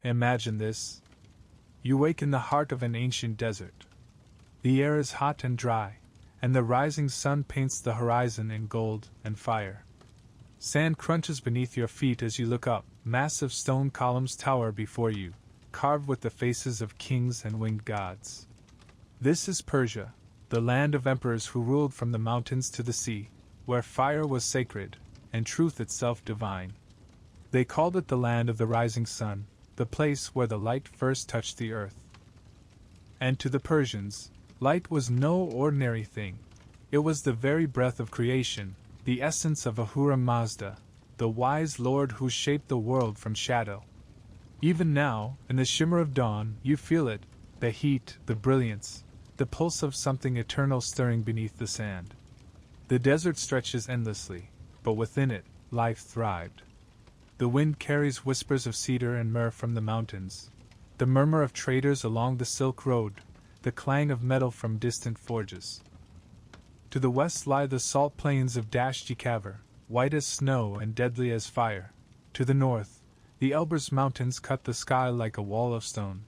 Imagine this. You wake in the heart of an ancient desert. The air is hot and dry, and the rising sun paints the horizon in gold and fire. Sand crunches beneath your feet as you look up. Massive stone columns tower before you, carved with the faces of kings and winged gods. This is Persia, the land of emperors who ruled from the mountains to the sea, where fire was sacred, and truth itself divine. They called it the land of the rising sun, the place where the light first touched the earth. And to the Persians, light was no ordinary thing. It was the very breath of creation, the essence of Ahura Mazda, the wise lord who shaped the world from shadow. Even now, in the shimmer of dawn, you feel it, the heat, the brilliance, the pulse of something eternal stirring beneath the sand. The desert stretches endlessly, but within it, life thrived. The wind carries whispers of cedar and myrrh from the mountains, the murmur of traders along the Silk Road, the clang of metal from distant forges. To the west lie the salt plains of Dasht-e-Kavr, white as snow and deadly as fire. To the north, the Elbrus Mountains cut the sky like a wall of stone.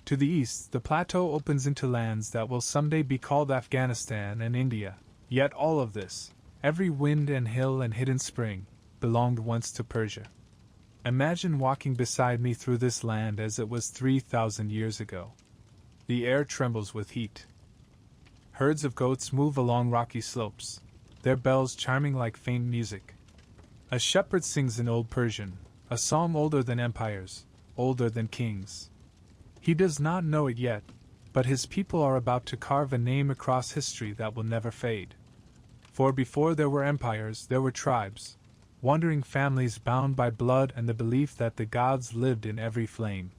To the east, the plateau opens into lands that will someday be called Afghanistan and India. Yet all of this, every wind and hill and hidden spring, belonged once to Persia. Imagine walking beside me through this land as it was 3,000 years ago. The air trembles with heat. Herds of goats move along rocky slopes, their bells chiming like faint music. A shepherd sings in Old Persian, a song older than empires, older than kings. He does not know it yet, but his people are about to carve a name across history that will never fade. For before there were empires, there were tribes, wandering families bound by blood and the belief that the gods lived in every flame.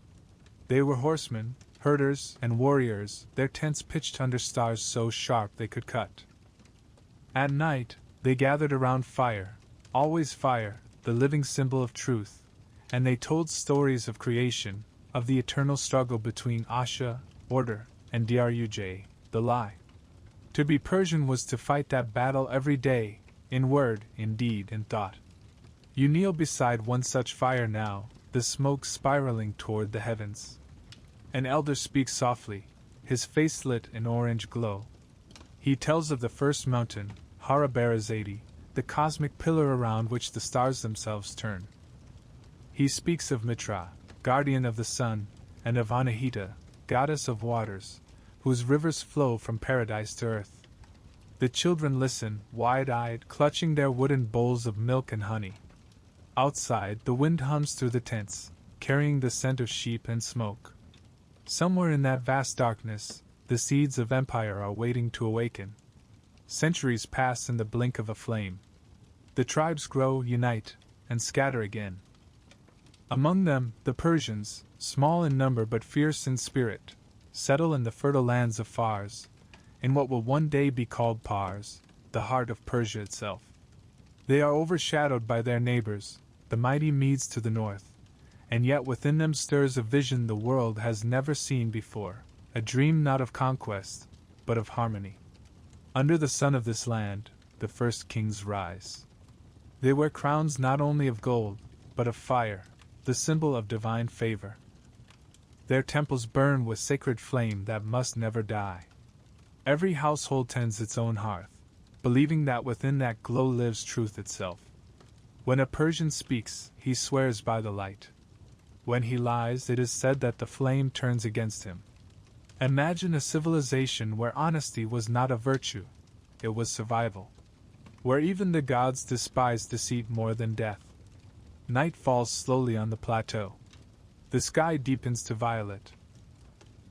They were horsemen, herders, and warriors, their tents pitched under stars so sharp they could cut. At night, they gathered around fire, always fire, the living symbol of truth, and they told stories of creation, of the eternal struggle between Asha, order, and Druj, the lie. To be Persian was to fight that battle every day, in word, in deed, in thought. You kneel beside one such fire now, the smoke spiraling toward the heavens. An elder speaks softly, his face lit in orange glow. He tells of the first mountain, Hara-Barazati, the cosmic pillar around which the stars themselves turn. He speaks of Mitra, guardian of the sun, and of Anahita, goddess of waters, whose rivers flow from paradise to earth. The children listen, wide-eyed, clutching their wooden bowls of milk and honey. Outside, the wind hums through the tents, carrying the scent of sheep and smoke. Somewhere in that vast darkness, the seeds of empire are waiting to awaken. Centuries pass in the blink of a flame. The tribes grow, unite, and scatter again. Among them, the Persians, small in number but fierce in spirit, settle in the fertile lands of Fars, in what will one day be called Pars, the heart of Persia itself. They are overshadowed by their neighbors, the mighty Medes to the north, and yet within them stirs a vision the world has never seen before, a dream not of conquest, but of harmony. Under the sun of this land, the first kings rise. They wear crowns not only of gold, but of fire, the symbol of divine favor. Their temples burn with sacred flame that must never die. Every household tends its own hearth, believing that within that glow lives truth itself. When a Persian speaks, he swears by the light. When he lies, it is said that the flame turns against him. Imagine a civilization where honesty was not a virtue, it was survival. Where even the gods despise deceit more than death. Night falls slowly on the plateau. The sky deepens to violet.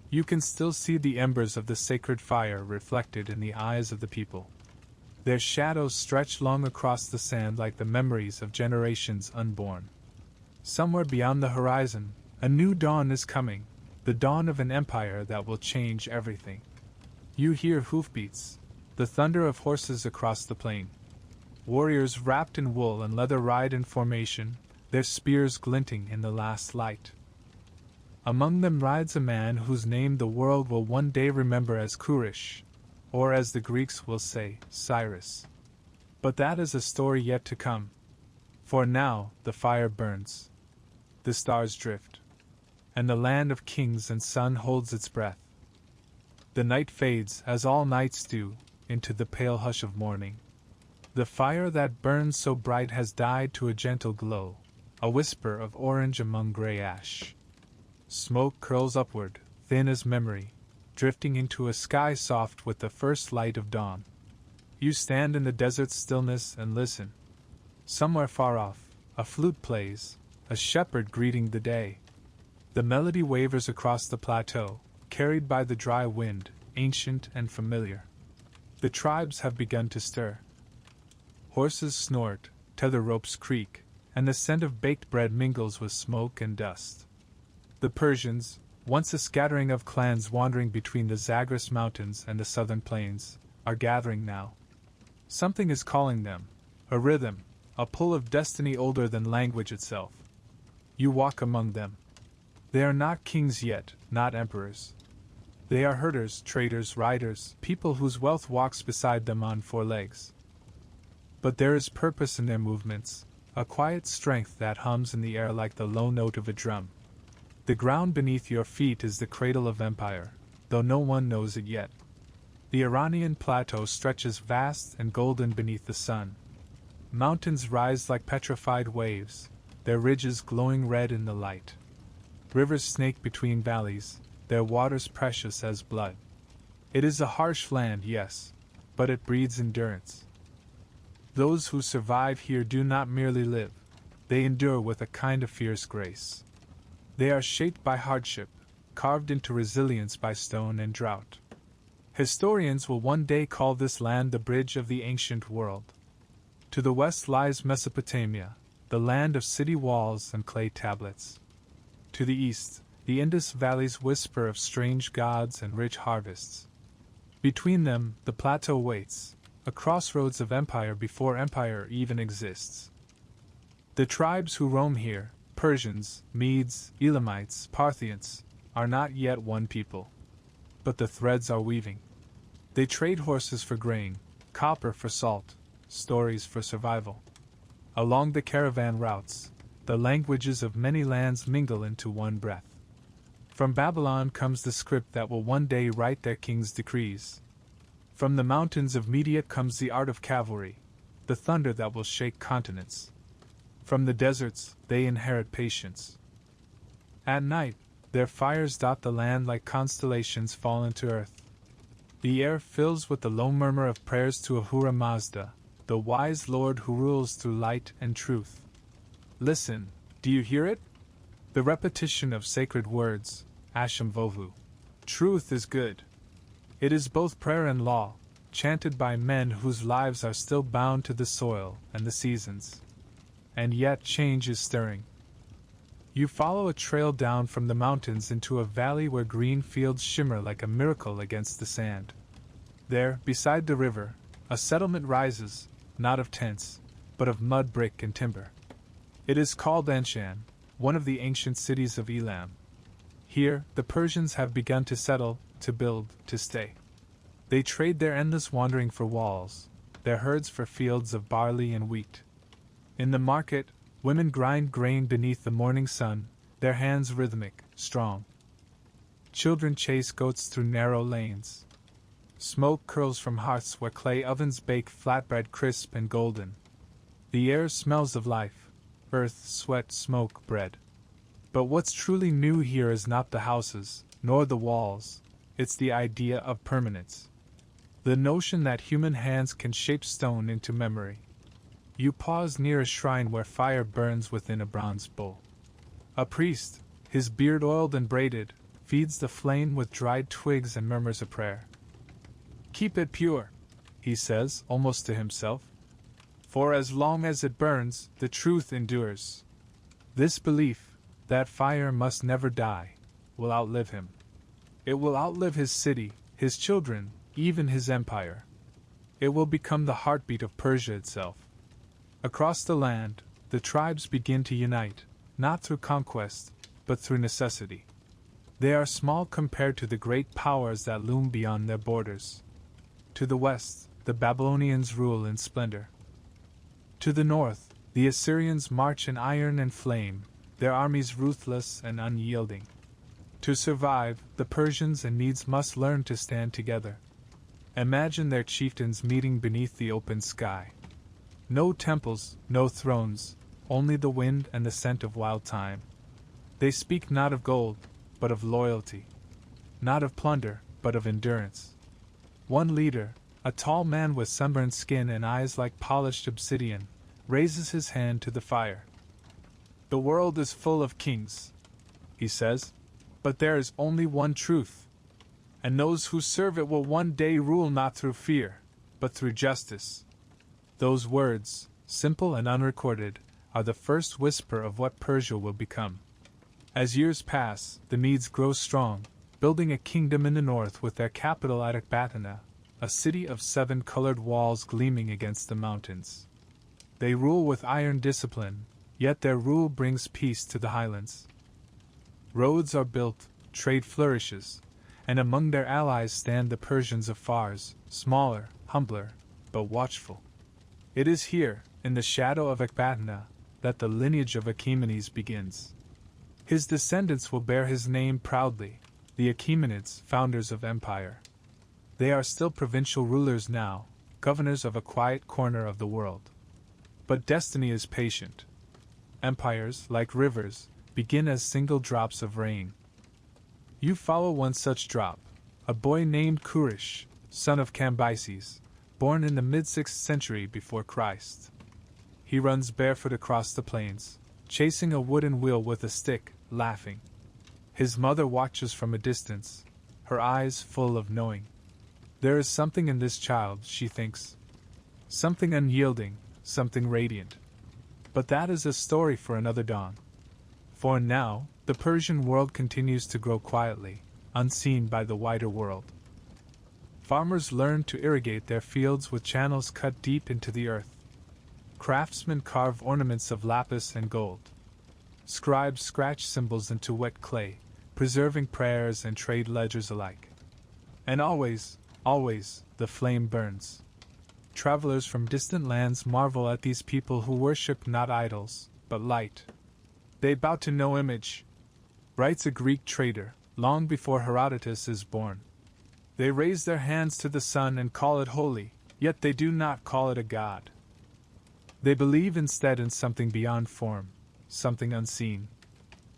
You can still see the embers of the sacred fire reflected in the eyes of the people. Their shadows stretch long across the sand like the memories of generations unborn. Somewhere beyond the horizon, a new dawn is coming, the dawn of an empire that will change everything. You hear hoofbeats, the thunder of horses across the plain. Warriors wrapped in wool and leather ride in formation, their spears glinting in the last light. Among them rides a man whose name the world will one day remember as Kurish, or as the Greeks will say, Cyrus. But that is a story yet to come. For now, the fire burns. The stars drift. and the land of kings and sun holds its breath. The night fades, as all nights do, into the pale hush of morning. The fire that burns so bright has died to a gentle glow, a whisper of orange among grey ash. Smoke curls upward, thin as memory, drifting into a sky soft with the first light of dawn. You stand in the desert's stillness and listen. Somewhere far off, a flute plays, a shepherd greeting the day. The melody wavers across the plateau, carried by the dry wind, ancient and familiar. The tribes have begun to stir. Horses snort, tether ropes creak, and the scent of baked bread mingles with smoke and dust. The Persians, once a scattering of clans wandering between the Zagros mountains and the southern plains, are gathering now. Something is calling them, a rhythm, a pull of destiny older than language itself. You walk among them. They are not kings yet, not emperors. They are herders, traders, riders, people whose wealth walks beside them on four legs. But there is purpose in their movements, a quiet strength that hums in the air like the low note of a drum. The ground beneath your feet is the cradle of empire, though no one knows it yet. The Iranian plateau stretches vast and golden beneath the sun. Mountains rise like petrified waves, their ridges glowing red in the light. Rivers snake between valleys, their waters precious as blood. It is a harsh land, yes, but it breeds endurance. Those who survive here do not merely live, they endure with a kind of fierce grace. They are shaped by hardship, carved into resilience by stone and drought. Historians will one day call this land the bridge of the ancient world. To the west lies Mesopotamia, the land of city walls and clay tablets. To the east, the Indus valleys whisper of strange gods and rich harvests. Between them, the plateau waits, a crossroads of empire before empire even exists. The tribes who roam here, Persians, Medes, Elamites, Parthians, are not yet one people. But the threads are weaving. They trade horses for grain, copper for salt, stories for survival. Along the caravan routes, the languages of many lands mingle into one breath. From Babylon comes the script that will one day write their king's decrees. From the mountains of Media comes the art of cavalry, the thunder that will shake continents. From the deserts, they inherit patience. At night, their fires dot the land like constellations fallen to earth. The air fills with the low murmur of prayers to Ahura Mazda, the wise Lord who rules through light and truth. Listen, do you hear it? The repetition of sacred words, Asham Vovu. Truth is good. It is both prayer and law, chanted by men whose lives are still bound to the soil and the seasons. And yet change is stirring. You follow a trail down from the mountains into a valley where green fields shimmer like a miracle against the sand. There, beside the river, a settlement rises, not of tents, but of mud, brick, and timber. It is called Anshan, one of the ancient cities of Elam. Here, the Persians have begun to settle, to build, to stay. They trade their endless wandering for walls, their herds for fields of barley and wheat. In the market, women grind grain beneath the morning sun, their hands rhythmic, strong. Children chase goats through narrow lanes. Smoke curls from hearths where clay ovens bake flatbread crisp and golden. The air smells of life, earth, sweat, smoke, bread. But what's truly new here is not the houses, nor the walls, it's the idea of permanence. The notion that human hands can shape stone into memory. You pause near a shrine where fire burns within a bronze bowl. A priest, his beard oiled and braided, feeds the flame with dried twigs and murmurs a prayer. "Keep it pure," he says, almost to himself. "For as long as it burns, the truth endures." This belief, that fire must never die, will outlive him. It will outlive his city, his children, even his empire. It will become the heartbeat of Persia itself. Across the land, the tribes begin to unite, not through conquest, but through necessity. They are small compared to the great powers that loom beyond their borders. To the west, the Babylonians rule in splendor. To the north, the Assyrians march in iron and flame, their armies ruthless and unyielding. To survive, the Persians and Medes must learn to stand together. Imagine their chieftains meeting beneath the open sky. No temples, no thrones, only the wind and the scent of wild thyme. They speak not of gold, but of loyalty. Not of plunder, but of endurance. One leader, a tall man with sunburned skin and eyes like polished obsidian, raises his hand to the fire. The world is full of kings, he says, but there is only one truth, and those who serve it will one day rule not through fear, but through justice. Those words, simple and unrecorded, are the first whisper of what Persia will become. As years pass, the Medes grow strong, building a kingdom in the north with their capital at Ecbatana, a city of 7 colored walls gleaming against the mountains. They rule with iron discipline, yet their rule brings peace to the highlands. Roads are built, trade flourishes, and among their allies stand the Persians of Fars, smaller, humbler, but watchful. It is here, in the shadow of Ecbatana, that the lineage of Achaemenides begins. His descendants will bear his name proudly, the Achaemenids, founders of empire. They are still provincial rulers now, governors of a quiet corner of the world. But destiny is patient. Empires, like rivers, begin as single drops of rain. You follow one such drop, a boy named Kurish, son of Cambyses, born in the mid-6th century before Christ. He runs barefoot across the plains, chasing a wooden wheel with a stick, laughing. His mother watches from a distance, her eyes full of knowing. There is something in this child, she thinks. Something unyielding, something radiant. But that is a story for another dawn. For now, the Persian world continues to grow quietly, unseen by the wider world. Farmers learn to irrigate their fields with channels cut deep into the earth. Craftsmen carve ornaments of lapis and gold. Scribes scratch symbols into wet clay, preserving prayers and trade ledgers alike. And always, the flame burns. Travelers from distant lands marvel at these people who worship not idols, but light. They bow to no image, writes a Greek trader, long before Herodotus is born. They raise their hands to the sun and call it holy, yet they do not call it a god. They believe instead in something beyond form, something unseen.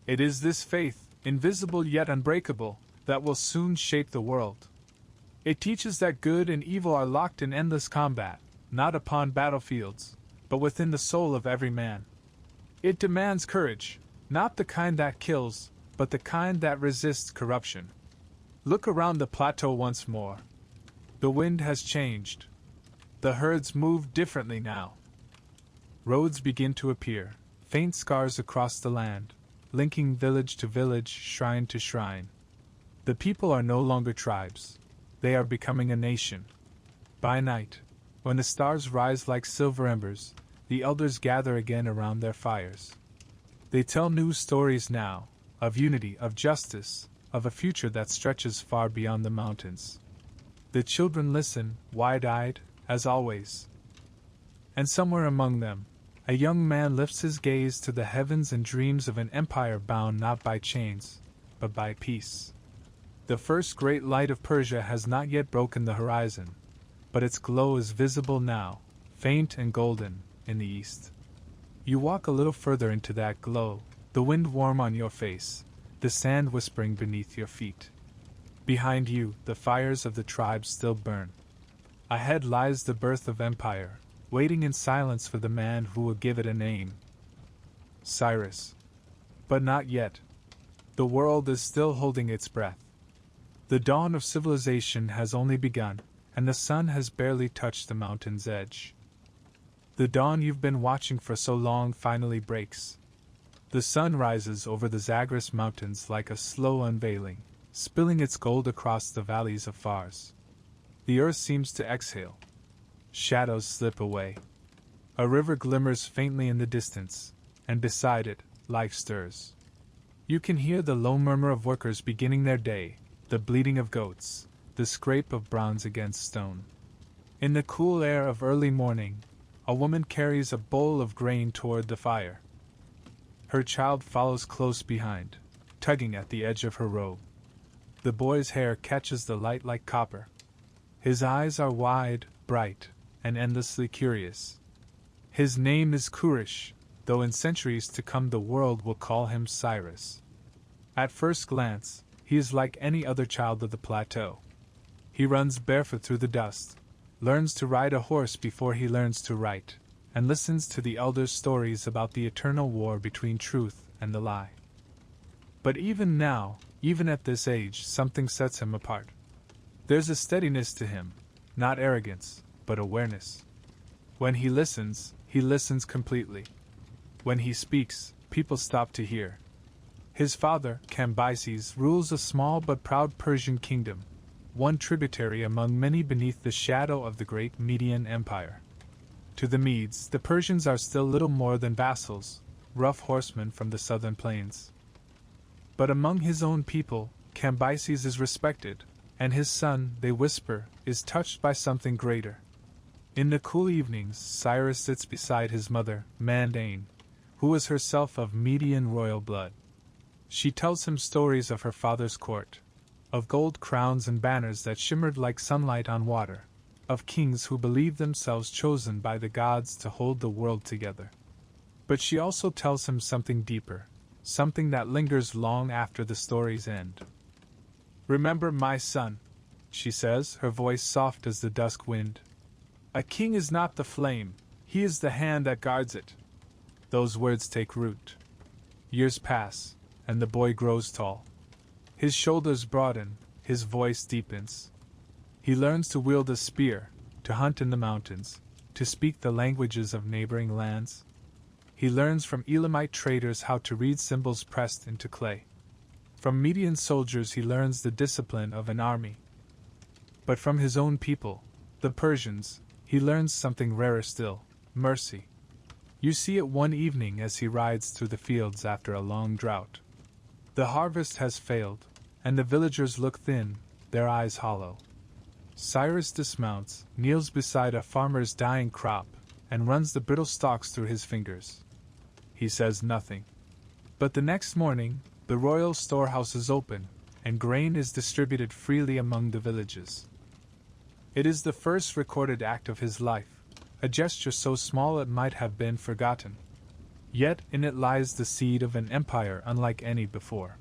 It is this faith, invisible yet unbreakable, that will soon shape the world. It teaches that good and evil are locked in endless combat, not upon battlefields, but within the soul of every man. It demands courage, not the kind that kills, but the kind that resists corruption. Look around the plateau once more. The wind has changed. The herds move differently now. Roads begin to appear, faint scars across the land, linking village to village, shrine to shrine. The people are no longer tribes. They are becoming a nation. By night, when the stars rise like silver embers, the elders gather again around their fires. They tell new stories now, of unity, of justice, of a future that stretches far beyond the mountains. The children listen, wide-eyed, as always. And somewhere among them, a young man lifts his gaze to the heavens and dreams of an empire bound not by chains, but by peace. The first great light of Persia has not yet broken the horizon, but its glow is visible now, faint and golden, in the east. You walk a little further into that glow, the wind warm on your face, the sand whispering beneath your feet. Behind you, the fires of the tribes still burn. Ahead lies the birth of empire, waiting in silence for the man who will give it a name. Cyrus. But not yet. The world is still holding its breath. The dawn of civilization has only begun, and the sun has barely touched the mountain's edge. The dawn you've been watching for so long finally breaks. The sun rises over the Zagros mountains like a slow unveiling, spilling its gold across the valleys of Fars. The earth seems to exhale. Shadows slip away. A river glimmers faintly in the distance, and beside it, life stirs. You can hear the low murmur of workers beginning their day, the bleating of goats, the scrape of bronze against stone. In the cool air of early morning, a woman carries a bowl of grain toward the fire. Her child follows close behind. tugging at the edge of her robe. The boy's hair catches the light like copper. His eyes are wide, bright, and endlessly curious. His name is Kurish, though in centuries to come the world will call him Cyrus. At first glance, he is like any other child of the plateau. He runs barefoot through the dust, learns to ride a horse before he learns to write, and listens to the elders' stories about the eternal war between truth and the lie. But even now, even at this age, something sets him apart. There's a steadiness to him, not arrogance, but awareness. When he listens completely. When he speaks, people stop to hear. His father, Cambyses, rules a small but proud Persian kingdom, one tributary among many beneath the shadow of the great Median Empire. To the Medes, the Persians are still little more than vassals, rough horsemen from the southern plains. But among his own people, Cambyses is respected, and his son, they whisper, is touched by something greater. In the cool evenings, Cyrus sits beside his mother, Mandane, who was herself of Median royal blood. She tells him stories of her father's court, of gold crowns and banners that shimmered like sunlight on water, of kings who believed themselves chosen by the gods to hold the world together. But she also tells him something deeper, something that lingers long after the story's end. "Remember, my son," she says, her voice soft as the dusk wind. "A king is not the flame, he is the hand that guards it." Those words take root. Years pass, and the boy grows tall. His shoulders broaden, his voice deepens. He learns to wield a spear, to hunt in the mountains, to speak the languages of neighboring lands. He learns from Elamite traders how to read symbols pressed into clay. From Median soldiers he learns the discipline of an army. But from his own people, the Persians, he learns something rarer still, mercy. You see it one evening as he rides through the fields after a long drought. The harvest has failed, and the villagers look thin, their eyes hollow. Cyrus dismounts, kneels beside a farmer's dying crop, and runs the brittle stalks through his fingers. He says nothing. But the next morning, the royal storehouse is open, and grain is distributed freely among the villages. It is the first recorded act of his life, a gesture so small it might have been forgotten. Yet in it lies the seed of an empire unlike any before.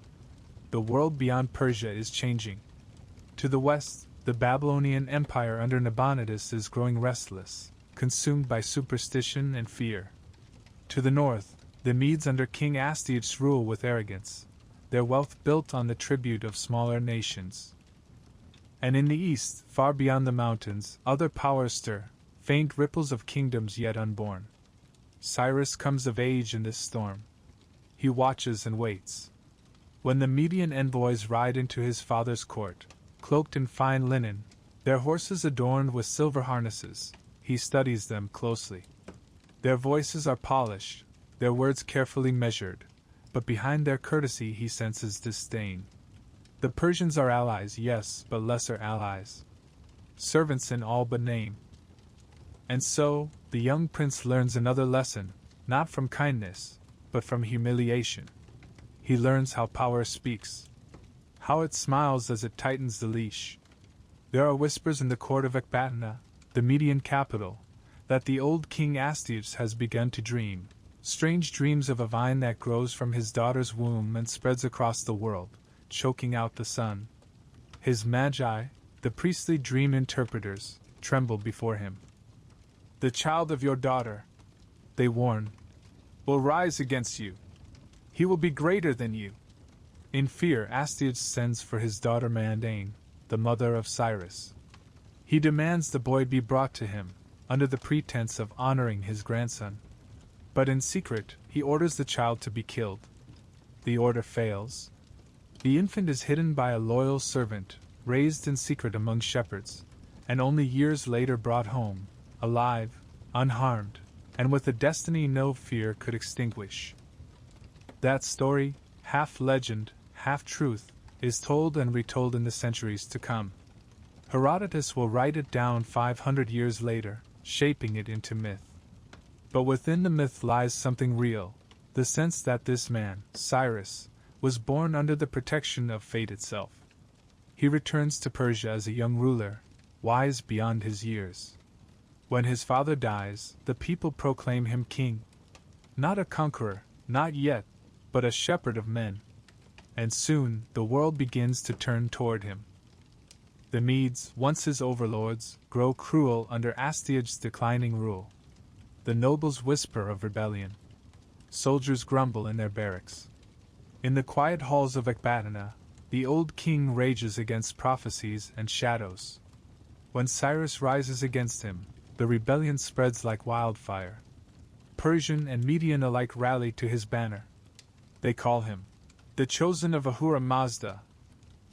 The world beyond Persia is changing. To the west, the Babylonian Empire under Nabonidus is growing restless, consumed by superstition and fear. To the north, the Medes under King Astyages rule with arrogance, their wealth built on the tribute of smaller nations. And in the east, far beyond the mountains, other powers stir, faint ripples of kingdoms yet unborn. Cyrus comes of age in this storm. He watches and waits. When the Median envoys ride into his father's court, cloaked in fine linen, their horses adorned with silver harnesses, he studies them closely. Their voices are polished, their words carefully measured, but behind their courtesy he senses disdain. The Persians are allies, yes, but lesser allies. Servants in all but name. And so, the young prince learns another lesson, not from kindness, but from humiliation. He learns how power speaks, how it smiles as it tightens the leash. There are whispers in the court of Ecbatana, the Median capital, that the old king Astyages has begun to dream, strange dreams of a vine that grows from his daughter's womb and spreads across the world, choking out the sun. His magi, the priestly dream interpreters, tremble before him. "The child of your daughter," they warn, "will rise against you. He will be greater than you." In fear, Astyages sends for his daughter Mandane, the mother of Cyrus. He demands the boy be brought to him, under the pretense of honoring his grandson. But in secret, he orders the child to be killed. The order fails. The infant is hidden by a loyal servant, raised in secret among shepherds, and only years later brought home, alive, unharmed, and with a destiny no fear could extinguish. That story, half legend, half truth, is told and retold in the centuries to come. Herodotus will write it down 500 years later, shaping it into myth. But within the myth lies something real, the sense that this man, Cyrus, was born under the protection of fate itself. He returns to Persia as a young ruler, wise beyond his years. When his father dies, the people proclaim him king. Not a conqueror, not yet, but a shepherd of men. And soon, the world begins to turn toward him. The Medes, once his overlords, grow cruel under Astyages' declining rule. The nobles whisper of rebellion. Soldiers grumble in their barracks. In the quiet halls of Ecbatana, the old king rages against prophecies and shadows. When Cyrus rises against him, the rebellion spreads like wildfire. Persian and Median alike rally to his banner. They call him the chosen of Ahura Mazda,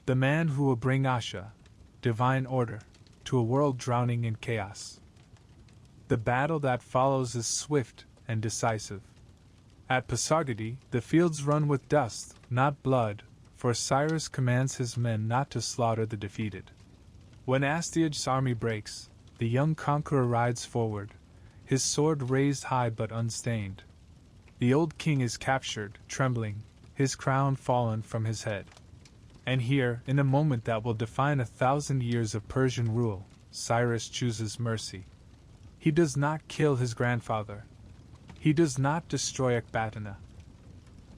the man who will bring Asha, divine order, to a world drowning in chaos. The battle that follows is swift and decisive. At Pasargadae, the fields run with dust, not blood, for Cyrus commands his men not to slaughter the defeated. When Astyages' army breaks, the young conqueror rides forward, his sword raised high but unstained. The old king is captured, trembling, his crown fallen from his head. And here, in a moment that will define 1,000 years of Persian rule, Cyrus chooses mercy. He does not kill his grandfather. He does not destroy Ecbatana.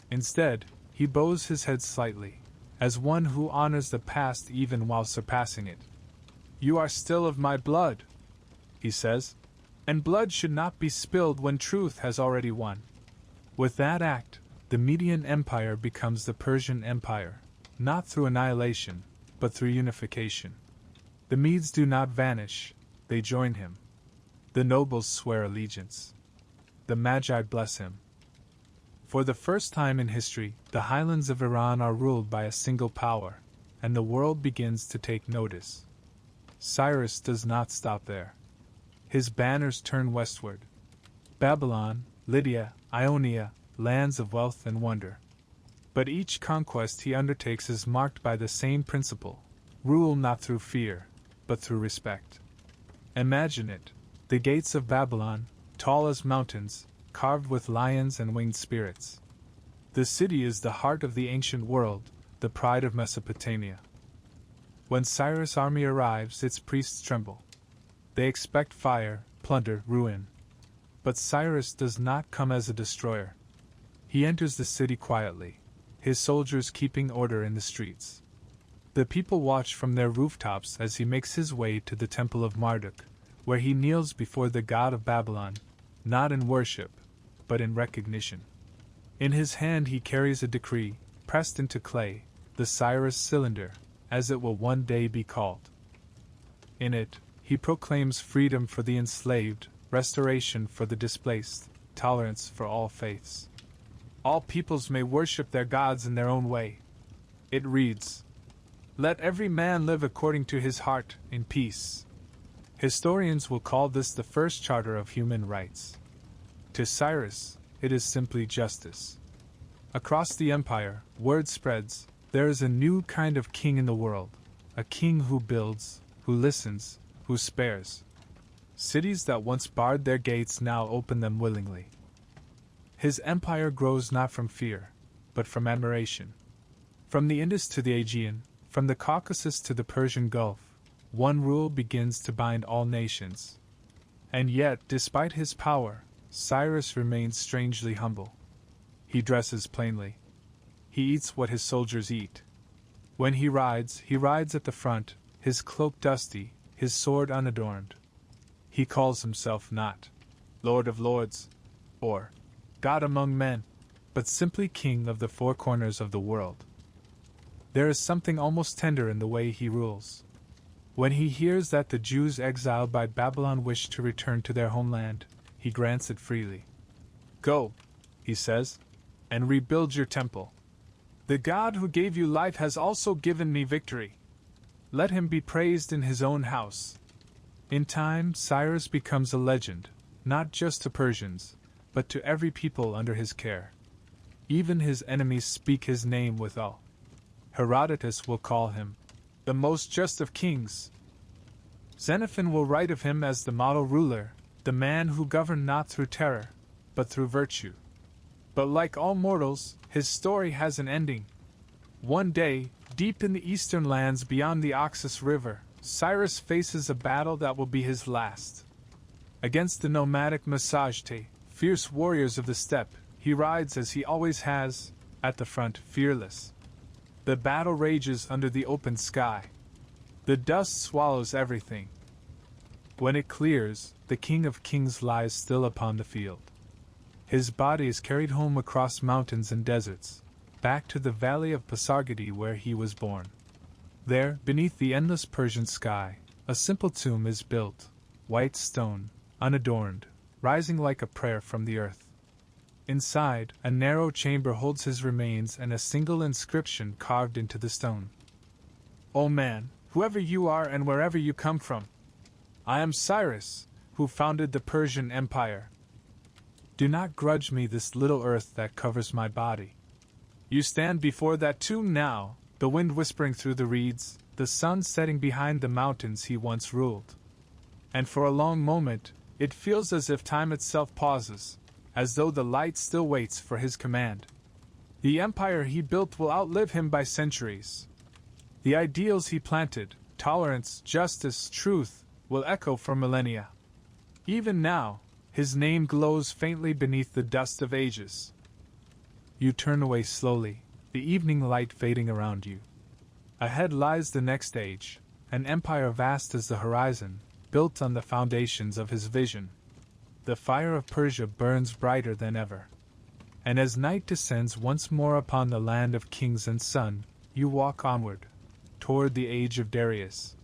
Instead, he bows his head slightly, as one who honors the past even while surpassing it. "You are still of my blood," he says, "and blood should not be spilled when truth has already won." With that act, the Median Empire becomes the Persian Empire, not through annihilation, but through unification. The Medes do not vanish, they join him. The nobles swear allegiance. The Magi bless him. For the first time in history, the highlands of Iran are ruled by a single power, and the world begins to take notice. Cyrus does not stop there. His banners turn westward. Babylon, Lydia, Ionia, lands of wealth and wonder. But each conquest he undertakes is marked by the same principle: rule not through fear, but through respect. Imagine it: the gates of Babylon, tall as mountains, carved with lions and winged spirits. The city is the heart of the ancient world, the pride of Mesopotamia. When Cyrus' army arrives, its priests tremble. They expect fire, plunder, ruin. But Cyrus does not come as a destroyer. He enters the city quietly, his soldiers keeping order in the streets. The people watch from their rooftops as he makes his way to the temple of Marduk, where he kneels before the god of Babylon, not in worship, but in recognition. In his hand he carries a decree, pressed into clay, the Cyrus cylinder, as it will one day be called. In it, he proclaims freedom for the enslaved, restoration for the displaced, tolerance for all faiths. All peoples may worship their gods in their own way. It reads, "Let every man live according to his heart, in peace." Historians will call this the first charter of human rights. To Cyrus, it is simply justice. Across the empire, word spreads: there is a new kind of king in the world, a king who builds, who listens, who spares. Cities that once barred their gates now open them willingly. His empire grows not from fear, but from admiration. From the Indus to the Aegean, from the Caucasus to the Persian Gulf, one rule begins to bind all nations. And yet, despite his power, Cyrus remains strangely humble. He dresses plainly. He eats what his soldiers eat. When he rides at the front, his cloak dusty, his sword unadorned. He calls himself not Lord of Lords, or God among men, but simply King of the four corners of the world. There is something almost tender in the way he rules. When he hears that the Jews exiled by Babylon wish to return to their homeland, he grants it freely. "Go," he says, "and rebuild your temple. The God who gave you life has also given me victory. Let him be praised in his own house." In time, Cyrus becomes a legend, not just to Persians, but to every people under his care. Even his enemies speak his name with awe. Herodotus will call him the most just of kings. Xenophon will write of him as the model ruler, the man who governed not through terror, but through virtue. But like all mortals, his story has an ending, One day, deep in the eastern lands beyond the Oxus River, Cyrus faces a battle that will be his last. Against the nomadic Masajte, fierce warriors of the steppe, he rides as he always has, at the front, fearless. The battle rages under the open sky. The dust swallows everything. When it clears, the King of Kings lies still upon the field. His body is carried home across mountains and deserts, back to the valley of Pasargadae where he was born. There, beneath the endless Persian sky, a simple tomb is built, white stone, unadorned, rising like a prayer from the earth. Inside, a narrow chamber holds his remains and a single inscription carved into the stone. "O man, whoever you are and wherever you come from, I am Cyrus, who founded the Persian Empire. Do not grudge me this little earth that covers my body. You stand before that tomb now, the wind whispering through the reeds, the sun setting behind the mountains he once ruled. And for a long moment, it feels as if time itself pauses, as though the light still waits for his command. The empire he built will outlive him by centuries. The ideals he planted, tolerance, justice, truth, will echo for millennia. Even now, his name glows faintly beneath the dust of ages." You turn away slowly, the evening light fading around you. Ahead lies the next age, an empire vast as the horizon, built on the foundations of his vision. The fire of Persia burns brighter than ever. And as night descends once more upon the land of kings and sun, you walk onward, toward the age of Darius.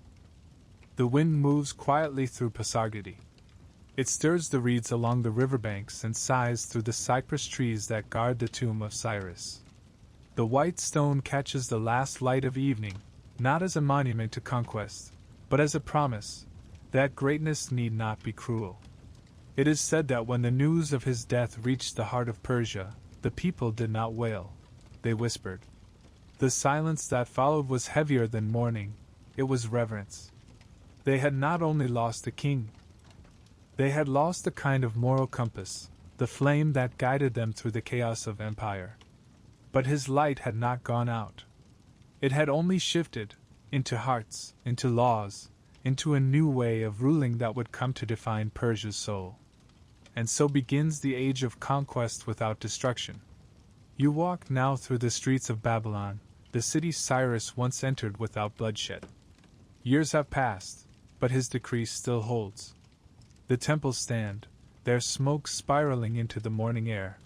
The wind moves quietly through Pasargadae. It stirs the reeds along the riverbanks and sighs through the cypress trees that guard the tomb of Cyrus. The white stone catches the last light of evening, not as a monument to conquest, but as a promise that greatness need not be cruel. It is said that when the news of his death reached the heart of Persia, the people did not wail, they whispered. The silence that followed was heavier than mourning, it was reverence. They had not only lost a king, they had lost a kind of moral compass, the flame that guided them through the chaos of empire. But his light had not gone out. It had only shifted, into hearts, into laws, into a new way of ruling that would come to define Persia's soul. And so begins the age of conquest without destruction. You walk now through the streets of Babylon, the city Cyrus once entered without bloodshed. Years have passed, but his decree still holds. The temples stand, their smoke spiraling into the morning air.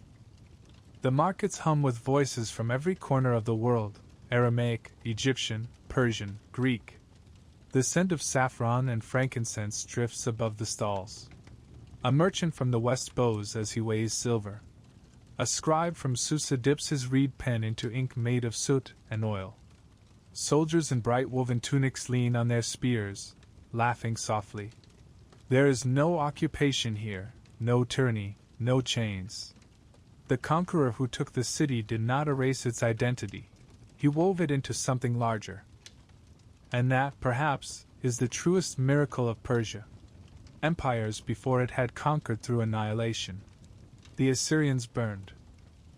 The markets hum with voices from every corner of the world, Aramaic, Egyptian, Persian, Greek. The scent of saffron and frankincense drifts above the stalls. A merchant from the west bows as he weighs silver. A scribe from Susa dips his reed pen into ink made of soot and oil. Soldiers in bright woven tunics lean on their spears, laughing softly. There is no occupation here, no tyranny, no chains. The conqueror who took the city did not erase its identity. He wove it into something larger. And that, perhaps, is the truest miracle of Persia. Empires before it had conquered through annihilation. The Assyrians burned.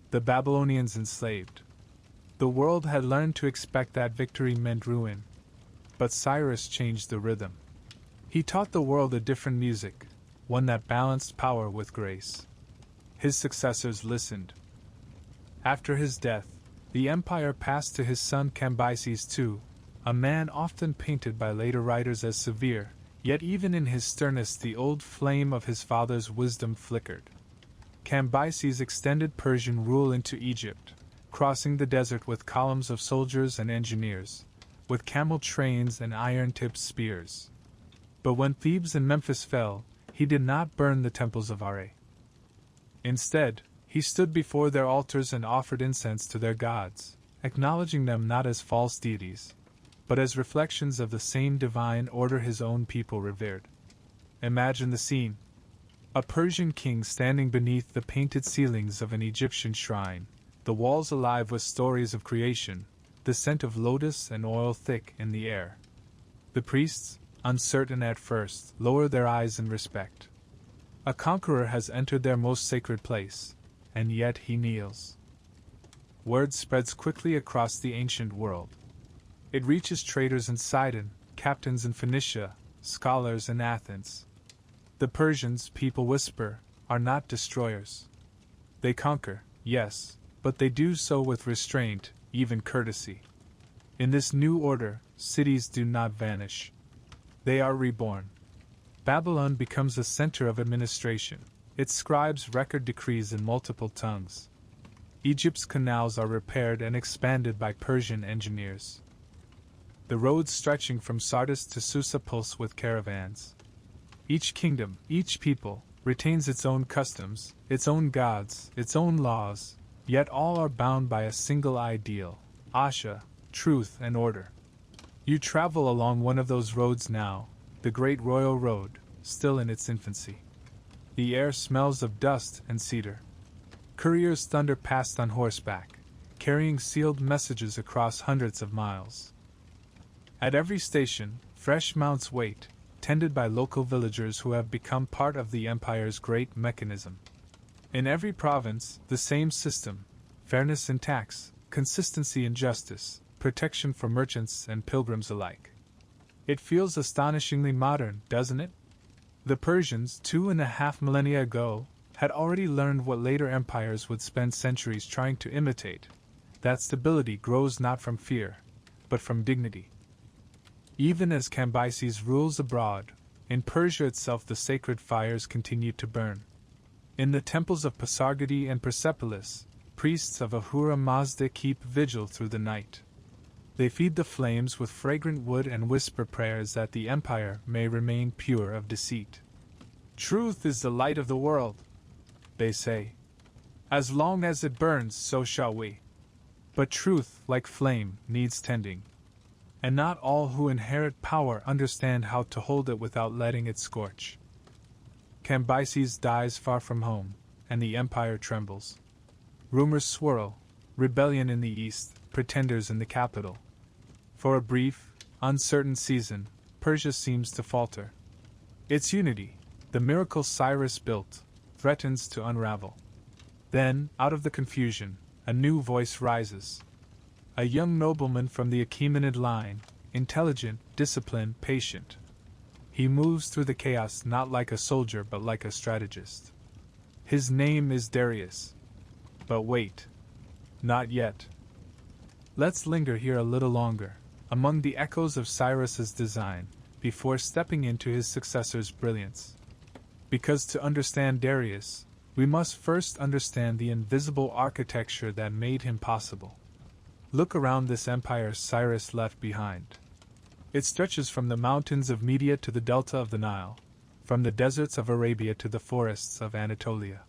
The Babylonians enslaved. The world had learned to expect that victory meant ruin. But Cyrus changed the rhythm. He taught the world a different music, one that balanced power with grace. His successors listened. After his death, the empire passed to his son Cambyses II, a man often painted by later writers as severe, yet even in his sternness the old flame of his father's wisdom flickered. Cambyses extended Persian rule into Egypt, crossing the desert with columns of soldiers and engineers, with camel trains and iron-tipped spears. But when Thebes and Memphis fell, he did not burn the temples of Are. Instead, he stood before their altars and offered incense to their gods, acknowledging them not as false deities, but as reflections of the same divine order his own people revered. Imagine the scene. A Persian king standing beneath the painted ceilings of an Egyptian shrine, the walls alive with stories of creation, the scent of lotus and oil thick in the air. The priests, uncertain at first, lower their eyes in respect. A conqueror has entered their most sacred place, and yet he kneels. word spreads quickly across the ancient world. It reaches traders in Sidon, captains in Phoenicia, scholars in Athens. The Persians, people whisper, are not destroyers. They conquer, yes, but they do so with restraint, even courtesy. In this new order, cities do not vanish. They are reborn. Babylon becomes a center of administration. Its scribes record decrees in multiple tongues. Egypt's canals are repaired and expanded by Persian engineers. The roads stretching from Sardis to Susa pulse with caravans. Each kingdom, each people, retains its own customs, its own gods, its own laws, yet all are bound by a single ideal: Asha, truth and order. You travel along one of those roads now, the great royal road, still in its infancy. The air smells of dust and cedar. Couriers thunder past on horseback, carrying sealed messages across hundreds of miles. At every station, fresh mounts wait, tended by local villagers who have become part of the empire's great mechanism. In every province, the same system: fairness in tax, consistency in justice, protection for merchants and pilgrims alike. It feels astonishingly modern, doesn't it? The Persians, 2.5 millennia ago, had already learned what later empires would spend centuries trying to imitate: that stability grows not from fear, but from dignity. Even as Cambyses rules abroad, in Persia itself the sacred fires continue to burn. In the temples of Pasargadae and Persepolis, priests of Ahura Mazda keep vigil through the night. They feed the flames with fragrant wood and whisper prayers that the empire may remain pure of deceit. Truth is the light of the world, they say. As long as it burns, so shall we. But truth, like flame, needs tending. And not all who inherit power understand how to hold it without letting it scorch. Cambyses dies far from home, and the empire trembles. Rumors swirl, rebellion in the east, pretenders in the capital. For a brief, uncertain season, Persia seems to falter. Its unity, the miracle Cyrus built, threatens to unravel. Then, out of the confusion, a new voice rises. A young nobleman from the Achaemenid line, intelligent, disciplined, patient. He moves through the chaos not like a soldier but like a strategist. His name is Darius. But wait. Not yet. Let's linger here a little longer, among the echoes of Cyrus's design, before stepping into his successor's brilliance. Because to understand Darius, we must first understand the invisible architecture that made him possible. Look around this empire Cyrus left behind. It stretches from the mountains of Media to the delta of the Nile, from the deserts of Arabia to the forests of Anatolia.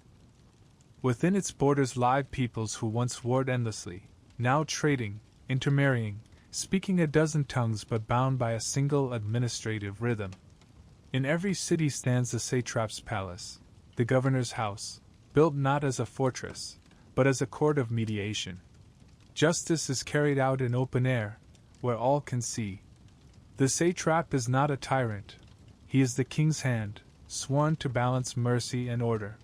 Within its borders live peoples who once warred endlessly, now trading, intermarrying, speaking a dozen tongues but bound by a single administrative rhythm. In every city stands the satrap's palace, the governor's house, built not as a fortress, but as a court of mediation. Justice is carried out in open air, where all can see. The satrap is not a tyrant. He is the king's hand, sworn to balance mercy and order.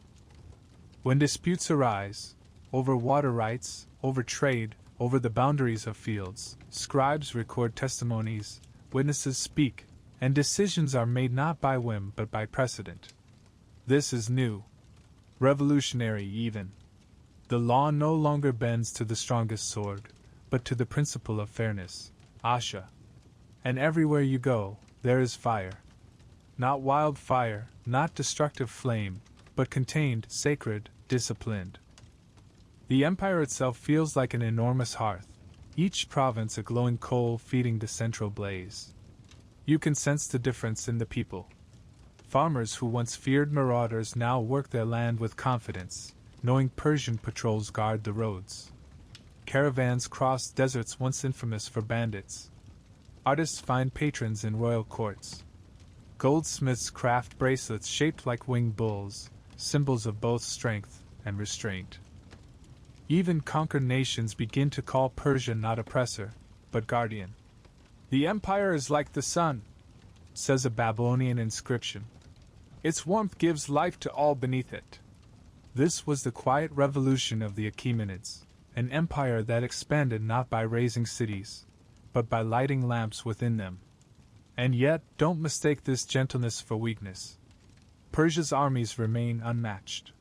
When disputes arise, over water rights, over trade, over the boundaries of fields, scribes record testimonies, witnesses speak, and decisions are made not by whim but by precedent. This is new. Revolutionary even. The law no longer bends to the strongest sword, but to the principle of fairness, Asha. And everywhere you go, there is fire. Not wild fire, not destructive flame, but contained, sacred, disciplined. The empire itself feels like an enormous hearth, each province a glowing coal feeding the central blaze. You can sense the difference in the people. Farmers who once feared marauders now work their land with confidence, knowing Persian patrols guard the roads. Caravans cross deserts once infamous for bandits. Artists find patrons in royal courts. Goldsmiths craft bracelets shaped like winged bulls, symbols of both strength and restraint. Even conquered nations begin to call Persia not oppressor, but guardian. The empire is like the sun, says a Babylonian inscription. Its warmth gives life to all beneath it. This was the quiet revolution of the Achaemenids, an empire that expanded not by raising cities, but by lighting lamps within them. And yet, don't mistake this gentleness for weakness. Persia's armies remain unmatched.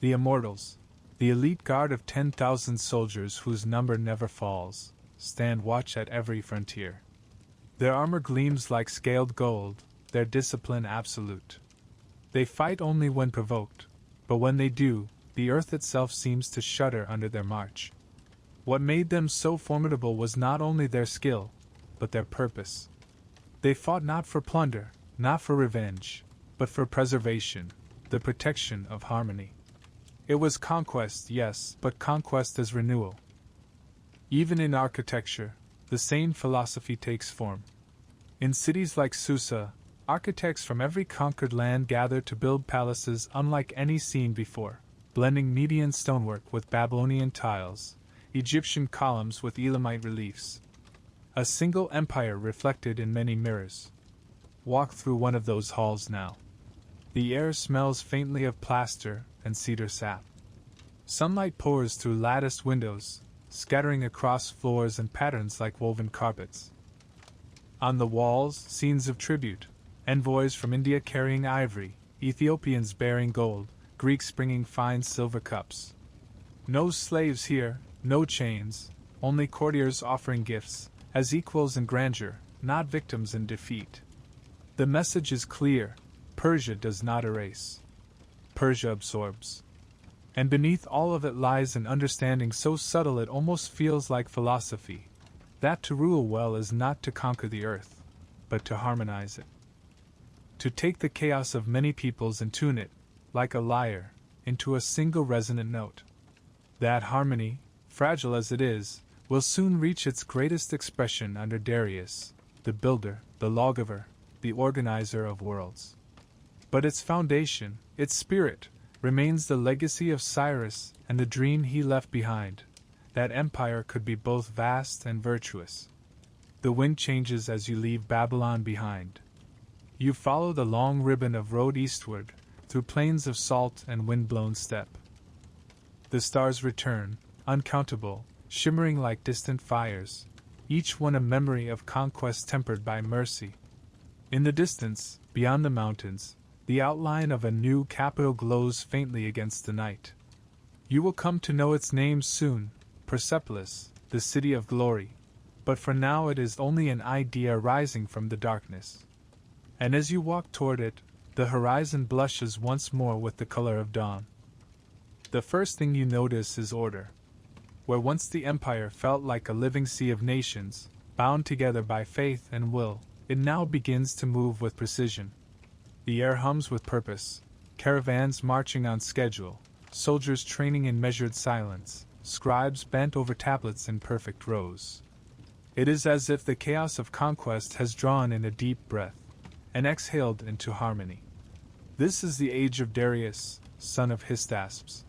The Immortals, the elite guard of 10,000 soldiers whose number never falls, stand watch at every frontier. Their armor gleams like scaled gold, their discipline absolute. They fight only when provoked, but when they do, the earth itself seems to shudder under their march. What made them so formidable was not only their skill, but their purpose. They fought not for plunder, not for revenge, but for preservation, the protection of harmony. It was conquest, yes, but conquest as renewal. Even in architecture, the same philosophy takes form. In cities like Susa, architects from every conquered land gather to build palaces unlike any seen before, blending Median stonework with Babylonian tiles, Egyptian columns with Elamite reliefs. A single empire reflected in many mirrors. Walk through one of those halls now. The air smells faintly of plaster and cedar sap. Sunlight pours through latticed windows, scattering across floors in patterns like woven carpets. On the walls, scenes of tribute, envoys from India carrying ivory, Ethiopians bearing gold, Greeks bringing fine silver cups. No slaves here, no chains, only courtiers offering gifts, as equals in grandeur, not victims in defeat. The message is clear: Persia does not erase. Persia absorbs. And beneath all of it lies an understanding so subtle it almost feels like philosophy, that to rule well is not to conquer the earth, but to harmonize it. To take the chaos of many peoples and tune it, like a lyre, into a single resonant note. That harmony, fragile as it is, will soon reach its greatest expression under Darius, the builder, the lawgiver, the organizer of worlds. But its foundation, its spirit, remains the legacy of Cyrus and the dream he left behind, that empire could be both vast and virtuous. The wind changes as you leave Babylon behind. You follow the long ribbon of road eastward, through plains of salt and wind-blown steppe. The stars return, uncountable, shimmering like distant fires, each one a memory of conquest tempered by mercy. In the distance, beyond the mountains, the outline of a new capital glows faintly against the night. You will come to know its name soon, Persepolis, the city of glory, but for now it is only an idea rising from the darkness. And as you walk toward it, the horizon blushes once more with the color of dawn. The first thing you notice is order. Where once the empire felt like a living sea of nations, bound together by faith and will, it now begins to move with precision. The air hums with purpose, caravans marching on schedule, soldiers training in measured silence, scribes bent over tablets in perfect rows. It is as if the chaos of conquest has drawn in a deep breath, and exhaled into harmony. This is the age of Darius, son of Hystaspes.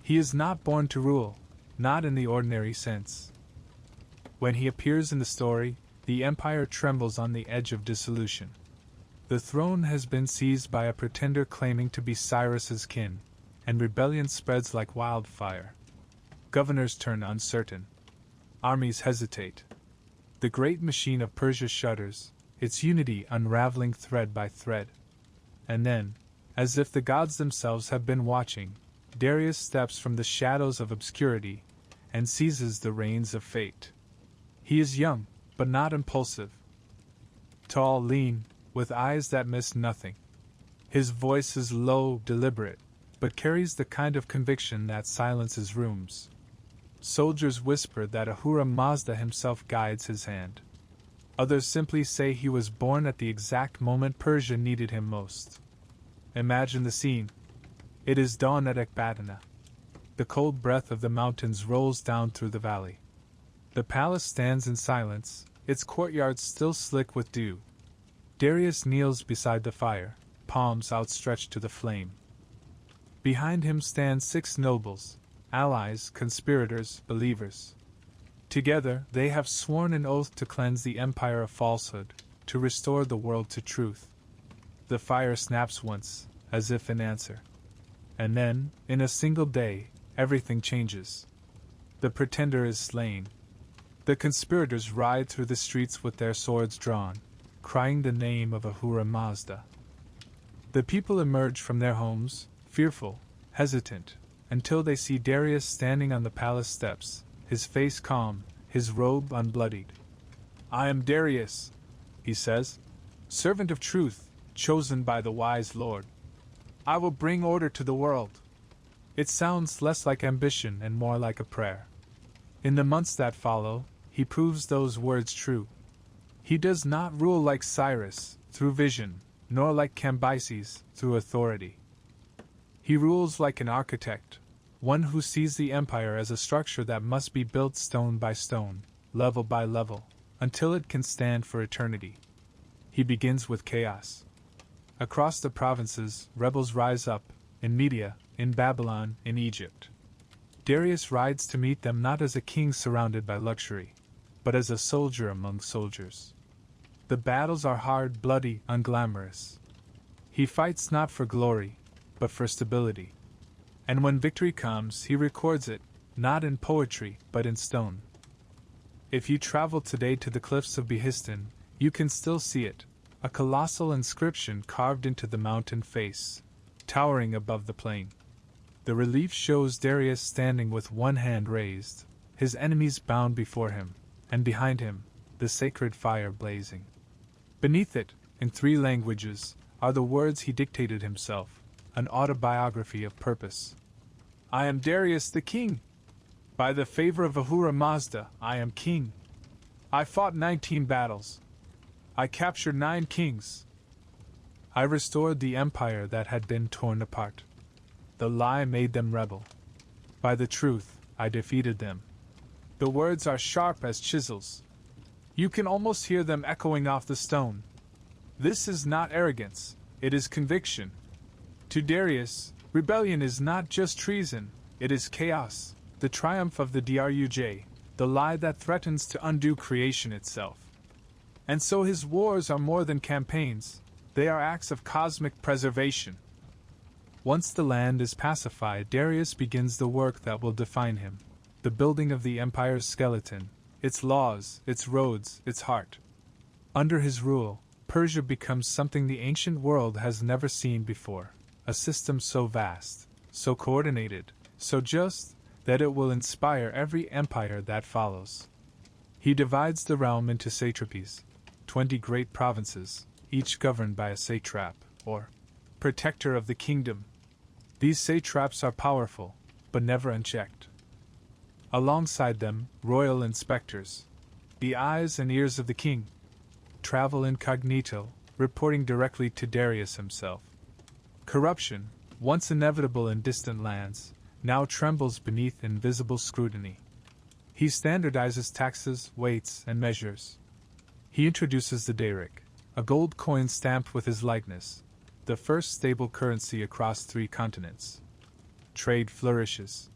He is not born to rule, not in the ordinary sense. When he appears in the story, the empire trembles on the edge of dissolution. The throne has been seized by a pretender claiming to be Cyrus's kin, and rebellion spreads like wildfire. Governors turn uncertain. Armies hesitate. The great machine of Persia shudders, its unity unraveling thread by thread. And then, as if the gods themselves have been watching, Darius steps from the shadows of obscurity and seizes the reins of fate. He is young, but not impulsive. Tall, lean, with eyes that miss nothing. His voice is low, deliberate, but carries the kind of conviction that silences rooms. Soldiers whisper that Ahura Mazda himself guides his hand. Others simply say he was born at the exact moment Persia needed him most. Imagine the scene. It is dawn at Ecbatana. The cold breath of the mountains rolls down through the valley. The palace stands in silence, its courtyard still slick with dew. Darius kneels beside the fire, palms outstretched to the flame. Behind him stand 6 nobles, allies, conspirators, believers. Together, they have sworn an oath to cleanse the empire of falsehood, to restore the world to truth. The fire snaps once, as if in answer. And then, in a single day, everything changes. The pretender is slain. The conspirators ride through the streets with their swords drawn, crying the name of Ahura Mazda. The people emerge from their homes, fearful, hesitant, until they see Darius standing on the palace steps, his face calm, his robe unbloodied. "I am Darius," he says, "servant of truth, chosen by the wise Lord. I will bring order to the world." It sounds less like ambition and more like a prayer. In the months that follow, he proves those words true. He does not rule like Cyrus, through vision, nor like Cambyses, through authority. He rules like an architect, one who sees the empire as a structure that must be built stone by stone, level by level, until it can stand for eternity. He begins with chaos. Across the provinces, rebels rise up, in Media, in Babylon, in Egypt. Darius rides to meet them not as a king surrounded by luxury, but as a soldier among soldiers. The battles are hard, bloody, unglamorous. He fights not for glory, but for stability. And when victory comes, he records it, not in poetry, but in stone. If you travel today to the cliffs of Behistun, you can still see it, a colossal inscription carved into the mountain face, towering above the plain. The relief shows Darius standing with one hand raised, his enemies bound before him, and behind him, the sacred fire blazing. Beneath it, in 3 languages, are the words he dictated himself, an autobiography of purpose. "I am Darius the king. By the favor of Ahura Mazda, I am king. I fought 19 battles. I captured 9 kings. I restored the empire that had been torn apart. The lie made them rebel. By the truth, I defeated them." The words are sharp as chisels. You can almost hear them echoing off the stone. This is not arrogance, it is conviction. To Darius, rebellion is not just treason, it is chaos, the triumph of the Druj, the lie that threatens to undo creation itself. And so his wars are more than campaigns, they are acts of cosmic preservation. Once the land is pacified, Darius begins the work that will define him, the building of the empire's skeleton, its laws, its roads, its heart. Under his rule, Persia becomes something the ancient world has never seen before, a system so vast, so coordinated, so just, that it will inspire every empire that follows. He divides the realm into satrapies, 20 great provinces, each governed by a satrap, or protector of the kingdom. These satraps are powerful, but never unchecked. Alongside them, royal inspectors, the eyes and ears of the king, travel incognito, reporting directly to Darius himself. Corruption, once inevitable in distant lands, now trembles beneath invisible scrutiny. He standardizes taxes, weights, and measures. He introduces the daric, a gold coin stamped with his likeness, the first stable currency across 3 continents. Trade flourishes.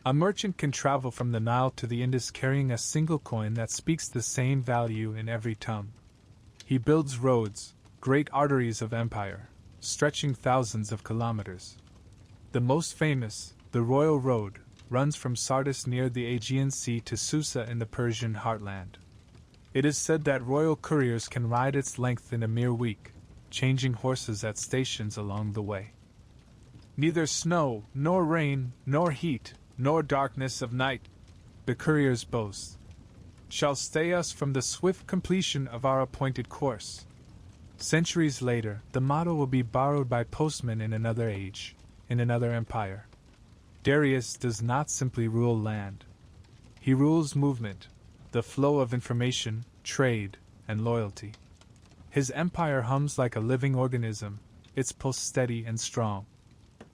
A merchant can travel from the Nile to the Indus carrying a single coin that speaks the same value in every tongue. He builds roads, great arteries of empire, stretching thousands of kilometers. The most famous, the Royal Road, runs from Sardis near the Aegean Sea to Susa in the Persian heartland. It is said that royal couriers can ride its length in a mere week, changing horses at stations along the way. Neither snow, nor rain, nor heat, nor darkness of night, the couriers boast, shall stay us from the swift completion of our appointed course. Centuries later, the motto will be borrowed by postmen in another age, in another empire. Darius does not simply rule land. He rules movement, the flow of information, trade, and loyalty. His empire hums like a living organism, its pulse steady and strong.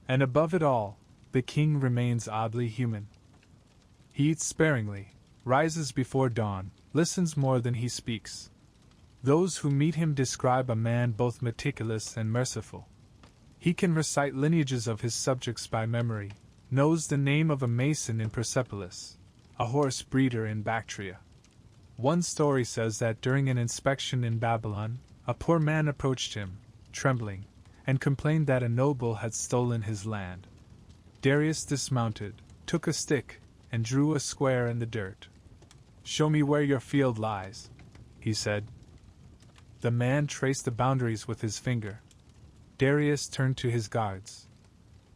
And above it all, the king remains oddly human. He eats sparingly, rises before dawn, listens more than he speaks. Those who meet him describe a man both meticulous and merciful. He can recite lineages of his subjects by memory, knows the name of a mason in Persepolis, a horse breeder in Bactria. One story says that during an inspection in Babylon, a poor man approached him, trembling, and complained that a noble had stolen his land. Darius dismounted, took a stick, and drew a square in the dirt. "Show me where your field lies," he said. The man traced the boundaries with his finger. Darius turned to his guards.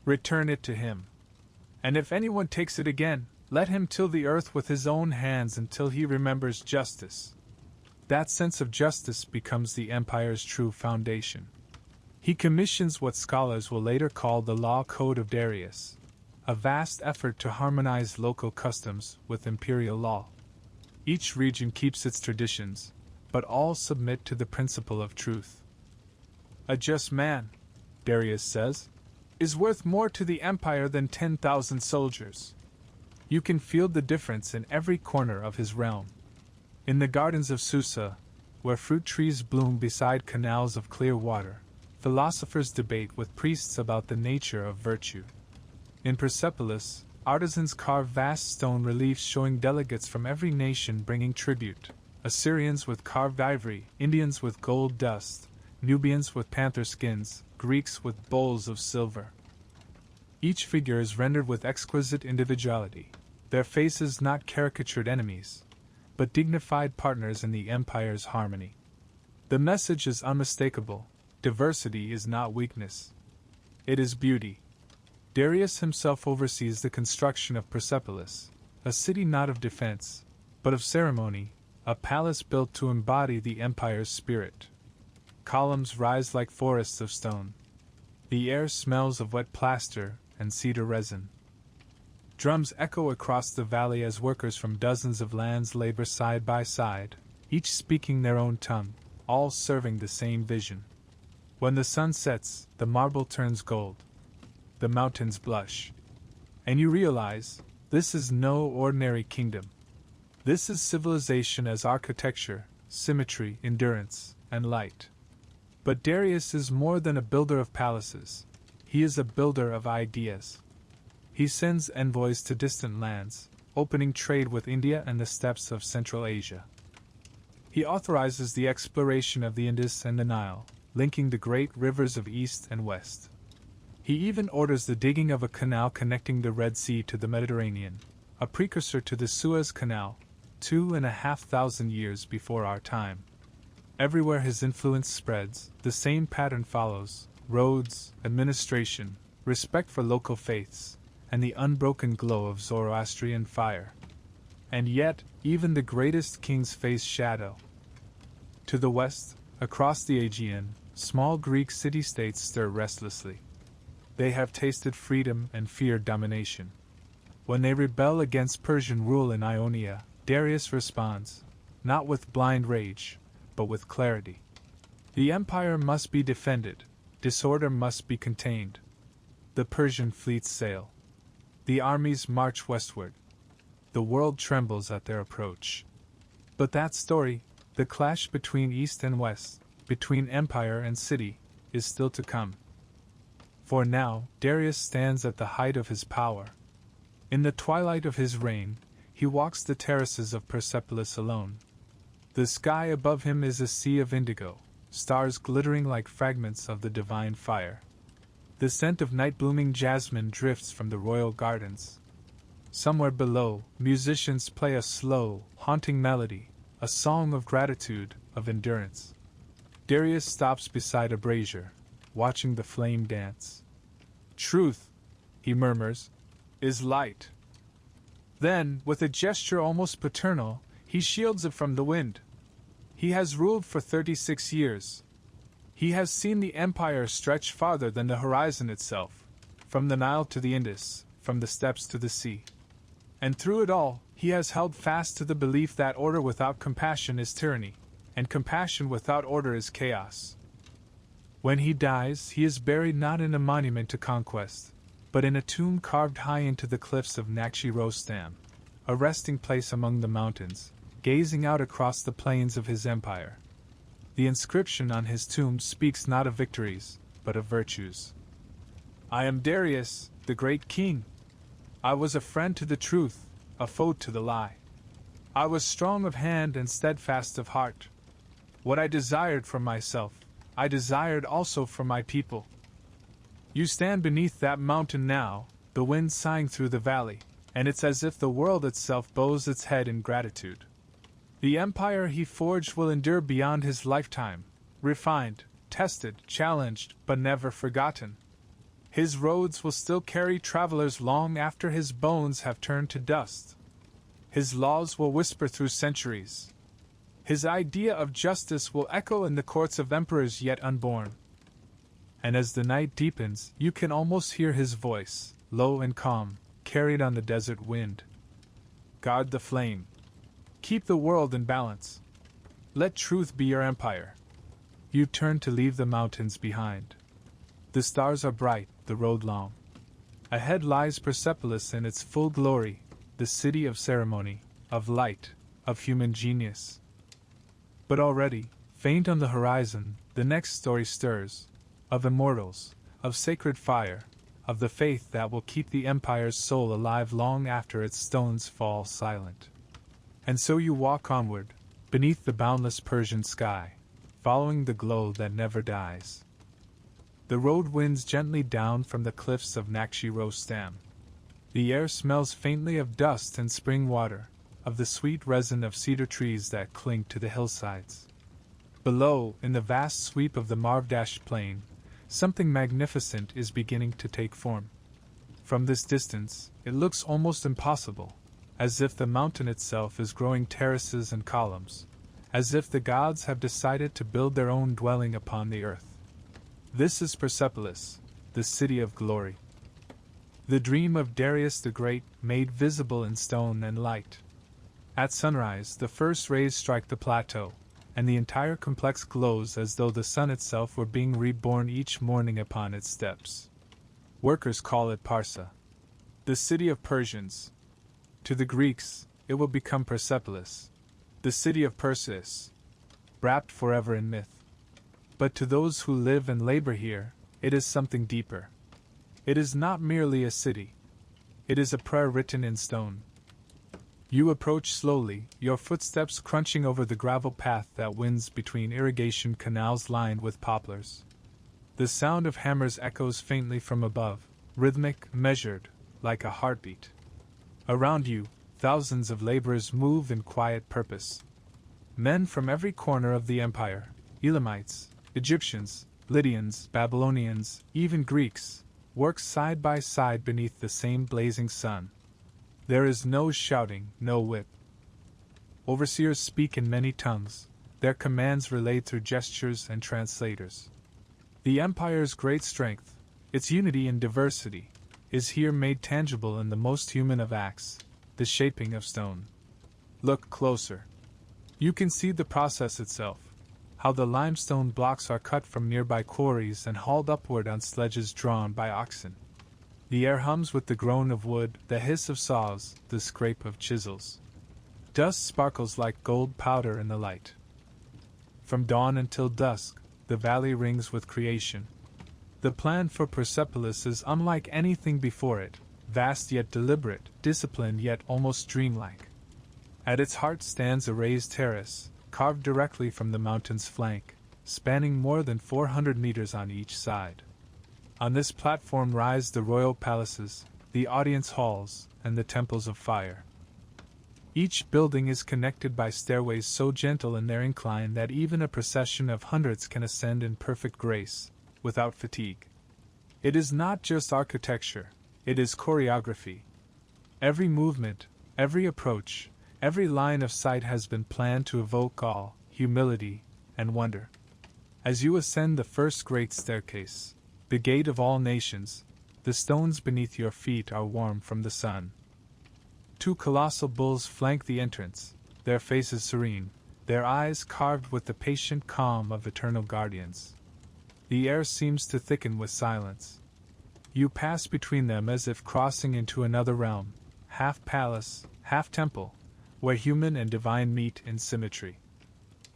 "Return it to him. And if anyone takes it again, let him till the earth with his own hands until he remembers justice." That sense of justice becomes the empire's true foundation. He commissions what scholars will later call the Law Code of Darius, a vast effort to harmonize local customs with imperial law. Each region keeps its traditions, but all submit to the principle of truth. "A just man," Darius says, "is worth more to the empire than 10,000 soldiers." You can feel the difference in every corner of his realm. In the gardens of Susa, where fruit trees bloom beside canals of clear water, philosophers debate with priests about the nature of virtue. In Persepolis, artisans carve vast stone reliefs showing delegates from every nation bringing tribute: Assyrians with carved ivory, Indians with gold dust, Nubians with panther skins, Greeks with bowls of silver. Each figure is rendered with exquisite individuality, their faces not caricatured enemies, but dignified partners in the empire's harmony. The message is unmistakable: diversity is not weakness. It is beauty. Darius himself oversees the construction of Persepolis, a city not of defense, but of ceremony, a palace built to embody the empire's spirit. Columns rise like forests of stone. The air smells of wet plaster and cedar resin. Drums echo across the valley as workers from dozens of lands labor side by side, each speaking their own tongue, all serving the same vision. When the sun sets, the marble turns gold. The mountains blush. And you realize, this is no ordinary kingdom. This is civilization as architecture, symmetry, endurance, and light. But Darius is more than a builder of palaces. He is a builder of ideas. He sends envoys to distant lands, opening trade with India and the steppes of Central Asia. He authorizes the exploration of the Indus and the Nile, linking the great rivers of East and West. He even orders the digging of a canal connecting the Red Sea to the Mediterranean, a precursor to the Suez Canal, 2,500 years before our time. Everywhere his influence spreads, the same pattern follows: roads, administration, respect for local faiths, and the unbroken glow of Zoroastrian fire. And yet, even the greatest kings face shadow. To the west, across the Aegean, small Greek city-states stir restlessly. They have tasted freedom and feared domination. When they rebel against Persian rule in Ionia, Darius responds, not with blind rage, but with clarity. The empire must be defended, disorder must be contained. The Persian fleets sail. The armies march westward. The world trembles at their approach. But that story, the clash between East and West, between empire and city, is still to come. For now, Darius stands at the height of his power. In the twilight of his reign, he walks the terraces of Persepolis alone. The sky above him is a sea of indigo, stars glittering like fragments of the divine fire. The scent of night-blooming jasmine drifts from the royal gardens. Somewhere below, musicians play a slow, haunting melody, a song of gratitude, of endurance. Darius stops beside a brazier, watching the flame dance. "Truth," he murmurs, "is light." Then, with a gesture almost paternal, he shields it from the wind. He has ruled for 36 years. He has seen the empire stretch farther than the horizon itself, from the Nile to the Indus, from the steppes to the sea. And through it all, he has held fast to the belief that order without compassion is tyranny, and compassion without order is chaos. When he dies, he is buried not in a monument to conquest, but in a tomb carved high into the cliffs of Nakshi-Rostam, a resting place among the mountains, gazing out across the plains of his empire. The inscription on his tomb speaks not of victories, but of virtues. "I am Darius, the great king. I was a friend to the truth, a foe to the lie. I was strong of hand and steadfast of heart. What I desired for myself, I desired also for my people. You stand beneath that mountain now, the wind sighing through the valley, and it's as if the world itself bows its head in gratitude. The empire he forged will endure beyond his lifetime, refined, tested, challenged, but never forgotten. His roads will still carry travelers long after his bones have turned to dust. His laws will whisper through centuries. His idea of justice will echo in the courts of emperors yet unborn. And as the night deepens, you can almost hear his voice, low and calm, carried on the desert wind. Guard the flame. Keep the world in balance. Let truth be your empire. You turn to leave the mountains behind. The stars are bright, the road long. Ahead lies Persepolis in its full glory, the city of ceremony, of light, of human genius. But already, faint on the horizon, the next story stirs, of immortals, of sacred fire, of the faith that will keep the empire's soul alive long after its stones fall silent. And so you walk onward, beneath the boundless Persian sky, following the glow that never dies. The road winds gently down from the cliffs of Nakhchi-Rostam. The air smells faintly of dust and spring water, of the sweet resin of cedar trees that cling to the hillsides. Below, in the vast sweep of the Marvdash plain, something magnificent is beginning to take form. From this distance, it looks almost impossible, as if the mountain itself is growing terraces and columns, as if the gods have decided to build their own dwelling upon the earth. This is Persepolis, the city of glory. The dream of Darius the Great made visible in stone and light. At sunrise, the first rays strike the plateau, and the entire complex glows as though the sun itself were being reborn each morning upon its steps. Workers call it Parsa, the city of Persians. To the Greeks, it will become Persepolis, the city of Perseus, wrapped forever in myth. But to those who live and labor here, it is something deeper. It is not merely a city. It is a prayer written in stone. You approach slowly, your footsteps crunching over the gravel path that winds between irrigation canals lined with poplars. The sound of hammers echoes faintly from above, rhythmic, measured, like a heartbeat. Around you, thousands of laborers move in quiet purpose. Men from every corner of the empire, Elamites, Egyptians, Lydians, Babylonians, even Greeks, work side by side beneath the same blazing sun. There is no shouting, no whip. Overseers speak in many tongues, their commands relayed through gestures and translators. The empire's great strength, its unity in diversity, is here made tangible in the most human of acts, the shaping of stone. Look closer. You can see the process itself, how the limestone blocks are cut from nearby quarries and hauled upward on sledges drawn by oxen. The air hums with the groan of wood, the hiss of saws, the scrape of chisels. Dust sparkles like gold powder in the light. From dawn until dusk, the valley rings with creation. The plan for Persepolis is unlike anything before it, vast yet deliberate, disciplined yet almost dreamlike. At its heart stands a raised terrace, carved directly from the mountain's flank, spanning more than 400 meters on each side. On this platform rise the royal palaces, the audience halls, and the temples of fire. Each building is connected by stairways so gentle in their incline that even a procession of hundreds can ascend in perfect grace, without fatigue. It is not just architecture, it is choreography. Every movement, every approach, every line of sight has been planned to evoke awe, humility, and wonder. As you ascend the first great staircase, the gate of all nations, the stones beneath your feet are warm from the sun. Two colossal bulls flank the entrance, their faces serene, their eyes carved with the patient calm of eternal guardians. The air seems to thicken with silence. You pass between them as if crossing into another realm, half palace, half temple, where human and divine meet in symmetry.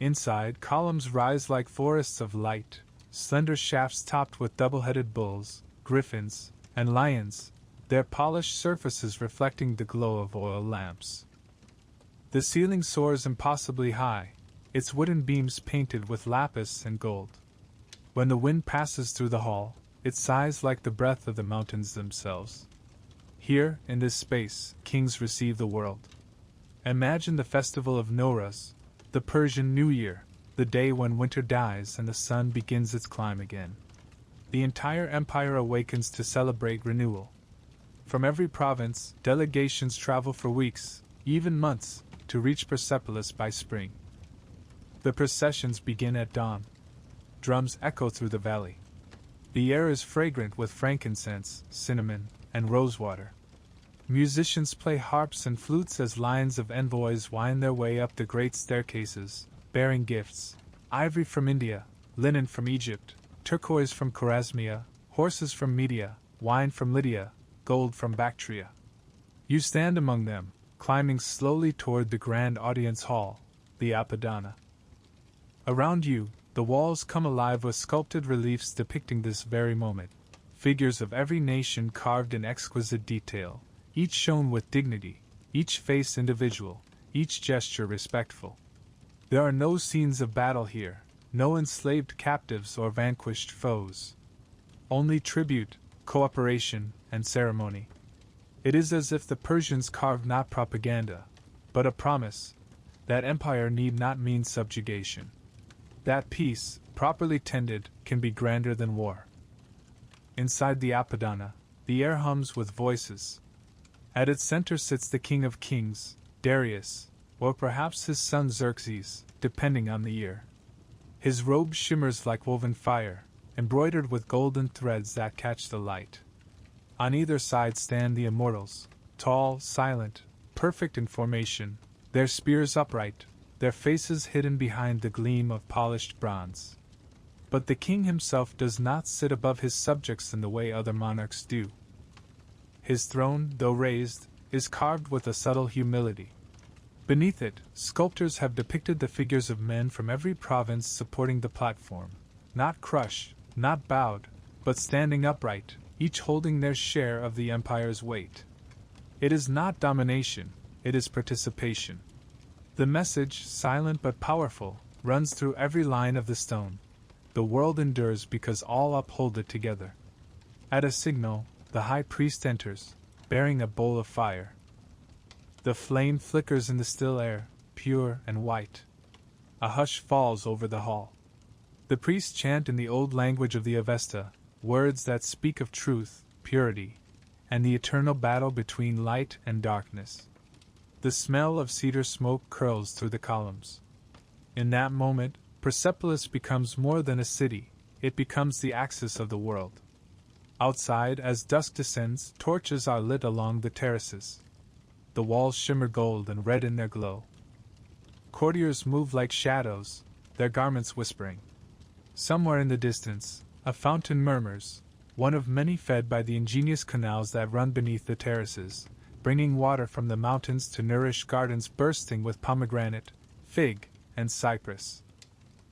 Inside, columns rise like forests of light, slender shafts topped with double-headed bulls, griffins, and lions, their polished surfaces reflecting the glow of oil lamps. The ceiling soars impossibly high, its wooden beams painted with lapis and gold. When the wind passes through the hall, it sighs like the breath of the mountains themselves. Here, in this space, kings receive the world. Imagine the festival of Nowruz, the Persian New Year, the day when winter dies and the sun begins its climb again. The entire empire awakens to celebrate renewal. From every province, delegations travel for weeks, even months, to reach Persepolis by spring. The processions begin at dawn. Drums echo through the valley. The air is fragrant with frankincense, cinnamon, and rosewater. Musicians play harps and flutes as lines of envoys wind their way up the great staircases, bearing gifts: ivory from India, linen from Egypt, turquoise from Chorasmia, horses from Media, wine from Lydia, gold from Bactria. You stand among them, climbing slowly toward the grand audience hall, the Apadana. Around you, the walls come alive with sculpted reliefs depicting this very moment, figures of every nation carved in exquisite detail, each shown with dignity, each face individual, each gesture respectful. There are no scenes of battle here, no enslaved captives or vanquished foes. Only tribute, cooperation, and ceremony. It is as if the Persians carved not propaganda, but a promise that empire need not mean subjugation. That peace, properly tended, can be grander than war. Inside the Apadana, the air hums with voices. At its center sits the King of Kings, Darius, or perhaps his son Xerxes, depending on the year. His robe shimmers like woven fire, embroidered with golden threads that catch the light. On either side stand the immortals, tall, silent, perfect in formation, their spears upright, their faces hidden behind the gleam of polished bronze. But the king himself does not sit above his subjects in the way other monarchs do. His throne, though raised, is carved with a subtle humility. Beneath it, sculptors have depicted the figures of men from every province supporting the platform, not crushed, not bowed, but standing upright, each holding their share of the empire's weight. It is not domination, it is participation. The message, silent but powerful, runs through every line of the stone. The world endures because all uphold it together. At a signal, the high priest enters, bearing a bowl of fire. The flame flickers in the still air, pure and white. A hush falls over the hall. The priests chant in the old language of the Avesta, words that speak of truth, purity, and the eternal battle between light and darkness. The smell of cedar smoke curls through the columns. In that moment, Persepolis becomes more than a city, it becomes the axis of the world. Outside, as dusk descends, torches are lit along the terraces. The walls shimmer gold and red in their glow. Courtiers move like shadows, their garments whispering. Somewhere in the distance, a fountain murmurs, one of many fed by the ingenious canals that run beneath the terraces, bringing water from the mountains to nourish gardens bursting with pomegranate, fig, and cypress.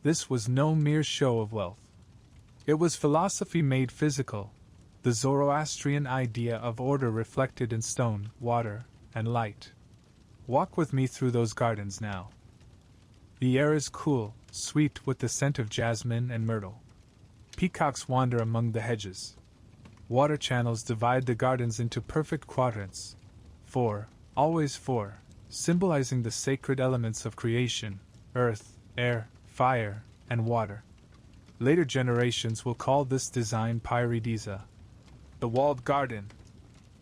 This was no mere show of wealth. It was philosophy made physical, the Zoroastrian idea of order reflected in stone, water, and light. Walk with me through those gardens now. The air is cool, sweet with the scent of jasmine and myrtle. Peacocks wander among the hedges. Water channels divide the gardens into perfect quadrants. Four, always four, symbolizing the sacred elements of creation: earth, air, fire, and water. Later generations will call this design Pyrrhidiza, the walled garden.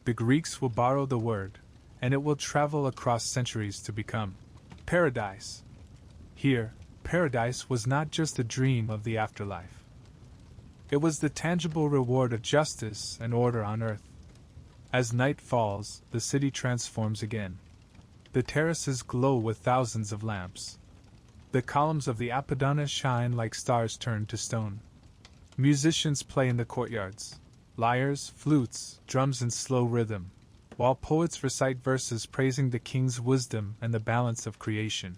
The Greeks will borrow the word, and it will travel across centuries to become paradise. Here, paradise was not just a dream of the afterlife. It was the tangible reward of justice and order on earth. As night falls, the city transforms again. The terraces glow with thousands of lamps. The columns of the Apadana shine like stars turned to stone. Musicians play in the courtyards. Lyres, flutes, drums in slow rhythm, while poets recite verses praising the king's wisdom and the balance of creation.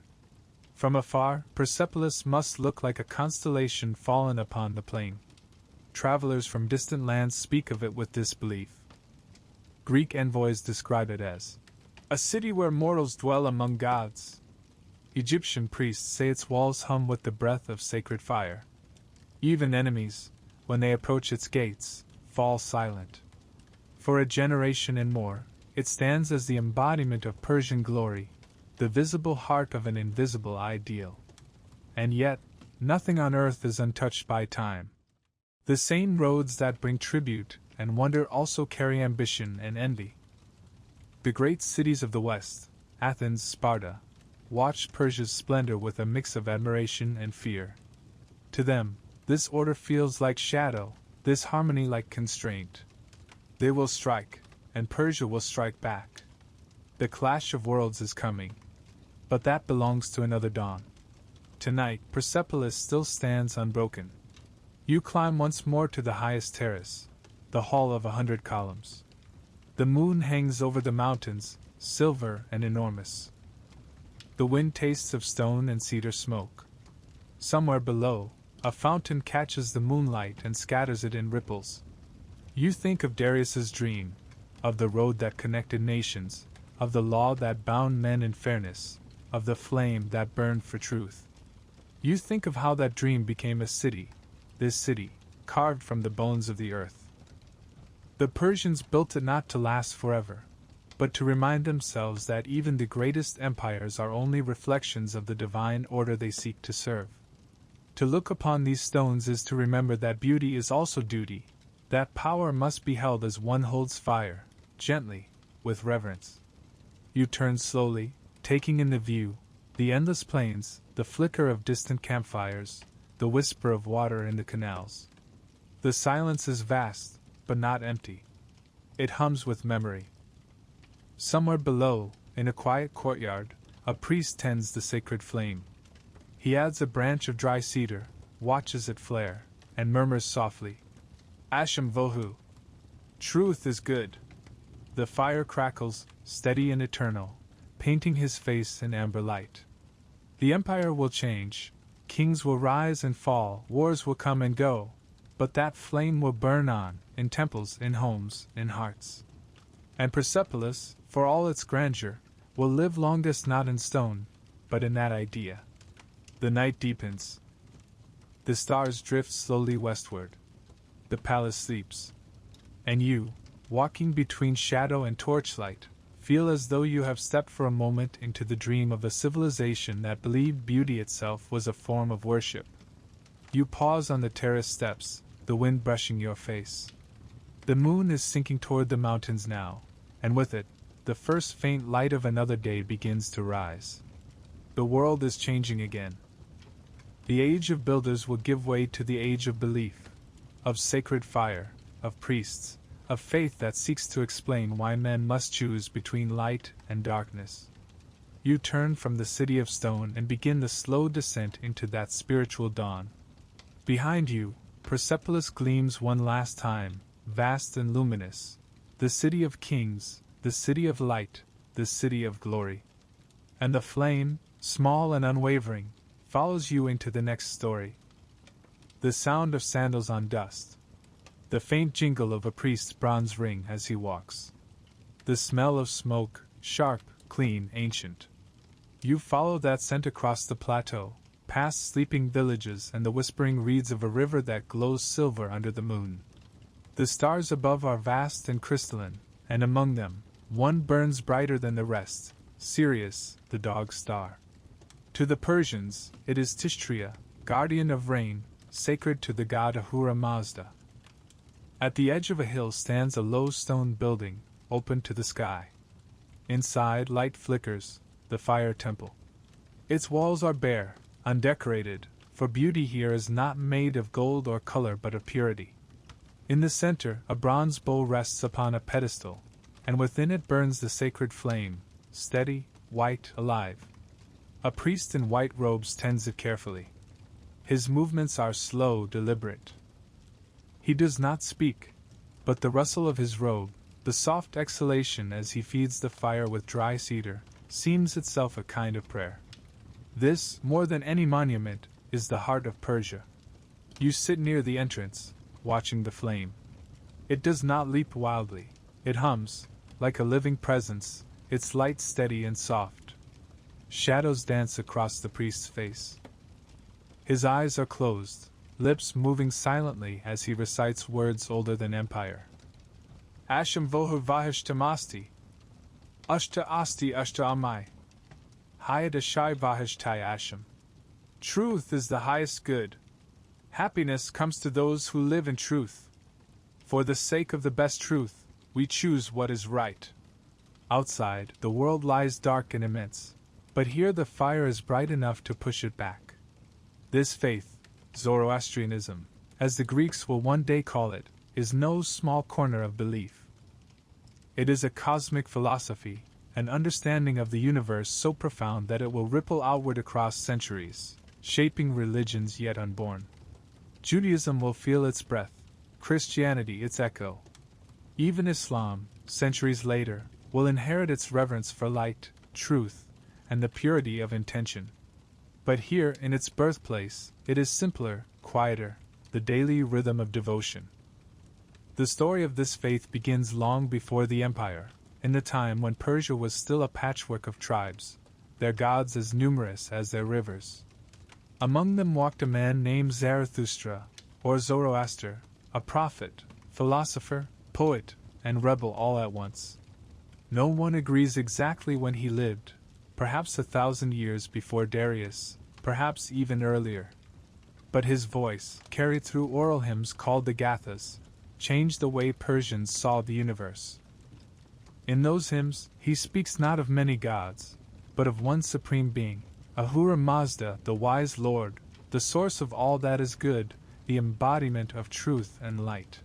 From afar, Persepolis must look like a constellation fallen upon the plain. Travelers from distant lands speak of it with disbelief. Greek envoys describe it as a city where mortals dwell among gods. Egyptian priests say its walls hum with the breath of sacred fire. Even enemies, when they approach its gates, fall silent. For a generation and more, it stands as the embodiment of Persian glory, the visible heart of an invisible ideal. And yet, nothing on earth is untouched by time. The same roads that bring tribute and wonder also carry ambition and envy. The great cities of the West, Athens, Sparta, watched Persia's splendor with a mix of admiration and fear. To them, this order feels like shadow, this harmony like constraint. They will strike, and Persia will strike back. The clash of worlds is coming. But that belongs to another dawn. Tonight, Persepolis still stands unbroken. You climb once more to the highest terrace, the hall of 100 columns. The moon hangs over the mountains, silver and enormous. The wind tastes of stone and cedar smoke. Somewhere below, a fountain catches the moonlight and scatters it in ripples. You think of Darius's dream, of the road that connected nations, of the law that bound men in fairness, of the flame that burned for truth. You think of how that dream became a city, this city, carved from the bones of the earth. The Persians built it not to last forever, but to remind themselves that even the greatest empires are only reflections of the divine order they seek to serve. To look upon these stones is to remember that beauty is also duty, that power must be held as one holds fire, gently, with reverence. You turn slowly, taking in the view, the endless plains, the flicker of distant campfires, the whisper of water in the canals. The silence is vast, but not empty. It hums with memory. Somewhere below, in a quiet courtyard, a priest tends the sacred flame. He adds a branch of dry cedar, watches it flare, and murmurs softly, Asham Vohu. Truth is good. The fire crackles, steady and eternal, painting his face in amber light. The empire will change, kings will rise and fall, wars will come and go, but that flame will burn on, in temples, in homes, in hearts. And Persepolis, for all its grandeur, will live longest not in stone, but in that idea. The night deepens. The stars drift slowly westward. The palace sleeps. And you, walking between shadow and torchlight, feel as though you have stepped for a moment into the dream of a civilization that believed beauty itself was a form of worship. You pause on the terrace steps, the wind brushing your face. The moon is sinking toward the mountains now, and with it, the first faint light of another day begins to rise. The world is changing again. The age of builders will give way to the age of belief, of sacred fire, of priests, of faith that seeks to explain why men must choose between light and darkness. You turn from the city of stone and begin the slow descent into that spiritual dawn. Behind you, Persepolis gleams one last time, vast and luminous, the city of kings, the city of light, the city of glory. And the flame, small and unwavering, follows you into the next story. The sound of sandals on dust. The faint jingle of a priest's bronze ring as he walks. The smell of smoke, sharp, clean, ancient. You follow that scent across the plateau, past sleeping villages and the whispering reeds of a river that glows silver under the moon. The stars above are vast and crystalline, and among them, one burns brighter than the rest, Sirius, the dog star. To the Persians, it is Tishtria, guardian of rain, sacred to the god Ahura Mazda. At the edge of a hill stands a low stone building, open to the sky. Inside, light flickers, the fire temple. Its walls are bare, undecorated, for beauty here is not made of gold or color but of purity. In the center, a bronze bowl rests upon a pedestal, and within it burns the sacred flame, steady, white, alive. A priest in white robes tends it carefully. His movements are slow, deliberate. He does not speak, but the rustle of his robe, the soft exhalation as he feeds the fire with dry cedar, seems itself a kind of prayer. This, more than any monument, is the heart of Persia. You sit near the entrance, watching the flame. It does not leap wildly. It hums, like a living presence, its light steady and soft. Shadows dance across the priest's face. His eyes are closed, lips moving silently as he recites words older than empire. Asham vohu vahishtamasti. Ashta asti ashta amai. Hayadashai vahishtai asham. Truth is the highest good. Happiness comes to those who live in truth. For the sake of the best truth, we choose what is right. Outside, the world lies dark and immense, but here the fire is bright enough to push it back. This faith, Zoroastrianism, as the Greeks will one day call it, is no small corner of belief. It is a cosmic philosophy, an understanding of the universe so profound that it will ripple outward across centuries, shaping religions yet unborn. Judaism will feel its breath, Christianity its echo. Even Islam, centuries later, will inherit its reverence for light, truth, and the purity of intention. But here, in its birthplace, it is simpler, quieter, the daily rhythm of devotion. The story of this faith begins long before the empire, in the time when Persia was still a patchwork of tribes, their gods as numerous as their rivers. Among them walked a man named Zarathustra, or Zoroaster, a prophet, philosopher, poet, and rebel all at once. No one agrees exactly when he lived, perhaps 1,000 years before Darius, perhaps even earlier. But his voice, carried through oral hymns called the Gathas, changed the way Persians saw the universe. In those hymns, he speaks not of many gods, but of one supreme being, Ahura Mazda, the wise Lord, the source of all that is good, the embodiment of truth and light.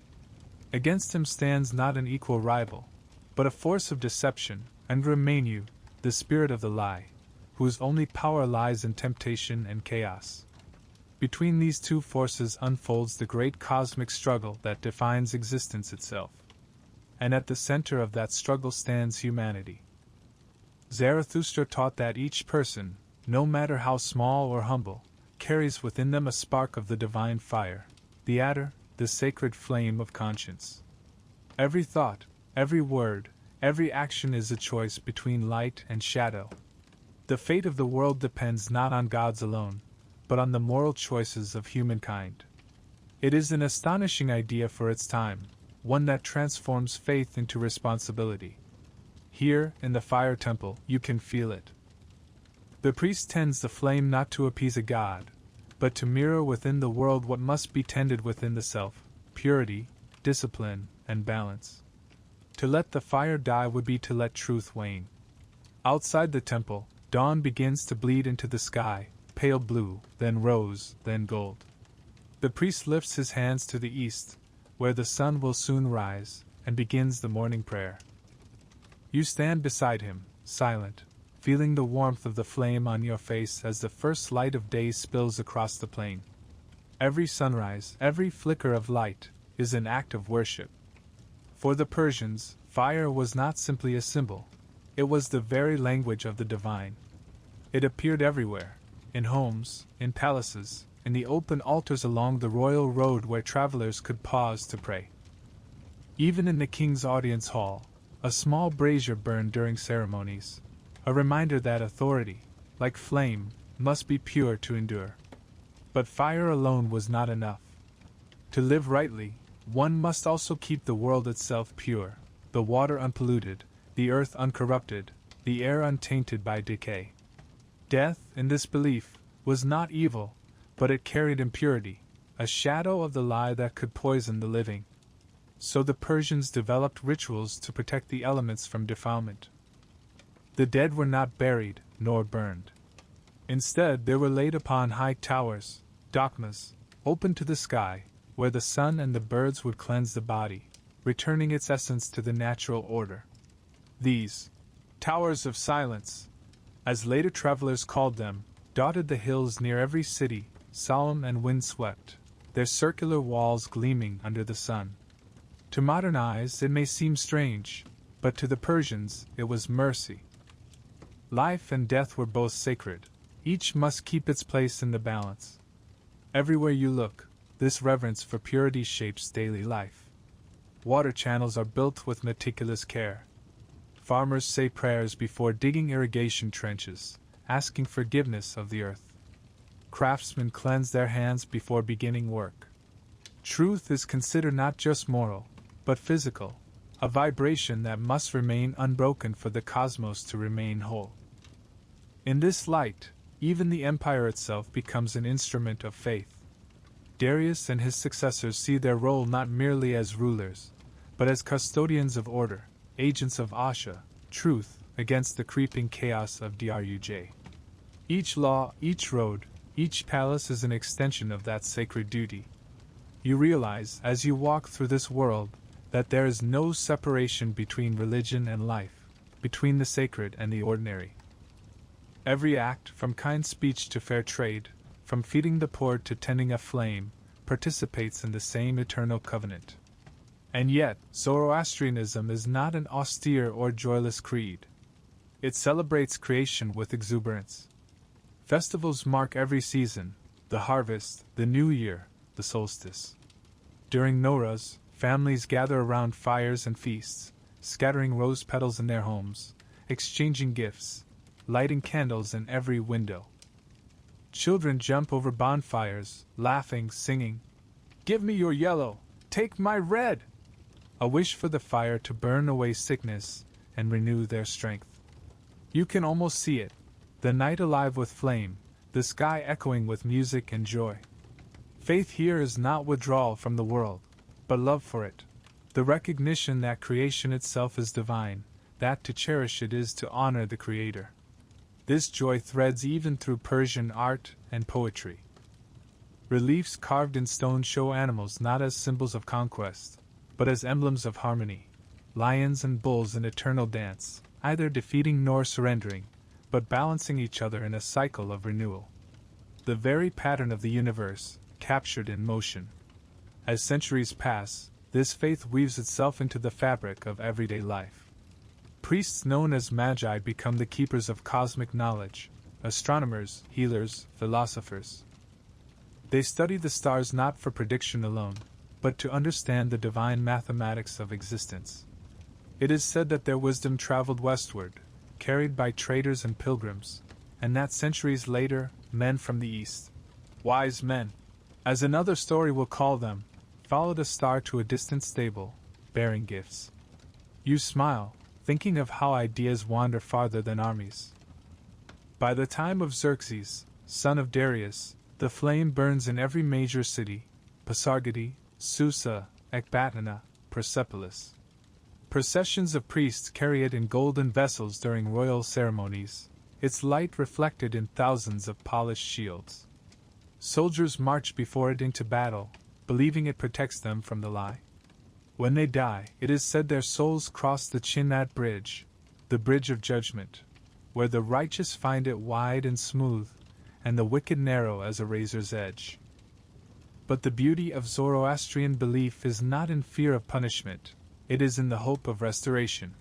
Against him stands not an equal rival, but a force of deception, and Ramenu, the spirit of the lie, whose only power lies in temptation and chaos. Between these two forces unfolds the great cosmic struggle that defines existence itself. And at the center of that struggle stands humanity. Zarathustra taught that each person, no matter how small or humble, carries within them a spark of the divine fire, the adder, the sacred flame of conscience. Every thought, every word, every action is a choice between light and shadow. The fate of the world depends not on gods alone, but on the moral choices of humankind. It is an astonishing idea for its time, one that transforms faith into responsibility. Here, in the fire temple, you can feel it. The priest tends the flame not to appease a god, but to mirror within the world what must be tended within the self: purity, discipline, and balance. To let the fire die would be to let truth wane. Outside the temple, dawn begins to bleed into the sky, pale blue, then rose, then gold. The priest lifts his hands to the east, where the sun will soon rise, and begins the morning prayer. You stand beside him, silent, feeling the warmth of the flame on your face as the first light of day spills across the plain. Every sunrise, every flicker of light, is an act of worship. For the Persians, fire was not simply a symbol, it was the very language of the divine. It appeared everywhere, in homes, in palaces, in the open altars along the royal road where travelers could pause to pray. Even in the king's audience hall, a small brazier burned during ceremonies, a reminder that authority, like flame, must be pure to endure. But fire alone was not enough. To live rightly, one must also keep the world itself pure, the water unpolluted, the earth uncorrupted, the air untainted by decay. Death, in this belief, was not evil, but it carried impurity, a shadow of the lie that could poison the living. So the Persians developed rituals to protect the elements from defilement. The dead were not buried, nor burned. Instead, they were laid upon high towers, dokmas, open to the sky, where the sun and the birds would cleanse the body, returning its essence to the natural order. These towers of silence, as later travelers called them, dotted the hills near every city, solemn and windswept, their circular walls gleaming under the sun. To modern eyes it may seem strange, but to the Persians it was mercy. Life and death were both sacred, each must keep its place in the balance. Everywhere you look, this reverence for purity shapes daily life. Water channels are built with meticulous care. Farmers say prayers before digging irrigation trenches, asking forgiveness of the earth. Craftsmen cleanse their hands before beginning work. Truth is considered not just moral, but physical, a vibration that must remain unbroken for the cosmos to remain whole. In this light, even the empire itself becomes an instrument of faith. Darius and his successors see their role not merely as rulers, but as custodians of order, agents of Asha, truth, against the creeping chaos of Druj. Each law, each road, each palace is an extension of that sacred duty. You realize, as you walk through this world, that there is no separation between religion and life, between the sacred and the ordinary. Every act, from kind speech to fair trade, from feeding the poor to tending a flame, participates in the same eternal covenant. And yet, Zoroastrianism is not an austere or joyless creed. It celebrates creation with exuberance. Festivals mark every season: the harvest, the new year, the solstice. During Nowruz, families gather around fires and feasts, scattering rose petals in their homes, exchanging gifts, lighting candles in every window. Children jump over bonfires, laughing, singing, "Give me your yellow, take my red!" A wish for the fire to burn away sickness and renew their strength. You can almost see it, the night alive with flame, the sky echoing with music and joy. Faith here is not withdrawal from the world, but love for it, the recognition that creation itself is divine, that to cherish it is to honor the Creator. This joy threads even through Persian art and poetry. Reliefs carved in stone show animals not as symbols of conquest, but as emblems of harmony, lions and bulls in eternal dance, either defeating nor surrendering, but balancing each other in a cycle of renewal. The very pattern of the universe, captured in motion. As centuries pass, this faith weaves itself into the fabric of everyday life. Priests known as magi become the keepers of cosmic knowledge, astronomers, healers, philosophers. They study the stars not for prediction alone, but to understand the divine mathematics of existence. It is said that their wisdom traveled westward, carried by traders and pilgrims, and that centuries later, men from the east, wise men, as another story will call them, followed a star to a distant stable, bearing gifts. You smile, thinking of how ideas wander farther than armies. By the time of Xerxes, son of Darius, the flame burns in every major city: Pasargadae, Susa, Ecbatana, Persepolis. Processions of priests carry it in golden vessels during royal ceremonies, its light reflected in thousands of polished shields. Soldiers march before it into battle, believing it protects them from the lie. When they die, it is said their souls cross the Chinat bridge, the bridge of judgment, where the righteous find it wide and smooth, and the wicked narrow as a razor's edge. But the beauty of Zoroastrian belief is not in fear of punishment, it is in the hope of restoration.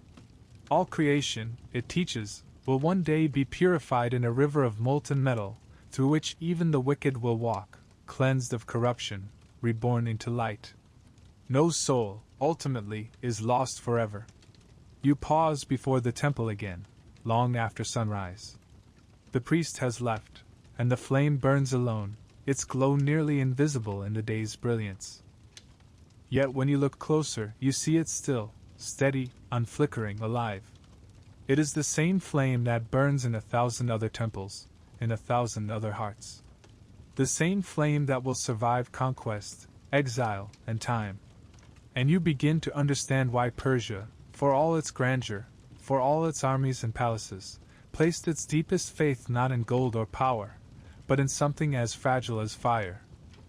All creation, it teaches, will one day be purified in a river of molten metal, through which even the wicked will walk, cleansed of corruption, reborn into light. No soul, ultimately, is lost forever. You pause before the temple again, long after sunrise. The priest has left, and the flame burns alone, its glow nearly invisible in the day's brilliance. Yet when you look closer, you see it still, steady, unflickering, alive. It is the same flame that burns in 1,000 other temples, in 1,000 other hearts. The same flame that will survive conquest, exile, and time. And you begin to understand why Persia, for all its grandeur, for all its armies and palaces, placed its deepest faith not in gold or power, but in something as fragile as fire.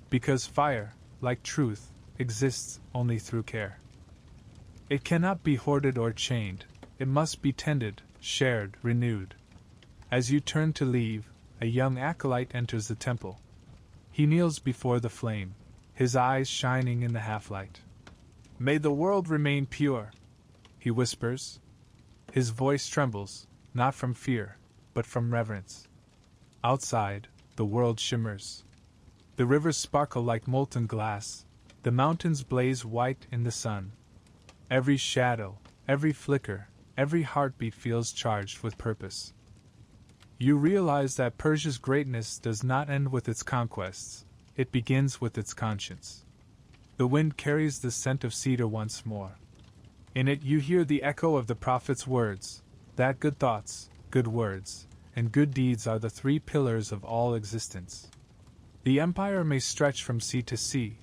Because fire, like truth, exists only through care. It cannot be hoarded or chained, it must be tended, shared, renewed. As you turn to leave, a young acolyte enters the temple. He kneels before the flame, his eyes shining in the half-light. "May the world remain pure," he whispers. His voice trembles, not from fear, but from reverence. Outside, the world shimmers. The rivers sparkle like molten glass, the mountains blaze white in the sun. Every shadow, every flicker, every heartbeat feels charged with purpose. You realize that Persia's greatness does not end with its conquests, it begins with its conscience. The wind carries the scent of cedar once more. In it you hear the echo of the prophet's words, that good thoughts, good words, and good deeds are the three pillars of all existence. The empire may stretch from sea to sea,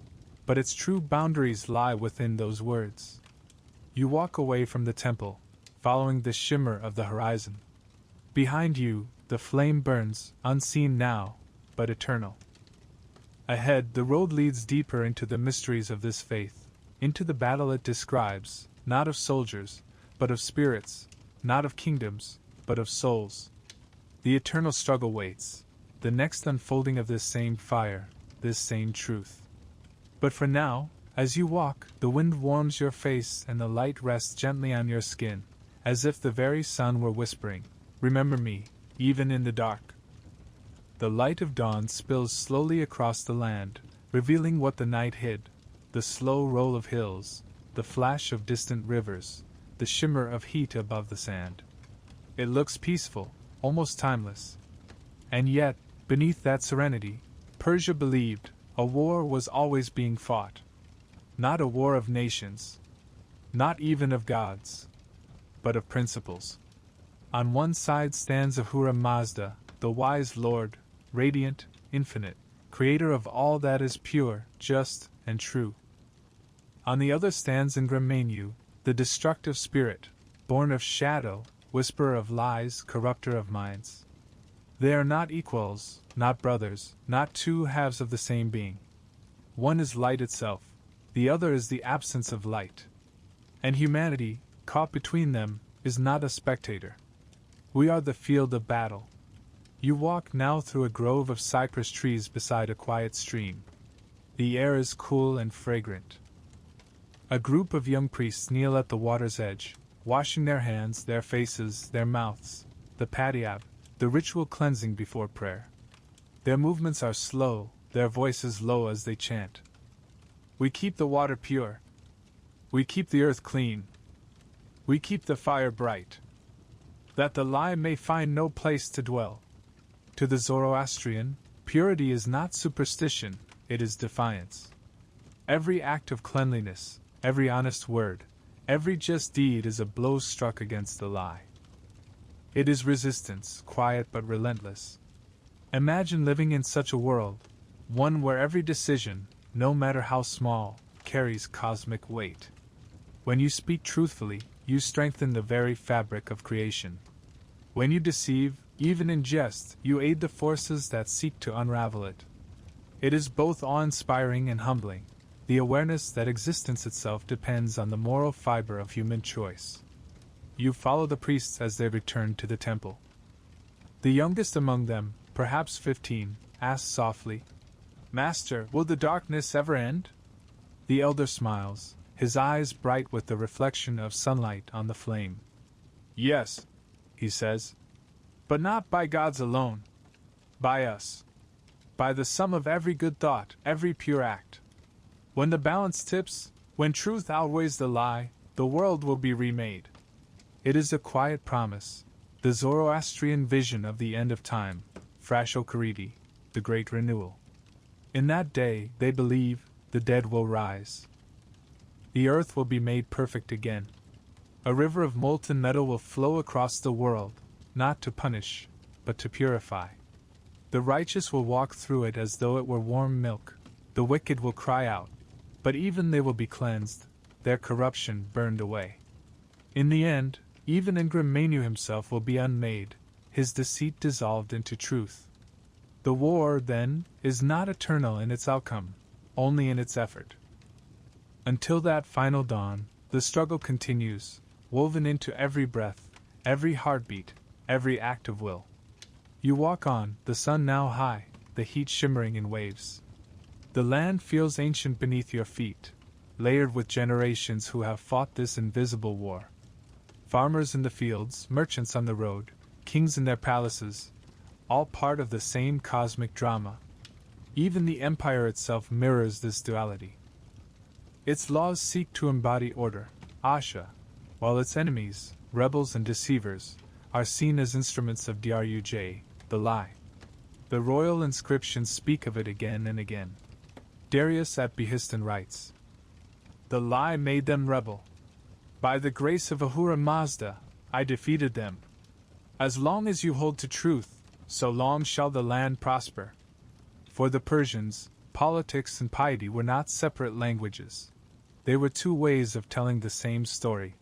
but its true boundaries lie within those words. You walk away from the temple, following the shimmer of the horizon. Behind you, the flame burns, unseen now, but eternal. Ahead, the road leads deeper into the mysteries of this faith, into the battle it describes, not of soldiers, but of spirits, not of kingdoms, but of souls. The eternal struggle waits, the next unfolding of this same fire, this same truth. But for now, as you walk, the wind warms your face and the light rests gently on your skin, as if the very sun were whispering, "Remember me, even in the dark." The light of dawn spills slowly across the land, revealing what the night hid, the slow roll of hills, the flash of distant rivers, the shimmer of heat above the sand. It looks peaceful, almost timeless. And yet, beneath that serenity, Persia believed a war was always being fought. Not a war of nations, not even of gods, but of principles. On one side stands Ahura Mazda, the wise lord, radiant, infinite, creator of all that is pure, just, and true. On the other stands Ingramenu, the destructive spirit, born of shadow, whisperer of lies, corrupter of minds. They are not equals, not brothers, not two halves of the same being. One is light itself, the other is the absence of light. And humanity, caught between them, is not a spectator. We are the field of battle. You walk now through a grove of cypress trees beside a quiet stream. The air is cool and fragrant. A group of young priests kneel at the water's edge, washing their hands, their faces, their mouths, the padyab, the ritual cleansing before prayer. Their movements are slow, their voices low as they chant. We keep the water pure. We keep the earth clean. We keep the fire bright, that the lie may find no place to dwell. To the Zoroastrian, purity is not superstition, it is defiance. Every act of cleanliness, every honest word, every just deed is a blow struck against the lie. It is resistance, quiet but relentless. Imagine living in such a world, one where every decision, no matter how small, carries cosmic weight. When you speak truthfully, you strengthen the very fabric of creation. When you deceive, even in jest, you aid the forces that seek to unravel it. It is both awe-inspiring and humbling, the awareness that existence itself depends on the moral fiber of human choice. You follow the priests as they return to the temple. The youngest among them, perhaps 15, asks softly, "Master, will the darkness ever end?" The elder smiles, his eyes bright with the reflection of sunlight on the flame. "Yes," he says, "but not by gods alone. By us. By the sum of every good thought, every pure act. When the balance tips, when truth outweighs the lie, the world will be remade." It is a quiet promise, the Zoroastrian vision of the end of time, Frashokaridi, the great renewal. In that day, they believe, the dead will rise. The earth will be made perfect again. A river of molten metal will flow across the world, not to punish, but to purify. The righteous will walk through it as though it were warm milk. The wicked will cry out, but even they will be cleansed, their corruption burned away. In the end, even Ingramenu himself will be unmade, his deceit dissolved into truth. The war, then, is not eternal in its outcome, only in its effort. Until that final dawn, the struggle continues, woven into every breath, every heartbeat, every act of will. You walk on, the sun now high, the heat shimmering in waves. The land feels ancient beneath your feet, layered with generations who have fought this invisible war. Farmers in the fields, merchants on the road, kings in their palaces, all part of the same cosmic drama. Even the empire itself mirrors this duality. Its laws seek to embody order, Asha, while its enemies, rebels and deceivers, are seen as instruments of Druj, the lie. The royal inscriptions speak of it again and again. Darius at Behistun writes, "The lie made them rebel. By the grace of Ahura Mazda, I defeated them. As long as you hold to truth, so long shall the land prosper. For the Persians, politics and piety were not separate languages. They were two ways of telling the same story.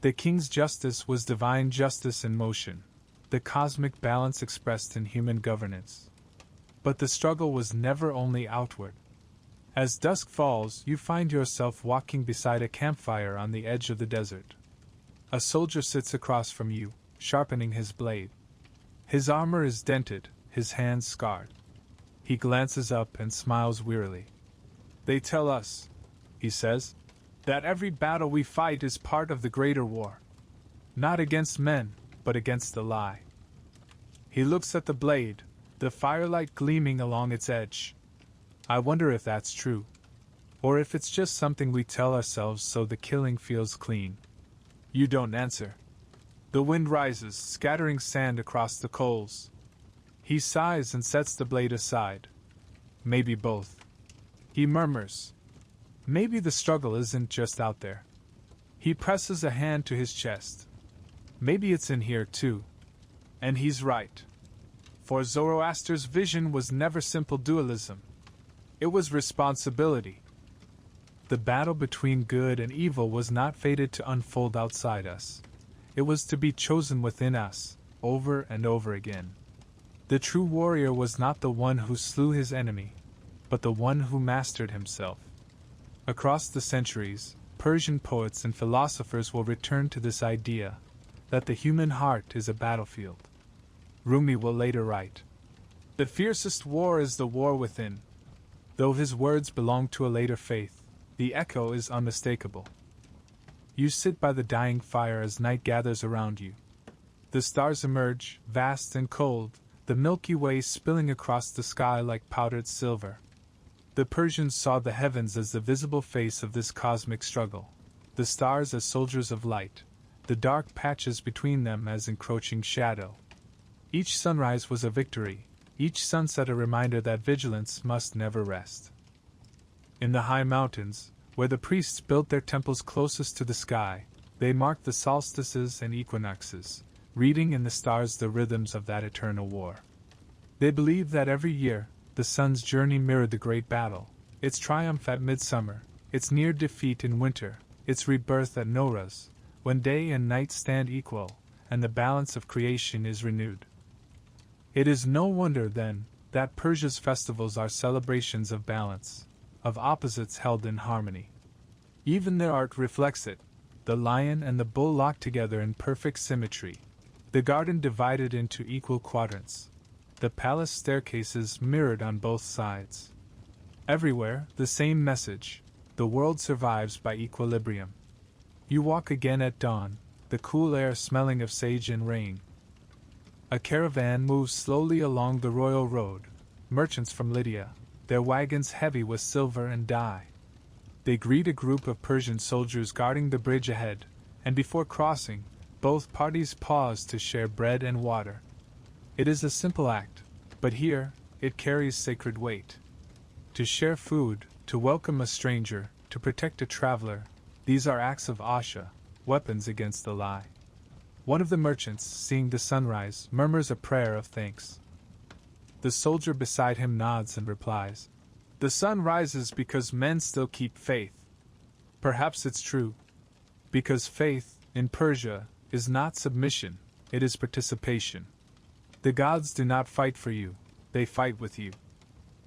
The king's justice was divine justice in motion, the cosmic balance expressed in human governance. But the struggle was never only outward. As dusk falls, you find yourself walking beside a campfire on the edge of the desert. A soldier sits across from you, sharpening his blade. His armor is dented, his hands scarred. He glances up and smiles wearily. They tell us, he says, that every battle we fight is part of the greater war. Not against men, but against the lie. He looks at the blade, the firelight gleaming along its edge. I wonder if that's true. Or if it's just something we tell ourselves so the killing feels clean. You don't answer. The wind rises, scattering sand across the coals. He sighs and sets the blade aside. Maybe both. He murmurs. Maybe the struggle isn't just out there. He presses a hand to his chest. Maybe it's in here too. And he's right. For Zoroaster's vision was never simple dualism. It was responsibility. The battle between good and evil was not fated to unfold outside us. It was to be chosen within us, over and over again. The true warrior was not the one who slew his enemy, but the one who mastered himself. Across the centuries, Persian poets and philosophers will return to this idea, that the human heart is a battlefield. Rumi will later write, "The fiercest war is the war within." Though his words belong to a later faith, the echo is unmistakable. You sit by the dying fire as night gathers around you. The stars emerge, vast and cold, the Milky Way spilling across the sky like powdered silver. The Persians saw the heavens as the visible face of this cosmic struggle, the stars as soldiers of light, the dark patches between them as encroaching shadow. Each sunrise was a victory, each sunset a reminder that vigilance must never rest. In the high mountains, where the priests built their temples closest to the sky, they marked the solstices and equinoxes, reading in the stars the rhythms of that eternal war. They believed that every year, the sun's journey mirrored the great battle, its triumph at midsummer, its near defeat in winter, its rebirth at Nowruz, when day and night stand equal, and the balance of creation is renewed. It is no wonder, then, that Persia's festivals are celebrations of balance, of opposites held in harmony. Even their art reflects it, the lion and the bull locked together in perfect symmetry, the garden divided into equal quadrants, the palace staircases mirrored on both sides. Everywhere, the same message: the world survives by equilibrium. You walk again at dawn, the cool air smelling of sage and rain. A caravan moves slowly along the royal road, merchants from Lydia, their wagons heavy with silver and dye. They greet a group of Persian soldiers guarding the bridge ahead, and before crossing, both parties pause to share bread and water. It is a simple act, but here, it carries sacred weight. To share food, to welcome a stranger, to protect a traveler, these are acts of asha, weapons against the lie. One of the merchants, seeing the sunrise, murmurs a prayer of thanks. The soldier beside him nods and replies, "The sun rises because men still keep faith." Perhaps it's true. Because faith, in Persia, is not submission, it is participation. The gods do not fight for you, they fight with you.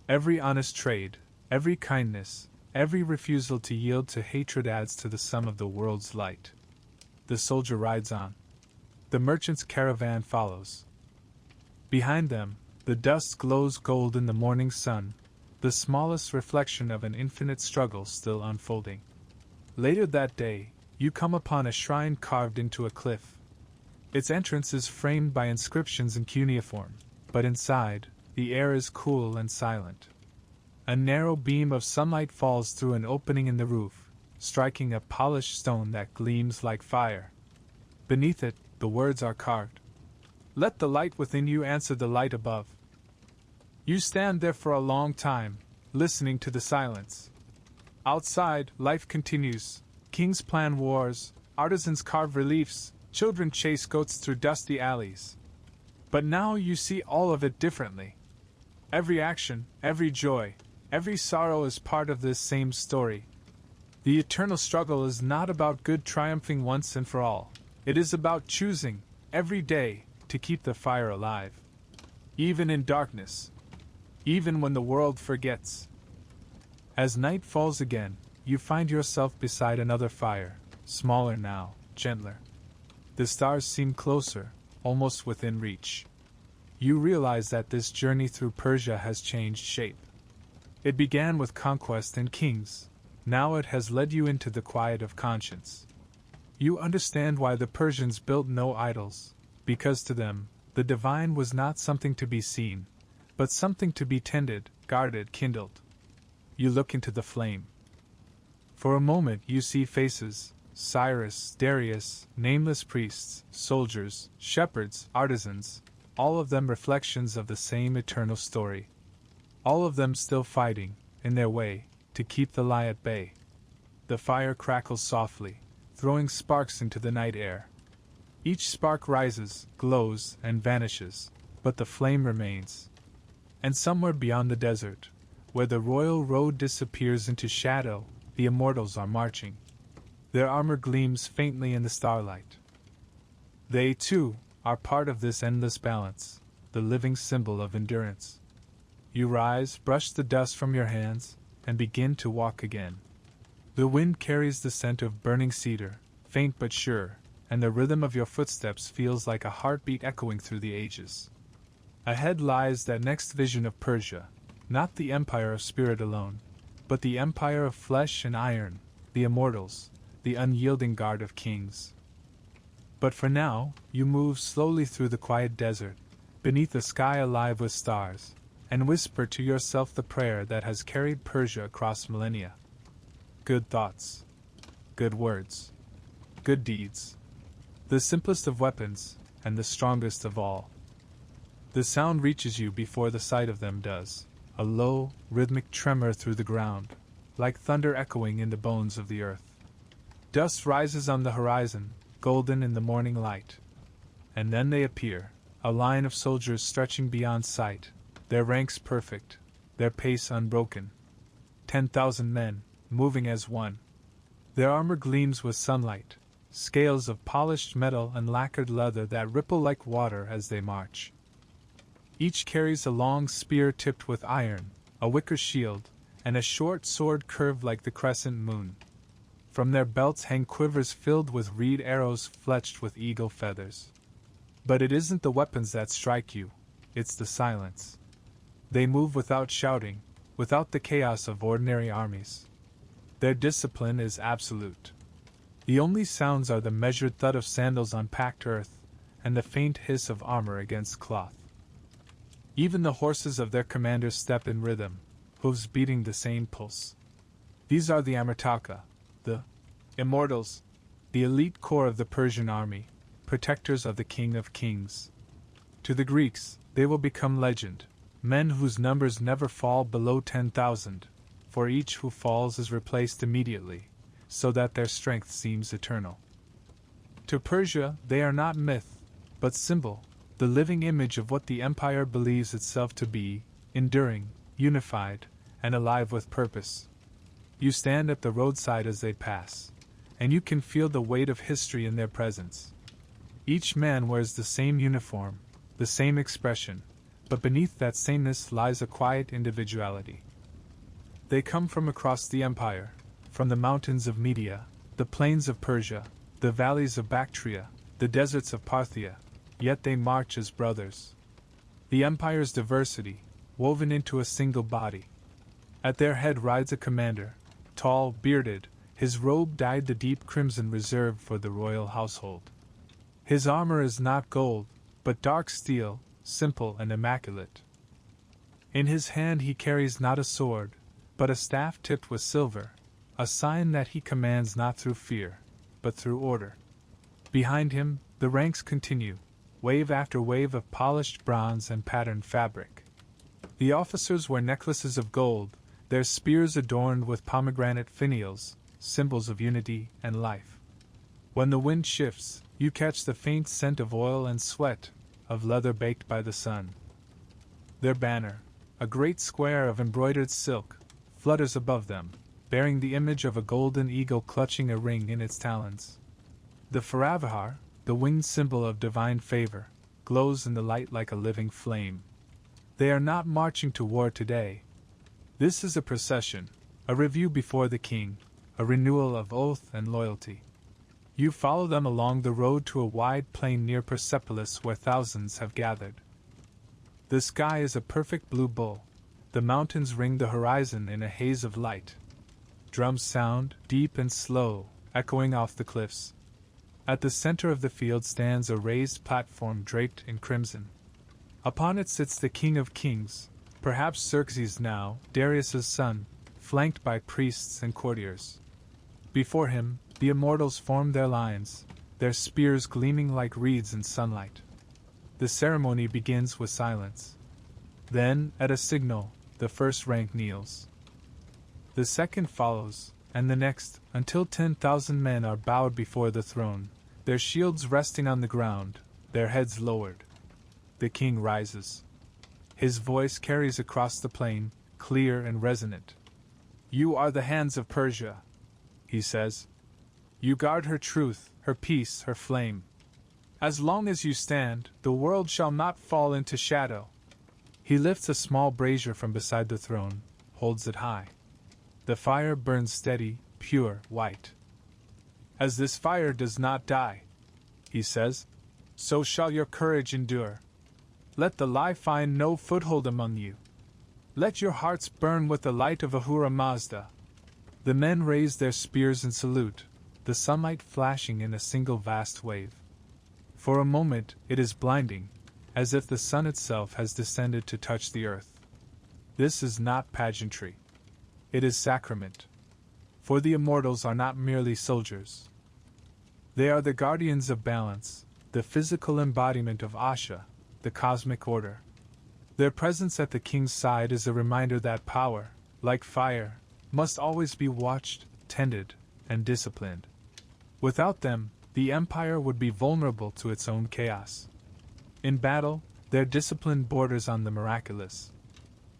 Every honest trade, every kindness, every refusal to yield to hatred adds to the sum of the world's light. The soldier rides on. The merchant's caravan follows. Behind them, the dust glows gold in the morning sun, the smallest reflection of an infinite struggle still unfolding. Later that day, you come upon a shrine carved into a cliff. Its entrance is framed by inscriptions in cuneiform, but inside, the air is cool and silent. A narrow beam of sunlight falls through an opening in the roof, striking a polished stone that gleams like fire. Beneath it, the words are carved. "Let the light within you answer the light above." You stand there for a long time, listening to the silence. Outside, life continues, Kings plan wars, artisans carve reliefs, children chase goats through dusty alleys. But now you see all of it differently. Every action, every joy, every sorrow is part of this same story. The eternal struggle is not about good triumphing once and for all. It is about choosing, every day, to keep the fire alive. Even in darkness. Even when the world forgets. As night falls again, you find yourself beside another fire, smaller now, gentler. The stars seem closer, almost within reach. You realize that this journey through Persia has changed shape. It began with conquest and kings. Now it has led you into the quiet of conscience. You understand why the Persians built no idols, because to them, the divine was not something to be seen, but something to be tended, guarded, kindled. You look into the flame. For a moment you see faces, Cyrus, Darius, nameless priests, soldiers, shepherds, artisans, all of them reflections of the same eternal story. All of them still fighting, in their way, to keep the lie at bay. The fire crackles softly, throwing sparks into the night air. Each spark rises, glows, and vanishes, but the flame remains. And somewhere beyond the desert, where the royal road disappears into shadow, the immortals are marching. Their armor gleams faintly in the starlight. They, too, are part of this endless balance, the living symbol of endurance. You rise, brush the dust from your hands, and begin to walk again. The wind carries the scent of burning cedar, faint but sure, and the rhythm of your footsteps feels like a heartbeat echoing through the ages. Ahead lies that next vision of Persia, not the empire of spirit alone, but the empire of flesh and iron, the immortals, the unyielding guard of kings. But for now, you move slowly through the quiet desert, beneath a sky alive with stars, and whisper to yourself the prayer that has carried Persia across millennia. Good thoughts. Good words. Good deeds. The simplest of weapons, and the strongest of all. The sound reaches you before the sight of them does, a low, rhythmic tremor through the ground, like thunder echoing in the bones of the earth. Dust rises on the horizon, golden in the morning light. And then they appear, a line of soldiers stretching beyond sight, their ranks perfect, their pace unbroken. 10,000 men, moving as one. Their armor gleams with sunlight, scales of polished metal and lacquered leather that ripple like water as they march. Each carries a long spear tipped with iron, a wicker shield, and a short sword curved like the crescent moon. From their belts hang quivers filled with reed arrows fletched with eagle feathers. But it isn't the weapons that strike you, it's the silence. They move without shouting, without the chaos of ordinary armies. Their discipline is absolute. The only sounds are the measured thud of sandals on packed earth, and the faint hiss of armor against cloth. Even the horses of their commanders step in rhythm, hooves beating the same pulse. These are the Amirtaka, the immortals, the elite core of the Persian army, protectors of the King of Kings. To the Greeks, they will become legend, men whose numbers never fall below 10,000, for each who falls is replaced immediately, so that their strength seems eternal. To Persia, they are not myth, but symbol, the living image of what the empire believes itself to be, enduring, unified, and alive with purpose. You stand at the roadside as they pass, and you can feel the weight of history in their presence. Each man wears the same uniform, the same expression, but beneath that sameness lies a quiet individuality. They come from across the empire, from the mountains of Media, the plains of Persia, the valleys of Bactria, the deserts of Parthia, yet they march as brothers. The empire's diversity, woven into a single body. At their head rides a commander, tall, bearded, his robe dyed the deep crimson reserved for the royal household. His armor is not gold, but dark steel, simple and immaculate. In his hand he carries not a sword, but a staff tipped with silver, a sign that he commands not through fear, but through order. Behind him, the ranks continue, wave after wave of polished bronze and patterned fabric. The officers wear necklaces of gold, their spears adorned with pomegranate finials, symbols of unity and life. When the wind shifts, you catch the faint scent of oil and sweat, of leather baked by the sun. Their banner, a great square of embroidered silk, flutters above them, bearing the image of a golden eagle clutching a ring in its talons. The Faravahar, the winged symbol of divine favor, glows in the light like a living flame. They are not marching to war today. This is a procession, a review before the king, a renewal of oath and loyalty. You follow them along the road to a wide plain near Persepolis where thousands have gathered. The sky is a perfect blue bowl. The mountains ring the horizon in a haze of light. Drums sound, deep and slow, echoing off the cliffs. At the center of the field stands a raised platform draped in crimson. Upon it sits the King of Kings, perhaps Xerxes now, Darius's son, flanked by priests and courtiers. Before him, the immortals form their lines, their spears gleaming like reeds in sunlight. The ceremony begins with silence. Then, at a signal, the first rank kneels. The second follows, and the next, until 10,000 men are bowed before the throne, their shields resting on the ground, their heads lowered. The king rises. His voice carries across the plain, clear and resonant. "You are the hands of Persia," he says. "You guard her truth, her peace, her flame. As long as you stand, the world shall not fall into shadow." He lifts a small brazier from beside the throne, holds it high. The fire burns steady, pure, white. "As this fire does not die," he says, "so shall your courage endure. Let the lie find no foothold among you. Let your hearts burn with the light of Ahura Mazda." The men raise their spears in salute, the sunlight flashing in a single vast wave. For a moment it is blinding, as if the sun itself has descended to touch the earth. This is not pageantry. It is sacrament. For the immortals are not merely soldiers. They are the guardians of balance, the physical embodiment of Asha, the cosmic order. Their presence at the king's side is a reminder that power, like fire, must always be watched, tended, and disciplined. Without them, the empire would be vulnerable to its own chaos. In battle, their discipline borders on the miraculous.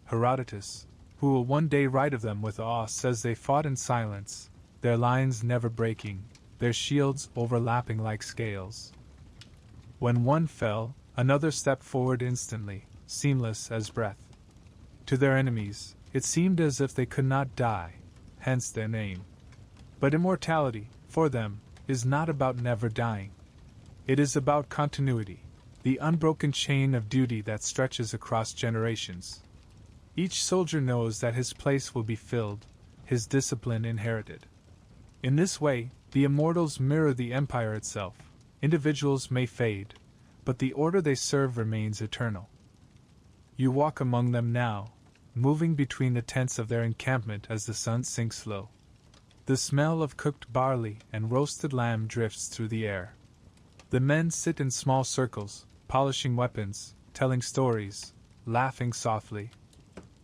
Herodotus, who will one day write of them with awe, says they fought in silence, their lines never breaking, their shields overlapping like scales. When one fell, another stepped forward instantly, seamless as breath. To their enemies, it seemed as if they could not die, hence their name. But immortality, for them, is not about never dying. It is about continuity, the unbroken chain of duty that stretches across generations. Each soldier knows that his place will be filled, his discipline inherited. In this way, the immortals mirror the empire itself. Individuals may fade, but the order they serve remains eternal. You walk among them now, moving between the tents of their encampment as the sun sinks low. The smell of cooked barley and roasted lamb drifts through the air. The men sit in small circles, polishing weapons, telling stories, laughing softly.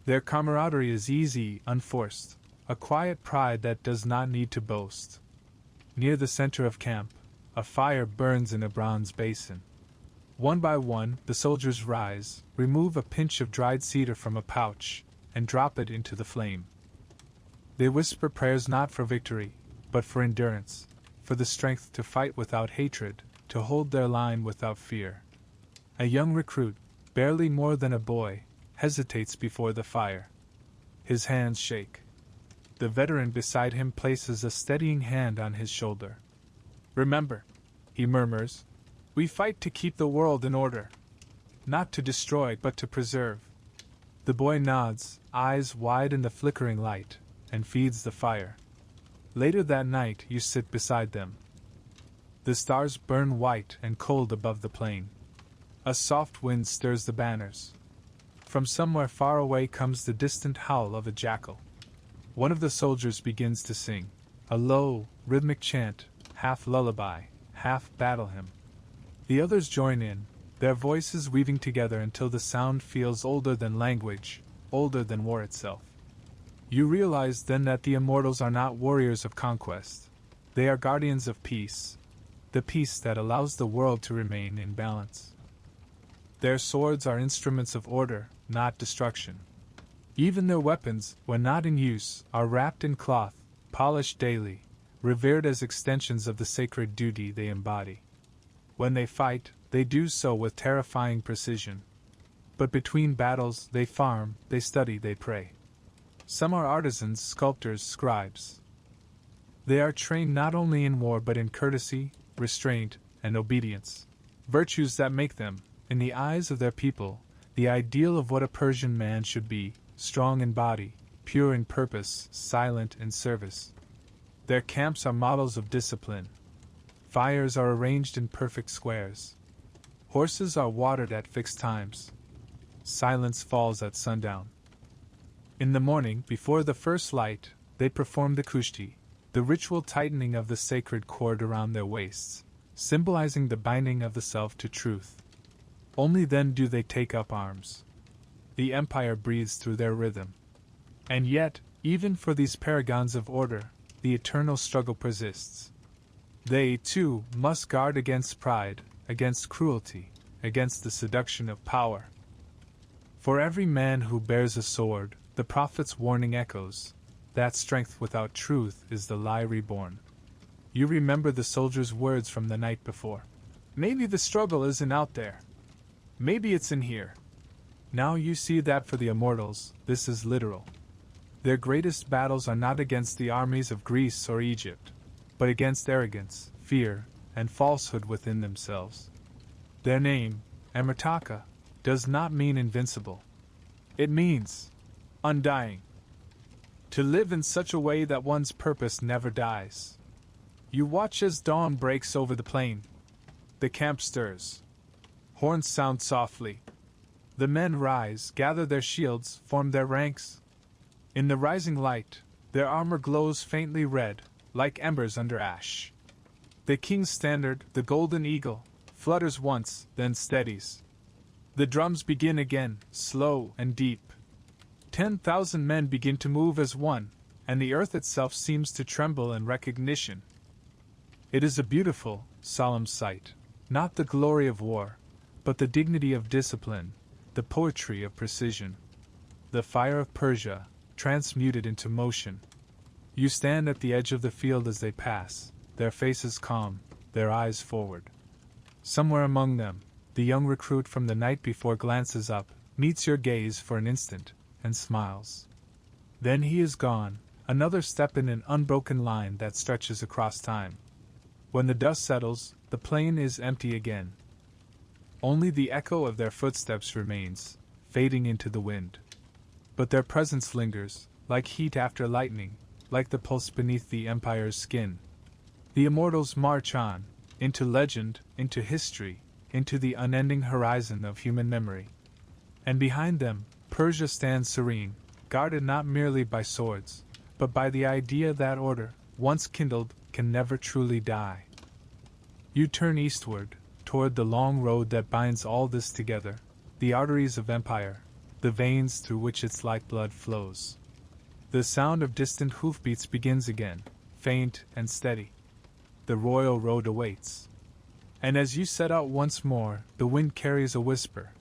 Their camaraderie is easy, unforced, a quiet pride that does not need to boast. Near the center of camp, a fire burns in a bronze basin. One by one, the soldiers rise, remove a pinch of dried cedar from a pouch, and drop it into the flame. They whisper prayers not for victory, but for endurance, for the strength to fight without hatred, to hold their line without fear. A young recruit, barely more than a boy, hesitates before the fire. His hands shake. The veteran beside him places a steadying hand on his shoulder. "Remember," he murmurs, "we fight to keep the world in order. Not to destroy, but to preserve." The boy nods, eyes wide in the flickering light, and feeds the fire. Later that night you sit beside them. The stars burn white and cold above the plain. A soft wind stirs the banners. From somewhere far away comes the distant howl of a jackal. One of the soldiers begins to sing, a low, rhythmic chant, half lullaby, half battle hymn. The others join in, their voices weaving together until the sound feels older than language, older than war itself. You realize then that the immortals are not warriors of conquest. They are guardians of peace, the peace that allows the world to remain in balance. Their swords are instruments of order, not destruction. Even their weapons, when not in use, are wrapped in cloth, polished daily, revered as extensions of the sacred duty they embody. When they fight, they do so with terrifying precision. But between battles, they farm, they study, they pray. Some are artisans, sculptors, scribes. They are trained not only in war but in courtesy, restraint, and obedience, virtues that make them, in the eyes of their people, the ideal of what a Persian man should be, strong in body, pure in purpose, silent in service. Their camps are models of discipline. Fires are arranged in perfect squares. Horses are watered at fixed times. Silence falls at sundown. In the morning, before the first light, they perform the kushti, the ritual tightening of the sacred cord around their waists, symbolizing the binding of the self to truth. Only then do they take up arms. The empire breathes through their rhythm. And yet, even for these paragons of order, the eternal struggle persists. They, too, must guard against pride, against cruelty, against the seduction of power. For every man who bears a sword, the prophet's warning echoes, that strength without truth is the lie reborn. You remember the soldier's words from the night before. Maybe the struggle isn't out there. Maybe it's in here. Now you see that for the immortals, this is literal. Their greatest battles are not against the armies of Greece or Egypt, but against arrogance, fear, and falsehood within themselves. Their name, Amartaka, does not mean invincible. It means undying. To live in such a way that one's purpose never dies. You watch as dawn breaks over the plain. The camp stirs. Horns sound softly. The men rise, gather their shields, form their ranks. In the rising light, their armor glows faintly red, like embers under ash. The king's standard, the golden eagle, flutters once, then steadies. The drums begin again, slow and deep. 10,000 men begin to move as one, and the earth itself seems to tremble in recognition. It is a beautiful, solemn sight, not the glory of war, but the dignity of discipline, the poetry of precision. The fire of Persia, transmuted into motion. You stand at the edge of the field as they pass, their faces calm, their eyes forward. Somewhere among them, the young recruit from the night before glances up, meets your gaze for an instant, and smiles. Then he is gone, another step in an unbroken line that stretches across time. When the dust settles, the plain is empty again. Only the echo of their footsteps remains, fading into the wind. But their presence lingers, like heat after lightning, like the pulse beneath the empire's skin. The immortals march on, into legend, into history, into the unending horizon of human memory. And behind them, Persia stands serene, guarded not merely by swords, but by the idea that order, once kindled, can never truly die. You turn eastward, toward the long road that binds all this together, the arteries of empire, the veins through which its lifeblood flows. The sound of distant hoofbeats begins again, faint and steady. The royal road awaits. And as you set out once more, the wind carries a whisper,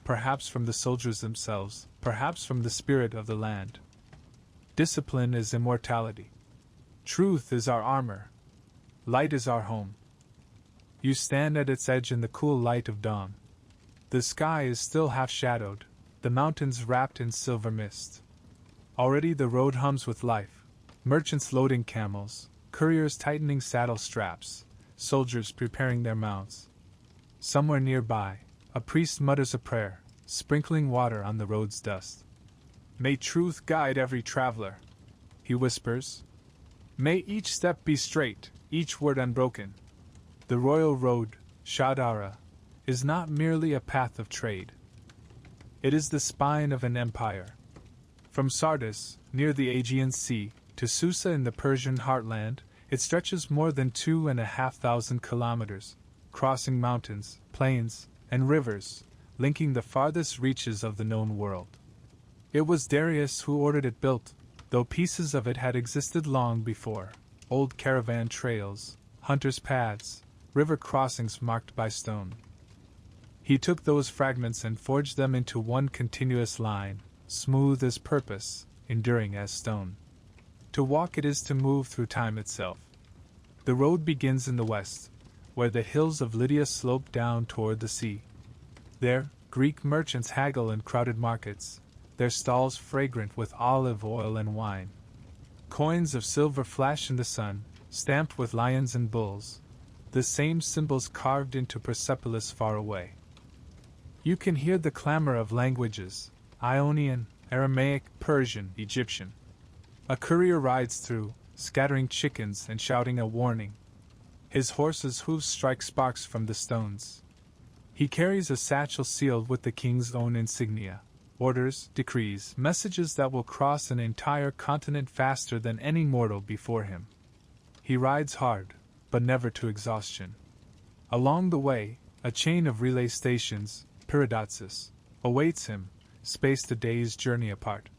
perhaps from the soldiers themselves, perhaps from the spirit of the land. Discipline is immortality. Truth is our armor. Light is our home. You stand at its edge in the cool light of dawn. The sky is still half-shadowed, the mountains wrapped in silver mist. Already the road hums with life, merchants loading camels, couriers tightening saddle straps, soldiers preparing their mounts. Somewhere nearby, a priest mutters a prayer, sprinkling water on the road's dust. May truth guide every traveler, he whispers. May each step be straight, each word unbroken. The royal road, Shadara, is not merely a path of trade. It is the spine of an empire. From Sardis, near the Aegean Sea, to Susa in the Persian heartland, it stretches more than 2,500 kilometers, crossing mountains, plains, and rivers, linking the farthest reaches of the known world. It was Darius who ordered it built, though pieces of it had existed long before: old caravan trails, hunters' paths, river crossings marked by stone. He took those fragments and forged them into one continuous line, smooth as purpose, enduring as stone. To walk it is to move through time itself. The road begins in the west, where the hills of Lydia slope down toward the sea. There, Greek merchants haggle in crowded markets, their stalls fragrant with olive oil and wine. Coins of silver flash in the sun, stamped with lions and bulls, the same symbols carved into Persepolis far away. You can hear the clamor of languages: Ionian, Aramaic, Persian, Egyptian. A courier rides through, scattering chickens and shouting a warning. His horse's hooves strike sparks from the stones. He carries a satchel sealed with the king's own insignia: orders, decrees, messages that will cross an entire continent faster than any mortal before him. He rides hard, but never to exhaustion. Along the way, a chain of relay stations, Persepolis, awaits him, spaced a day's journey apart.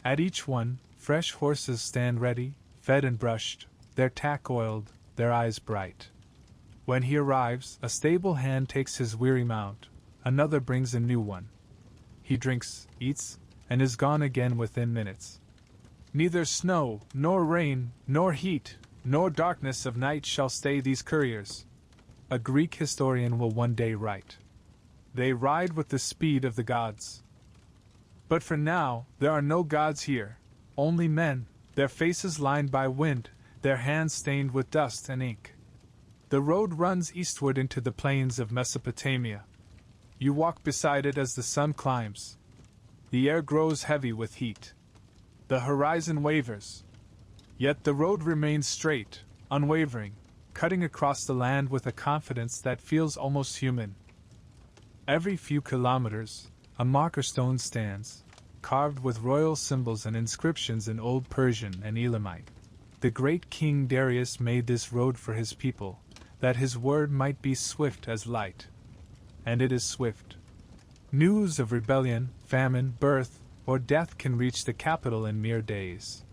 At each one, fresh horses stand ready, fed and brushed, their tack oiled, their eyes bright. When he arrives, a stable hand takes his weary mount, another brings a new one. He drinks, eats, and is gone again within minutes. Neither snow, nor rain, nor heat, nor darkness of night shall stay these couriers. A Greek historian will one day write. They ride with the speed of the gods. But for now, there are no gods here, only men, their faces lined by wind, their hands stained with dust and ink. The road runs eastward into the plains of Mesopotamia. You walk beside it as the sun climbs. The air grows heavy with heat. The horizon wavers. Yet the road remains straight, unwavering, cutting across the land with a confidence that feels almost human. Every few kilometers, a marker stone stands, carved with royal symbols and inscriptions in Old Persian and Elamite. The great King Darius made this road for his people, that his word might be swift as light. And it is swift. News of rebellion, famine, birth, or death can reach the capital in mere days.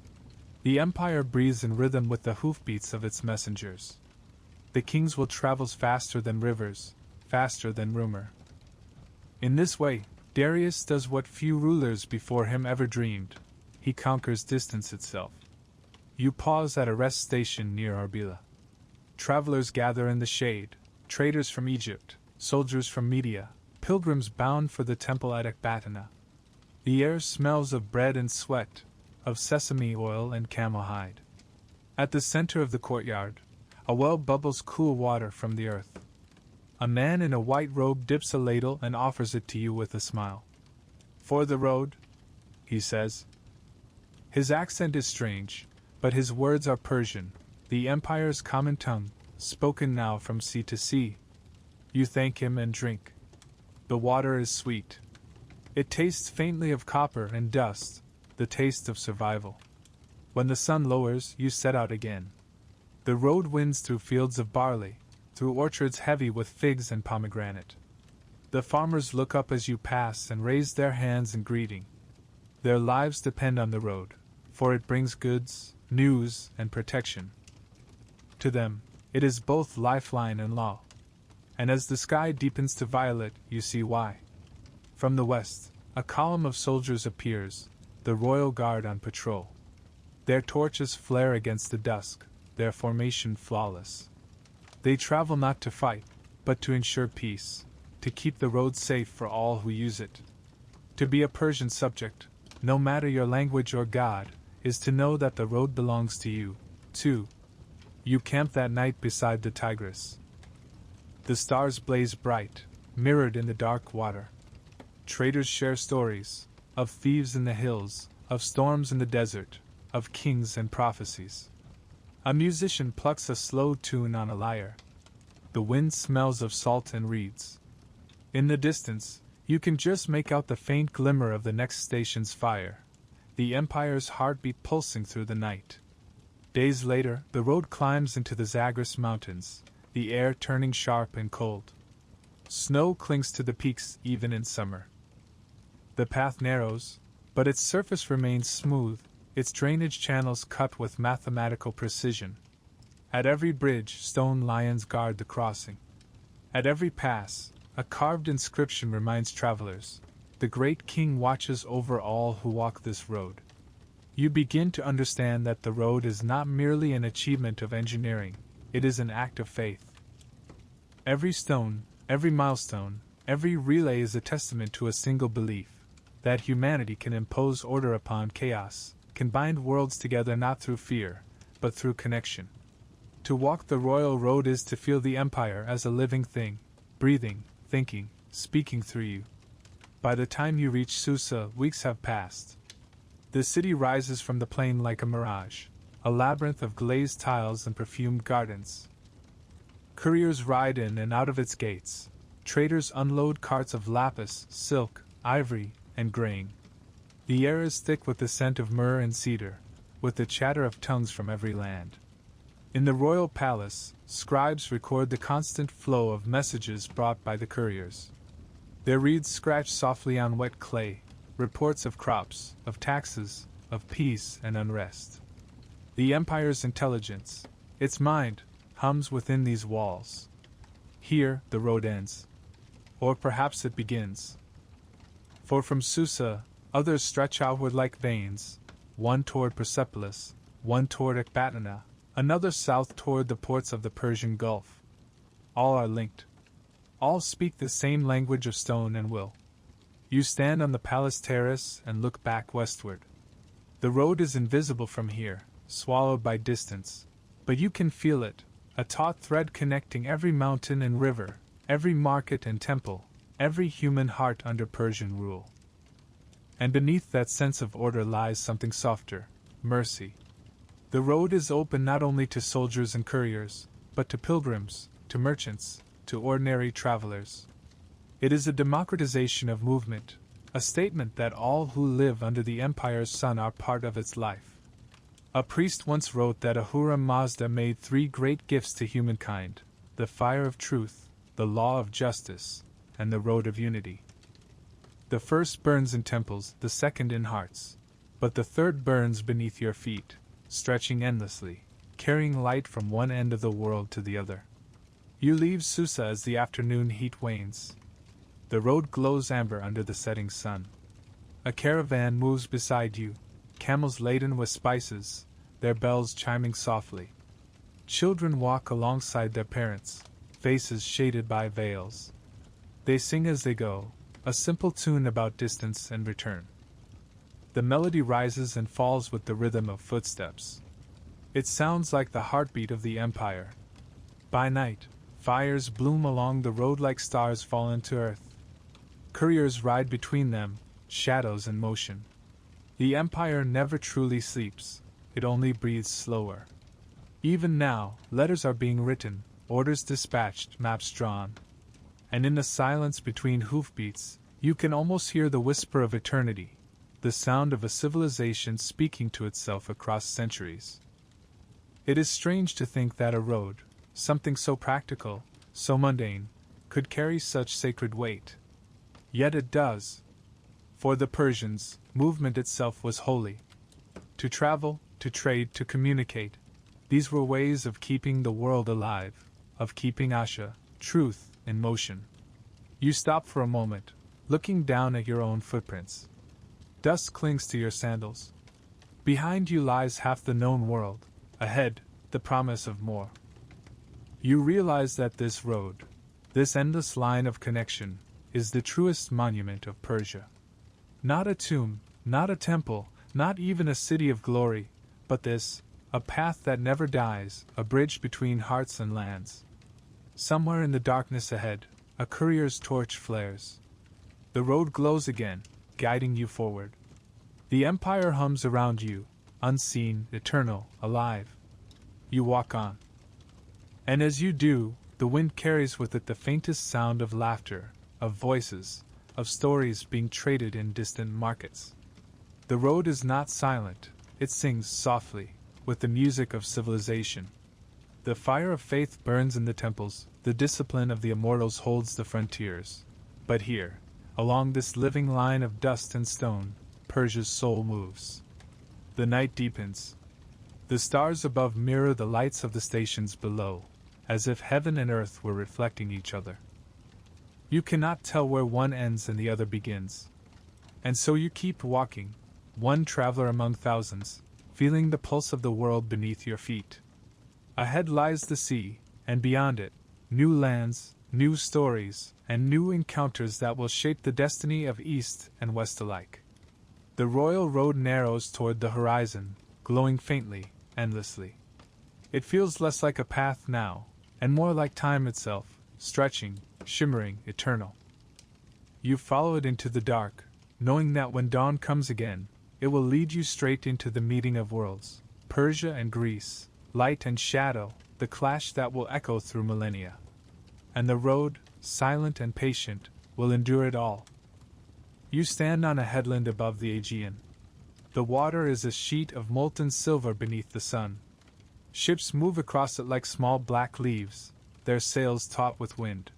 The empire breathes in rhythm with the hoofbeats of its messengers. The king's will travels faster than rivers, faster than rumor. In this way, Darius does what few rulers before him ever dreamed. He conquers distance itself. You pause at a rest station near Arbela. Travelers gather in the shade, traders from Egypt, soldiers from Media, pilgrims bound for the temple at Ecbatana. The air smells of bread and sweat, of sesame oil and camel hide. At the center of the courtyard, a well bubbles cool water from the earth. A man in a white robe dips a ladle and offers it to you with a smile. For the road, he says. His accent is strange, but his words are Persian, the empire's common tongue, spoken now from sea to sea. You thank him and drink. The water is sweet. It tastes faintly of copper and dust, the taste of survival. When the sun lowers, you set out again. The road winds through fields of barley, through orchards heavy with figs and pomegranate. The farmers look up as you pass and raise their hands in greeting. Their lives depend on the road, for it brings goods, news, and protection. To them, it is both lifeline and law. And as the sky deepens to violet, you see why. From the west, a column of soldiers appears, the royal guard on patrol. Their torches flare against the dusk, their formation flawless. They travel not to fight, but to ensure peace, to keep the road safe for all who use it. To be a Persian subject, no matter your language or god, is to know that the road belongs to you, too. You camp that night beside the Tigris. The stars blaze bright, mirrored in the dark water. Traders share stories, of thieves in the hills, of storms in the desert, of kings and prophecies. A musician plucks a slow tune on a lyre. The wind smells of salt and reeds. In the distance, you can just make out the faint glimmer of the next station's fire, the empire's heartbeat pulsing through the night. Days later, the road climbs into the Zagros Mountains, the air turning sharp and cold. Snow clings to the peaks even in summer. The path narrows, but its surface remains smooth, its drainage channels cut with mathematical precision. At every bridge, stone lions guard the crossing. At every pass, a carved inscription reminds travelers, the great king watches over all who walk this road. You begin to understand that the road is not merely an achievement of engineering, it is an act of faith. Every stone, every milestone, every relay is a testament to a single belief, that humanity can impose order upon chaos, can bind worlds together not through fear, but through connection. To walk the royal road is to feel the empire as a living thing, breathing, thinking, speaking through you. By the time you reach Susa, weeks have passed. The city rises from the plain like a mirage, a labyrinth of glazed tiles and perfumed gardens. Couriers ride in and out of its gates. Traders unload carts of lapis, silk, ivory, and grain. The air is thick with the scent of myrrh and cedar, with the chatter of tongues from every land. In the royal palace, scribes record the constant flow of messages brought by the couriers. Their reeds scratch softly on wet clay, reports of crops, of taxes, of peace and unrest. The empire's intelligence, its mind, hums within these walls. Here the road ends. Or perhaps it begins. For from Susa, others stretch outward like veins, one toward Persepolis, one toward Ecbatana, another south toward the ports of the Persian Gulf. All are linked. All speak the same language of stone and will. You stand on the palace terrace and look back westward. The road is invisible from here, swallowed by distance, but you can feel it, a taut thread connecting every mountain and river, every market and temple, every human heart under Persian rule. And beneath that sense of order lies something softer, mercy. The road is open not only to soldiers and couriers, but to pilgrims, to merchants, to ordinary travelers. It is a democratization of movement, a statement that all who live under the empire's sun are part of its life. A priest once wrote that Ahura Mazda made 3 great gifts to humankind: the fire of truth, the law of justice, and the road of unity. The first burns in temples, the second in hearts, but the third burns beneath your feet, stretching endlessly, carrying light from one end of the world to the other. You leave Susa as the afternoon heat wanes. The road glows amber under the setting sun. A caravan moves beside you, camels laden with spices, their bells chiming softly. Children walk alongside their parents, faces shaded by veils. They sing as they go, a simple tune about distance and return. The melody rises and falls with the rhythm of footsteps. It sounds like the heartbeat of the empire. By night, fires bloom along the road like stars fallen to earth. Couriers ride between them, shadows in motion. The empire never truly sleeps, it only breathes slower. Even now, letters are being written, orders dispatched, maps drawn. And in the silence between hoofbeats, you can almost hear the whisper of eternity, the sound of a civilization speaking to itself across centuries. It is strange to think that a road, something so practical, so mundane, could carry such sacred weight. Yet it does. For the Persians, movement itself was holy. To travel, to trade, to communicate, these were ways of keeping the world alive, of keeping Asha, truth, in motion. You stop for a moment, looking down at your own footprints. Dust clings to your sandals. Behind you lies half the known world, ahead, the promise of more. You realize that this road, this endless line of connection, is the truest monument of Persia. Not a tomb, not a temple, not even a city of glory, but this, a path that never dies, a bridge between hearts and lands. Somewhere in the darkness ahead, a courier's torch flares. The road glows again, guiding you forward. The empire hums around you, unseen, eternal, alive. You walk on. And as you do, the wind carries with it the faintest sound of laughter, of voices, of stories being traded in distant markets. The road is not silent, it sings softly, with the music of civilization. The fire of faith burns in the temples, the discipline of the immortals holds the frontiers. But here, along this living line of dust and stone, Persia's soul moves. The night deepens. The stars above mirror the lights of the stations below, as if heaven and earth were reflecting each other. You cannot tell where one ends and the other begins. And so you keep walking, one traveler among thousands, feeling the pulse of the world beneath your feet. Ahead lies the sea, and beyond it, new lands, new stories, and new encounters that will shape the destiny of East and West alike. The royal road narrows toward the horizon, glowing faintly, endlessly. It feels less like a path now, and more like time itself, stretching, shimmering, eternal. You follow it into the dark, knowing that when dawn comes again, it will lead you straight into the meeting of worlds, Persia and Greece, light and shadow, the clash that will echo through millennia. And the road, silent and patient, will endure it all. You stand on a headland above the Aegean. The water is a sheet of molten silver beneath the sun. Ships move across it like small black leaves, their sails taut with wind.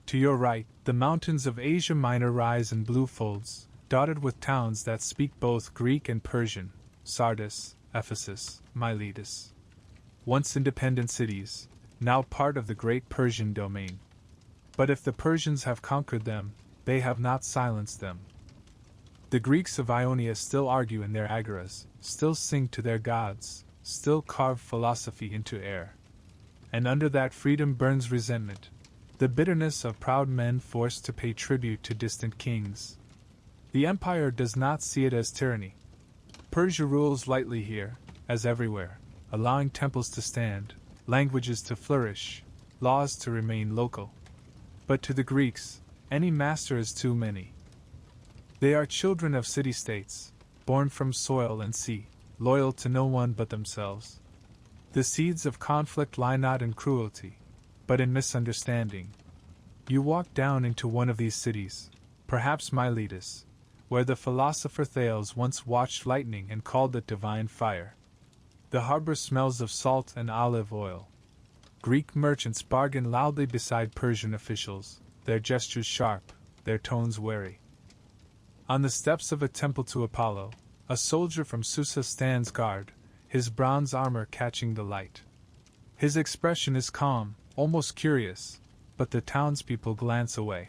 To your right, the mountains of Asia Minor rise in blue folds, dotted with towns that speak both Greek and Persian, Sardis, Ephesus, Miletus. Once independent cities, now part of the great Persian domain. But if the Persians have conquered them, they have not silenced them. The Greeks of Ionia still argue in their agoras, still sing to their gods, still carve philosophy into air. And under that freedom burns resentment, the bitterness of proud men forced to pay tribute to distant kings. The empire does not see it as tyranny. Persia rules lightly here, as everywhere, allowing temples to stand, languages to flourish, laws to remain local. But to the Greeks, any master is too many. They are children of city-states, born from soil and sea, loyal to no one but themselves. The seeds of conflict lie not in cruelty, but in misunderstanding. You walk down into one of these cities, perhaps Miletus, where the philosopher Thales once watched lightning and called it divine fire. The harbor smells of salt and olive oil. Greek merchants bargain loudly beside Persian officials, their gestures sharp, their tones wary. On the steps of a temple to Apollo, a soldier from Susa stands guard, his bronze armor catching the light. His expression is calm, almost curious, but the townspeople glance away.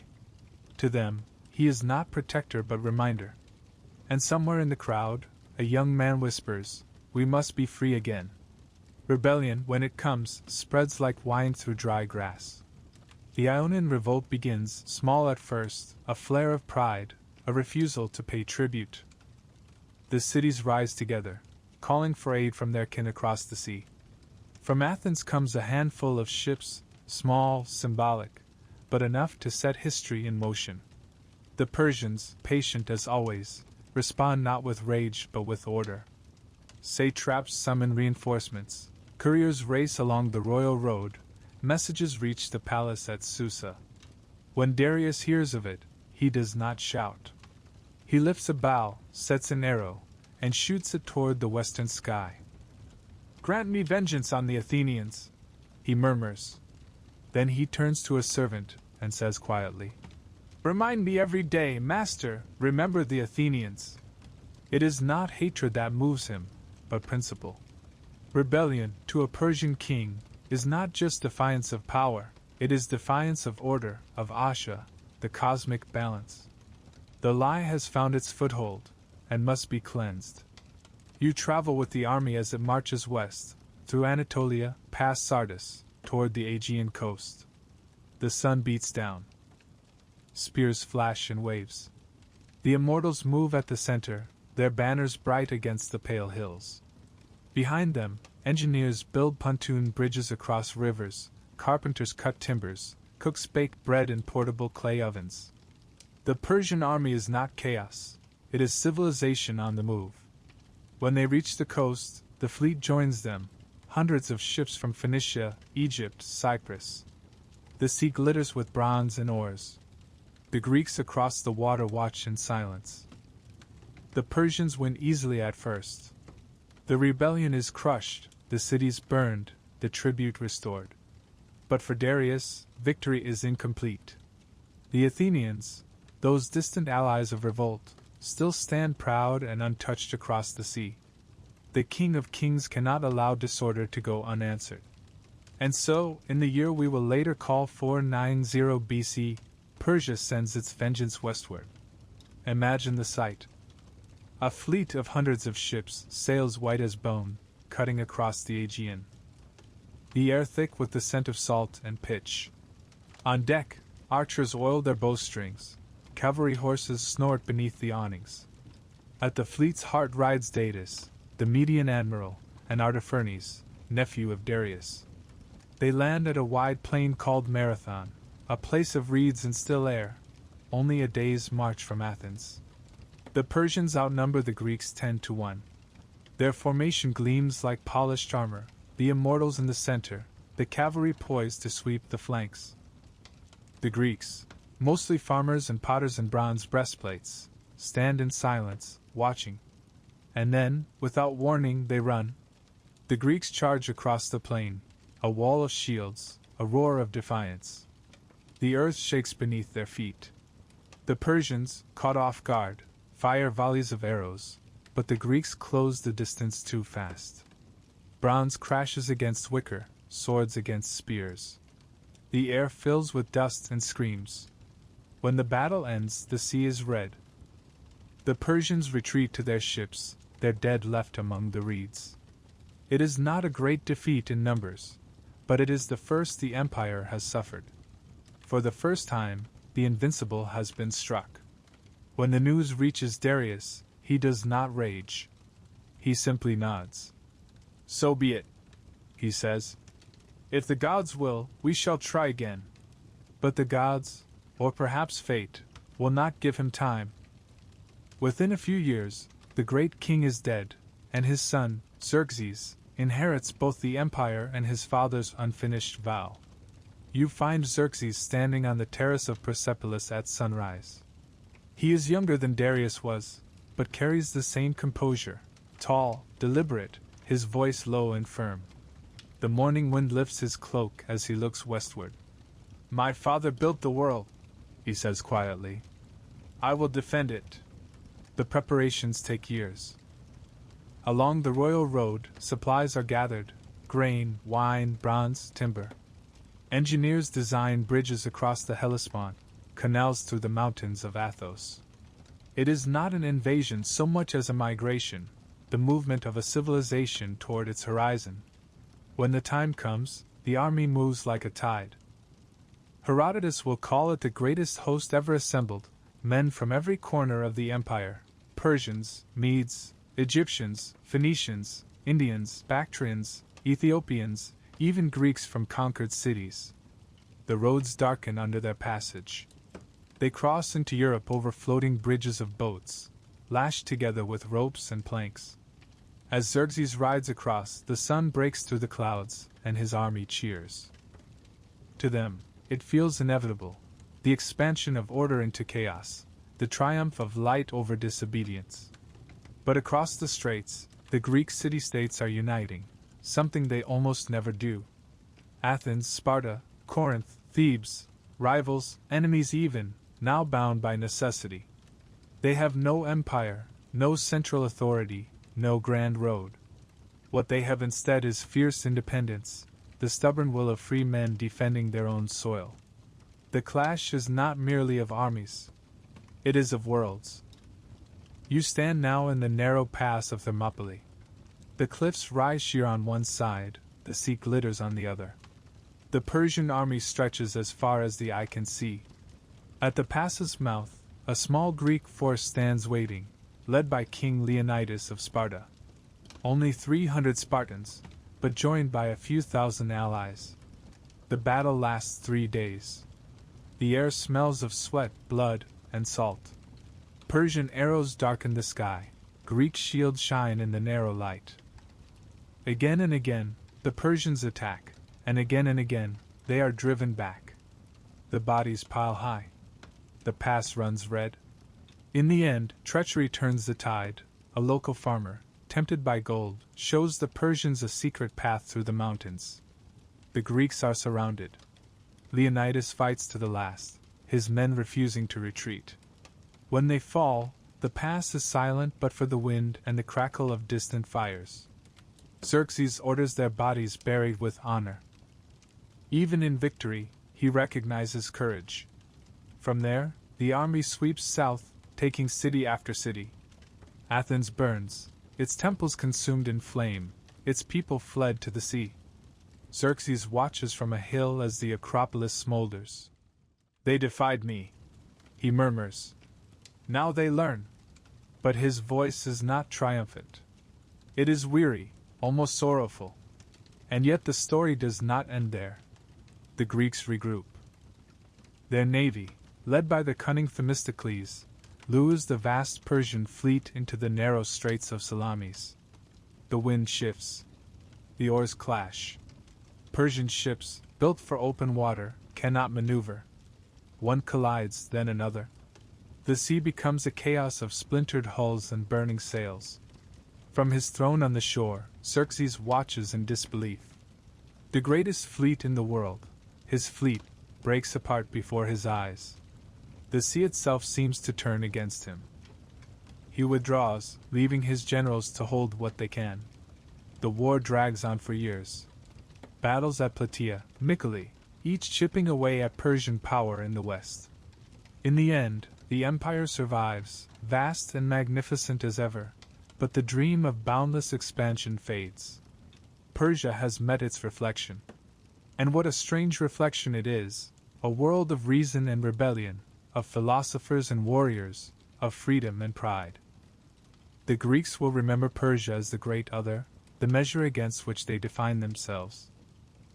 To them, he is not protector but reminder. And somewhere in the crowd, a young man whispers, "We must be free again." Rebellion, when it comes, spreads like wine through dry grass. The Ionian revolt begins, small at first, a flare of pride, a refusal to pay tribute. The cities rise together, calling for aid from their kin across the sea. From Athens comes a handful of ships, small, symbolic, but enough to set history in motion. The Persians, patient as always, respond not with rage but with order. Satraps summon reinforcements, couriers race along the royal road, messages reach the palace at Susa. When Darius hears of it, he does not shout. He lifts a bow, sets an arrow, and shoots it toward the western sky. "Grant me vengeance on the Athenians," he murmurs. Then he turns to a servant and says quietly, "Remind me every day, Master, remember the Athenians." It is not hatred that moves him, but principle. Rebellion, to a Persian king, is not just defiance of power, it is defiance of order, of Asha, the cosmic balance. The lie has found its foothold, and must be cleansed. You travel with the army as it marches west, through Anatolia, past Sardis, toward the Aegean coast. The sun beats down. Spears flash in waves. The immortals move at the center, their banners bright against the pale hills. Behind them, engineers build pontoon bridges across rivers, carpenters cut timbers, cooks bake bread in portable clay ovens. The Persian army is not chaos, it is civilization on the move. When they reach the coast, the fleet joins them, hundreds of ships from Phoenicia, Egypt, Cyprus. The sea glitters with bronze and oars. The Greeks across the water watch in silence. The Persians win easily at first. The rebellion is crushed, the cities burned, the tribute restored. But for Darius, victory is incomplete. The Athenians, those distant allies of revolt, still stand proud and untouched across the sea. The King of Kings cannot allow disorder to go unanswered. And so, in the year we will later call 490 BC, Persia sends its vengeance westward. Imagine the sight. A fleet of hundreds of ships, sails white as bone, cutting across the Aegean. The air thick with the scent of salt and pitch. On deck, archers oil their bowstrings, cavalry horses snort beneath the awnings. At the fleet's heart rides Datis, the Median admiral, and Artaphernes, nephew of Darius. They land at a wide plain called Marathon, a place of reeds and still air, only a day's march from Athens. The Persians outnumber the Greeks 10-1. Their formation gleams like polished armor, the immortals in the center, the cavalry poised to sweep the flanks. The Greeks, mostly farmers and potters in bronze breastplates, stand in silence, watching. And then, without warning, they run. The Greeks charge across the plain, a wall of shields, a roar of defiance. The earth shakes beneath their feet. The Persians, caught off guard, fire volleys of arrows, but the Greeks close the distance too fast. Bronze crashes against wicker, swords against spears. The air fills with dust and screams. When the battle ends, the sea is red. The Persians retreat to their ships, their dead left among the reeds. It is not a great defeat in numbers, but it is the first the empire has suffered. For the first time, the invincible has been struck. When the news reaches Darius, he does not rage. He simply nods. "So be it," he says. "If the gods will, we shall try again." But the gods, or perhaps fate, will not give him time. Within a few years, the great king is dead, and his son, Xerxes, inherits both the empire and his father's unfinished vow. You find Xerxes standing on the terrace of Persepolis at sunrise. He is younger than Darius was, but carries the same composure, tall, deliberate, his voice low and firm. The morning wind lifts his cloak as he looks westward. "My father built the world," he says quietly. "I will defend it." The preparations take years. Along the royal road, supplies are gathered: grain, wine, bronze, timber. Engineers design bridges across the Hellespont, canals through the mountains of Athos. It is not an invasion so much as a migration, the movement of a civilization toward its horizon. When the time comes, the army moves like a tide. Herodotus will call it the greatest host ever assembled, men from every corner of the empire: Persians, Medes, Egyptians, Phoenicians, Indians, Bactrians, Ethiopians, even Greeks from conquered cities. The roads darken under their passage. They cross into Europe over floating bridges of boats, lashed together with ropes and planks. As Xerxes rides across, the sun breaks through the clouds, and his army cheers. To them, it feels inevitable, the expansion of order into chaos, the triumph of light over disobedience. But across the straits, the Greek city-states are uniting, something they almost never do. Athens, Sparta, Corinth, Thebes, rivals, enemies even, now bound by necessity. They have no empire, no central authority, no grand road. What they have instead is fierce independence, the stubborn will of free men defending their own soil. The clash is not merely of armies. It is of worlds. You stand now in the narrow pass of Thermopylae. The cliffs rise sheer on one side, the sea glitters on the other. The Persian army stretches as far as the eye can see. At the pass's mouth, a small Greek force stands waiting, led by King Leonidas of Sparta. Only 300 Spartans, but joined by a few thousand allies. The battle lasts 3 days. The air smells of sweat, blood, and salt. Persian arrows darken the sky, Greek shields shine in the narrow light. Again and again, the Persians attack, and again, they are driven back. The bodies pile high. The pass runs red. In the end, treachery turns the tide. A local farmer, tempted by gold, shows the Persians a secret path through the mountains. The Greeks are surrounded. Leonidas fights to the last, his men refusing to retreat. When they fall, The pass is silent but for the wind and the crackle of distant fires. Xerxes orders their bodies buried with honor. Even in victory, he recognizes courage. From there, the army sweeps south, taking city after city. Athens burns, its temples consumed in flame, its people fled to the sea. Xerxes watches from a hill as the Acropolis smolders. They defied me, he murmurs. Now they learn. But his voice is not triumphant. It is weary, almost sorrowful. And yet the story does not end there. The Greeks regroup. Their navy, led by the cunning Themistocles, lures the vast Persian fleet into the narrow straits of Salamis. The wind shifts. The oars clash. Persian ships, built for open water, cannot maneuver. One collides, then another. The sea becomes a chaos of splintered hulls and burning sails. From his throne on the shore, Xerxes watches in disbelief. The greatest fleet in the world, his fleet, breaks apart before his eyes. The sea itself seems to turn against him. He withdraws, leaving his generals to hold what they can. The war drags on for years. Battles at Plataea, Mycale, each chipping away at Persian power in the west. In the end, the empire survives, vast and magnificent as ever, but the dream of boundless expansion fades. Persia has met its reflection. And what a strange reflection it is, a world of reason and rebellion, of philosophers and warriors, of freedom and pride. The Greeks will remember Persia as the great other, the measure against which they define themselves.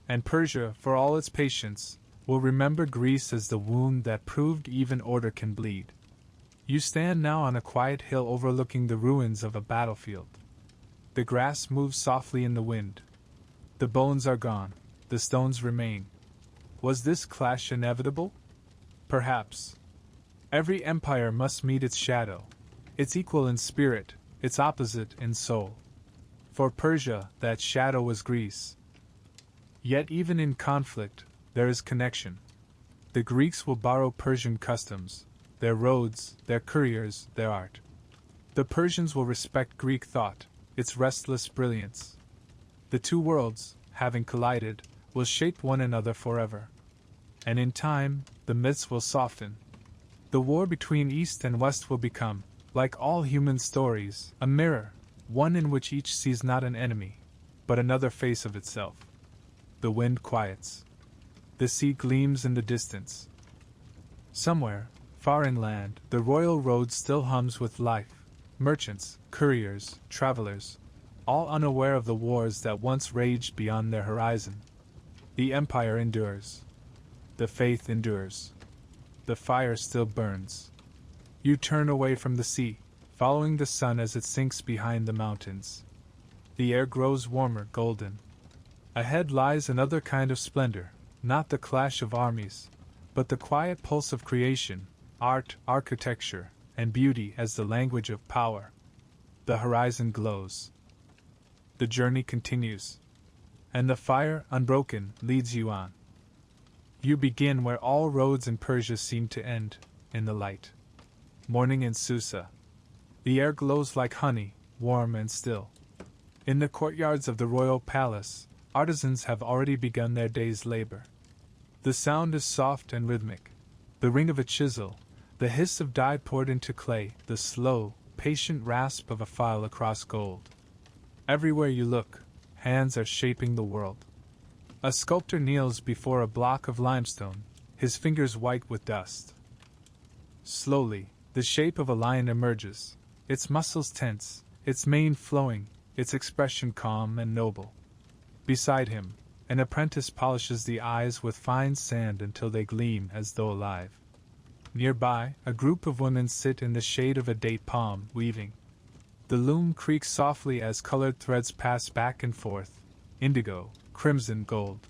And Persia, for all its patience, will remember Greece as the wound that proved even order can bleed. You stand now on a quiet hill overlooking the ruins of a battlefield. The grass moves softly in the wind. The bones are gone, the stones remain. Was this clash inevitable? Perhaps. Every empire must meet its shadow, its equal in spirit, its opposite in soul. For Persia, that shadow was Greece. Yet even in conflict, there is connection. The Greeks will borrow Persian customs, their roads, their couriers, their art. The Persians will respect Greek thought, its restless brilliance. The two worlds, having collided, will shape one another forever. And in time, the myths will soften. The war between East and West will become, like all human stories, a mirror, one in which each sees not an enemy, but another face of itself. The wind quiets. The sea gleams in the distance. Somewhere, far inland, the royal road still hums with life. Merchants, couriers, travelers, all unaware of the wars that once raged beyond their horizon. The empire endures. The faith endures. The fire still burns. You turn away from the sea, following the sun as it sinks behind the mountains. The air grows warmer, golden. Ahead lies another kind of splendor, not the clash of armies, but the quiet pulse of creation, art, architecture, and beauty as the language of power. The horizon glows. The journey continues. And the fire, unbroken, leads you on. You begin where all roads in Persia seem to end, in the light. Morning in Susa. The air glows like honey, warm and still. In the courtyards of the royal palace, artisans have already begun their day's labor. The sound is soft and rhythmic. The ring of a chisel, the hiss of dye poured into clay, the slow, patient rasp of a file across gold. Everywhere you look, hands are shaping the world. A sculptor kneels before a block of limestone, his fingers white with dust. Slowly, the shape of a lion emerges, its muscles tense, its mane flowing, its expression calm and noble. Beside him, an apprentice polishes the eyes with fine sand until they gleam as though alive. Nearby, a group of women sit in the shade of a date palm, weaving. The loom creaks softly as colored threads pass back and forth, indigo, crimson, gold.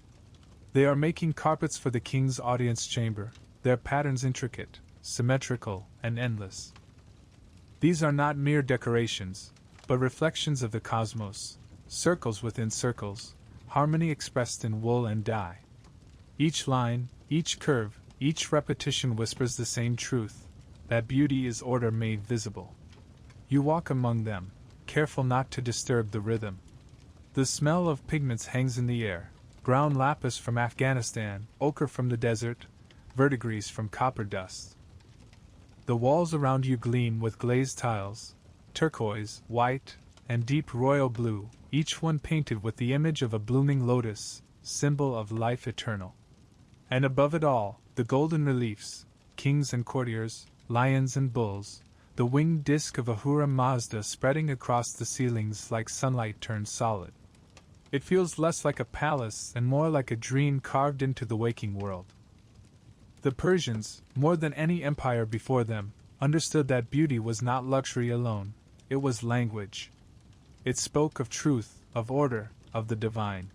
They are making carpets for the king's audience chamber, their patterns intricate, symmetrical, and endless. These are not mere decorations, but reflections of the cosmos, circles within circles, harmony expressed in wool and dye. Each line, each curve, each repetition whispers the same truth, that beauty is order made visible. You walk among them, careful not to disturb the rhythm. The smell of pigments hangs in the air: ground lapis from Afghanistan, ochre from the desert, verdigris from copper dust. The walls around you gleam with glazed tiles, turquoise, white, and deep royal blue, each one painted with the image of a blooming lotus, symbol of life eternal. And above it all, the golden reliefs: kings and courtiers, lions and bulls, the winged disk of Ahura Mazda spreading across the ceilings like sunlight turned solid. It feels less like a palace and more like a dream carved into the waking world. The Persians, more than any empire before them, understood that beauty was not luxury alone, it was language. It spoke of truth, of order, of the divine.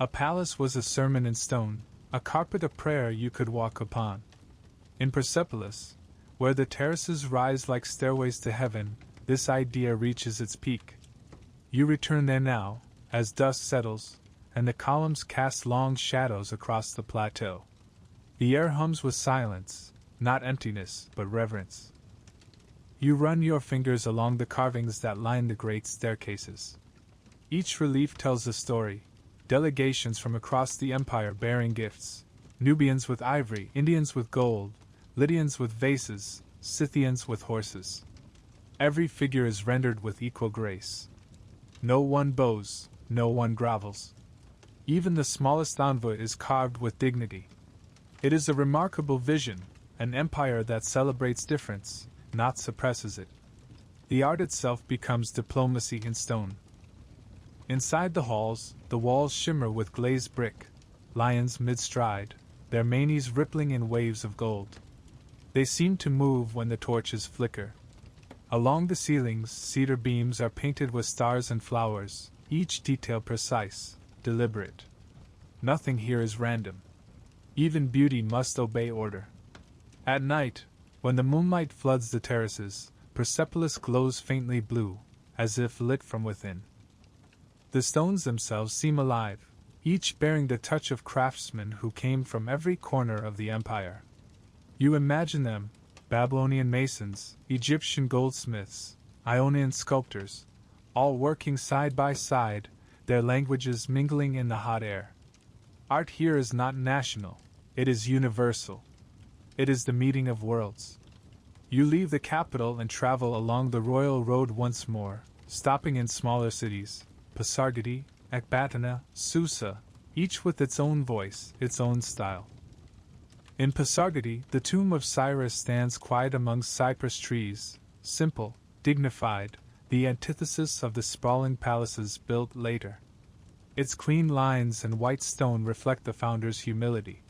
A palace was a sermon in stone, a carpet of prayer you could walk upon. In Persepolis, where the terraces rise like stairways to heaven, this idea reaches its peak. You return there now, as dusk settles, and the columns cast long shadows across the plateau. The air hums with silence, not emptiness, but reverence. You run your fingers along the carvings that line the great staircases. Each relief tells a story: delegations from across the empire bearing gifts, Nubians with ivory, Indians with gold, Lydians with vases, Scythians with horses. Every figure is rendered with equal grace. No one bows, no one grovels. Even the smallest envoy is carved with dignity. It is a remarkable vision, an empire that celebrates difference, not suppresses it. The art itself becomes diplomacy in stone. Inside the halls, the walls shimmer with glazed brick, lions mid-stride, their manes rippling in waves of gold. They seem to move when the torches flicker. Along the ceilings, cedar beams are painted with stars and flowers, each detail precise, deliberate. Nothing here is random. Even beauty must obey order. At night, when the moonlight floods the terraces, Persepolis glows faintly blue, as if lit from within. The stones themselves seem alive, each bearing the touch of craftsmen who came from every corner of the empire. You imagine them: Babylonian masons, Egyptian goldsmiths, Ionian sculptors, all working side by side, their languages mingling in the hot air. Art here is not national, it is universal. It is the meeting of worlds. You leave the capital and travel along the royal road once more, stopping in smaller cities: Pasargadae, Ecbatana, Susa, each with its own voice, its own style. In Pasargadae, the tomb of Cyrus stands quiet among cypress trees, simple, dignified, the antithesis of the sprawling palaces built later. Its clean lines and white stone reflect the founder's humility.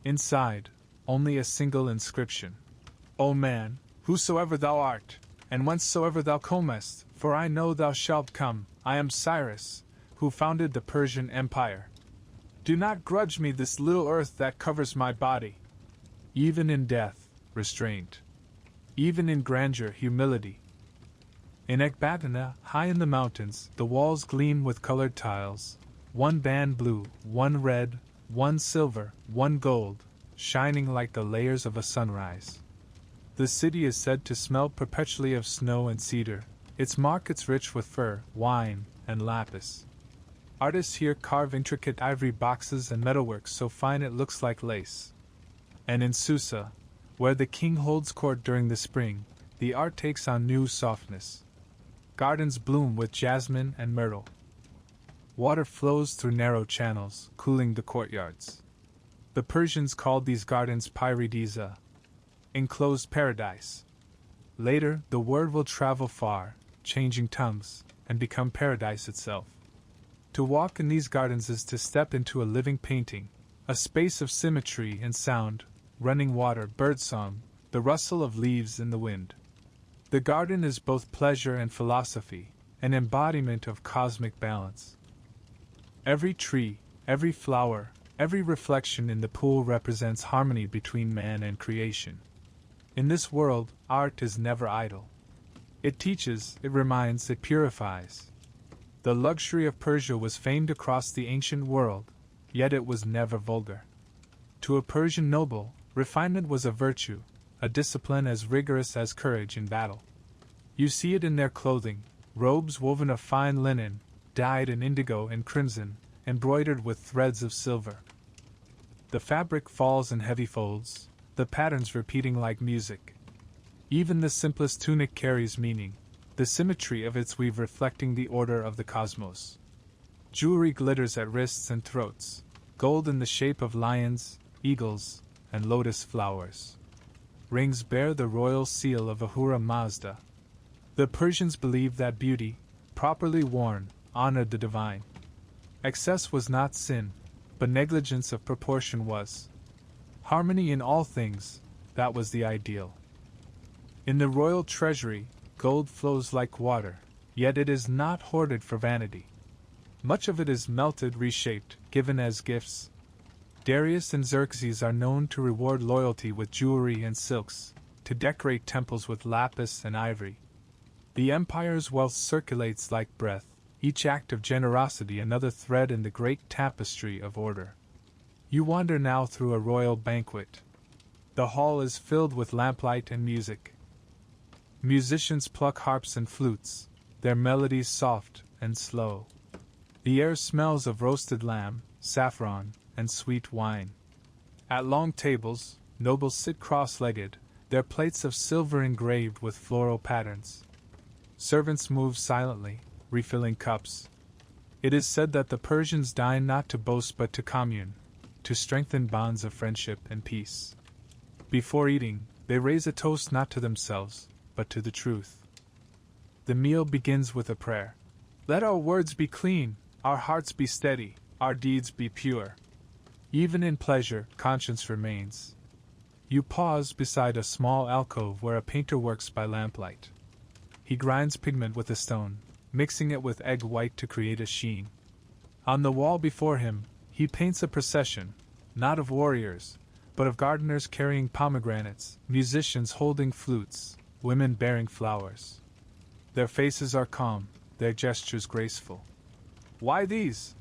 Inside, only a single inscription: O man, whosoever thou art, and whencesoever thou comest, for I know thou shalt come, I am Cyrus, who founded the Persian Empire. Do not grudge me this little earth that covers my body. Even in death, restraint. Even in grandeur, humility. In Ecbatana, high in the mountains, the walls gleam with colored tiles, one band blue, one red, one silver, one gold, shining like the layers of a sunrise. The city is said to smell perpetually of snow and cedar, its markets rich with fur, wine, and lapis. Artists here carve intricate ivory boxes and metalwork so fine it looks like lace. And in Susa, where the king holds court during the spring, the art takes on new softness. Gardens bloom with jasmine and myrtle. Water flows through narrow channels, cooling the courtyards. The Persians called these gardens Pyridiza, enclosed paradise. Later, the word will travel far, changing tongues, and become paradise itself. To walk in these gardens is to step into a living painting, a space of symmetry and sound, running water, birdsong, the rustle of leaves in the wind. The garden is both pleasure and philosophy, an embodiment of cosmic balance. Every tree, every flower, every reflection in the pool represents harmony between man and creation. In this world, art is never idle. It teaches, it reminds, it purifies. The luxury of Persia was famed across the ancient world, yet it was never vulgar. To a Persian noble, refinement was a virtue, a discipline as rigorous as courage in battle. You see it in their clothing, robes woven of fine linen, dyed in indigo and crimson, embroidered with threads of silver. The fabric falls in heavy folds, the patterns repeating like music. Even the simplest tunic carries meaning, the symmetry of its weave reflecting the order of the cosmos. Jewelry glitters at wrists and throats, gold in the shape of lions, eagles, and lotus flowers. Rings bear the royal seal of Ahura Mazda. The Persians believed that beauty, properly worn, honored the divine. Excess was not sin, but negligence of proportion was. Harmony in all things, that was the ideal. In the royal treasury, gold flows like water, yet it is not hoarded for vanity. Much of it is melted, reshaped, given as gifts. Darius and Xerxes are known to reward loyalty with jewelry and silks, to decorate temples with lapis and ivory. The empire's wealth circulates like breath, each act of generosity another thread in the great tapestry of order. You wander now through a royal banquet. The hall is filled with lamplight and music. Musicians pluck harps and flutes, their melodies soft and slow. The air smells of roasted lamb, saffron, and sweet wine. At long tables, nobles sit cross-legged, their plates of silver engraved with floral patterns. Servants move silently, refilling cups. It is said that the Persians dine not to boast but to commune, to strengthen bonds of friendship and peace. Before eating, they raise a toast not to themselves, but to the truth. The meal begins with a prayer. Let our words be clean, our hearts be steady, our deeds be pure. Even in pleasure, conscience remains. You pause beside a small alcove where a painter works by lamplight. He grinds pigment with a stone, mixing it with egg white to create a sheen. On the wall before him, he paints a procession, not of warriors, but of gardeners carrying pomegranates, musicians holding flutes, women bearing flowers. Their faces are calm, their gestures graceful. Why these?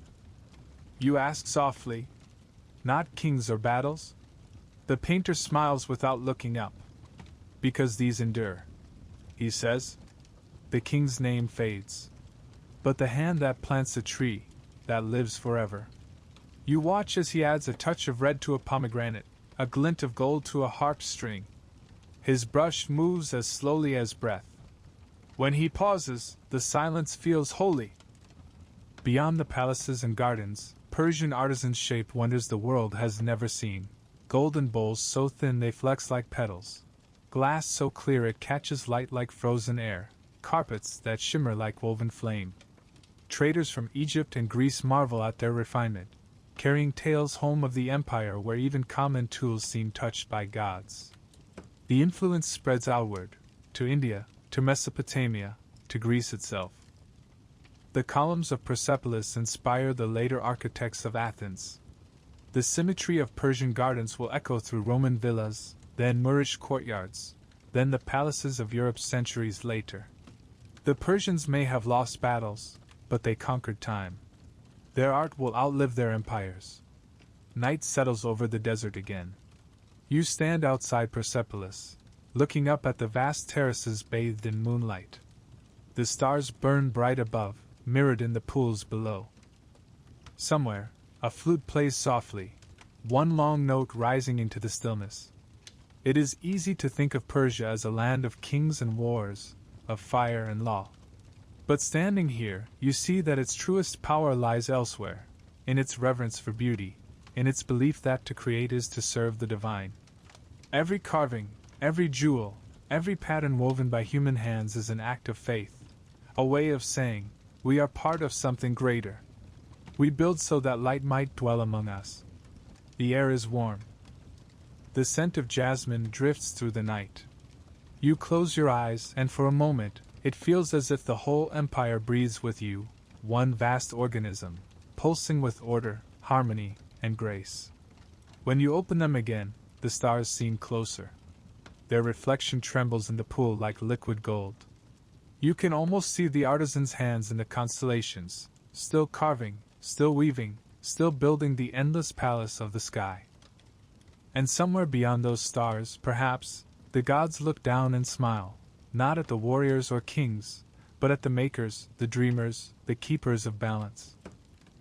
You ask softly. Not kings or battles? The painter smiles without looking up. Because these endure, he says. The king's name fades. But the hand that plants a tree, that lives forever. You watch as he adds a touch of red to a pomegranate, a glint of gold to a harp string. His brush moves as slowly as breath. When he pauses, the silence feels holy. Beyond the palaces and gardens, Persian artisans shape wonders the world has never seen. Golden bowls so thin they flex like petals. Glass so clear it catches light like frozen air. Carpets that shimmer like woven flame. Traders from Egypt and Greece marvel at their refinement, carrying tales home of the empire where even common tools seem touched by gods. The influence spreads outward, to India, to Mesopotamia, to Greece itself. The columns of Persepolis inspire the later architects of Athens. The symmetry of Persian gardens will echo through Roman villas, then Moorish courtyards, then the palaces of Europe centuries later. The Persians may have lost battles, but they conquered time. Their art will outlive their empires. Night settles over the desert again. You stand outside Persepolis, looking up at the vast terraces bathed in moonlight. The stars burn bright above, mirrored in the pools below. Somewhere, a flute plays softly, one long note rising into the stillness. It is easy to think of Persia as a land of kings and wars, of fire and law. But standing here, you see that its truest power lies elsewhere, in its reverence for beauty, in its belief that to create is to serve the divine. Every carving, every jewel, every pattern woven by human hands is an act of faith, a way of saying, we are part of something greater. We build so that light might dwell among us. The air is warm. The scent of jasmine drifts through the night. You close your eyes, and for a moment, it feels as if the whole empire breathes with you, one vast organism, pulsing with order, harmony, and grace. When you open them again, the stars seem closer. Their reflection trembles in the pool like liquid gold. You can almost see the artisan's hands in the constellations, still carving, still weaving, still building the endless palace of the sky. And somewhere beyond those stars, perhaps, the gods look down and smile, not at the warriors or kings, but at the makers, the dreamers, the keepers of balance.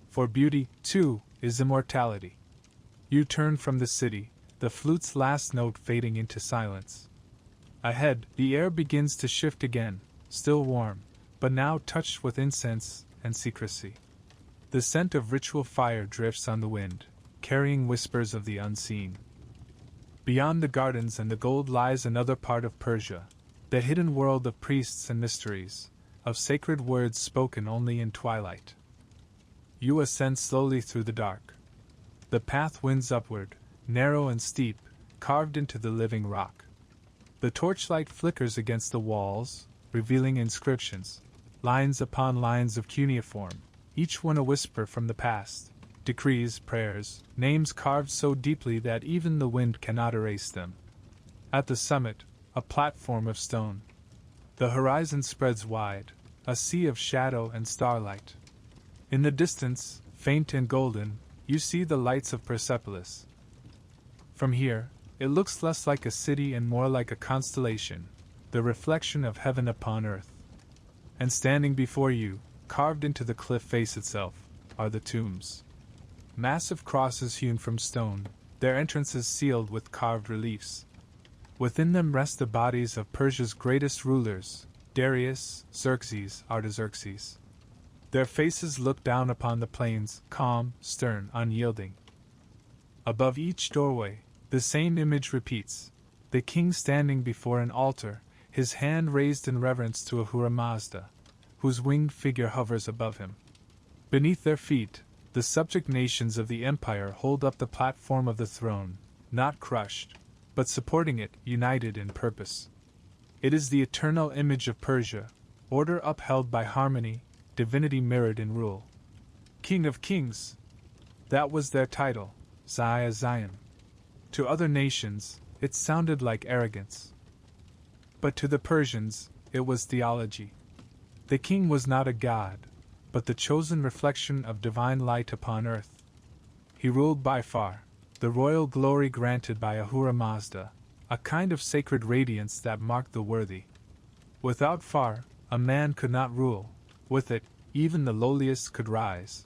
For beauty, too, is immortality. You turn from the city, the flute's last note fading into silence. Ahead, the air begins to shift again, still warm, but now touched with incense and secrecy. The scent of ritual fire drifts on the wind, carrying whispers of the unseen. Beyond the gardens and the gold lies another part of Persia, the hidden world of priests and mysteries, of sacred words spoken only in twilight. You ascend slowly through the dark. The path winds upward, narrow and steep, carved into the living rock. The torchlight flickers against the walls, revealing inscriptions, lines upon lines of cuneiform, each one a whisper from the past, decrees, prayers, names carved so deeply that even the wind cannot erase them. At the summit, a platform of stone. The horizon spreads wide, a sea of shadow and starlight. In the distance, faint and golden, you see the lights of Persepolis. From here, it looks less like a city and more like a constellation, the reflection of heaven upon earth. And standing before you, carved into the cliff face itself, are the tombs. Massive crosses hewn from stone, their entrances sealed with carved reliefs. Within them rest the bodies of Persia's greatest rulers, Darius, Xerxes, Artaxerxes. Their faces look down upon the plains, calm, stern, unyielding. Above each doorway, the same image repeats, the king standing before an altar, his hand raised in reverence to Ahura Mazda, whose winged figure hovers above him. Beneath their feet, the subject nations of the empire hold up the platform of the throne, not crushed, but supporting it, united in purpose. It is the eternal image of Persia, order upheld by harmony, divinity mirrored in rule. King of Kings! That was their title, Zion. To other nations, it sounded like arrogance. But to the Persians, it was theology. The king was not a god, but the chosen reflection of divine light upon earth. He ruled by far, the royal glory granted by Ahura Mazda, a kind of sacred radiance that marked the worthy. Without far, a man could not rule, with it, even the lowliest could rise.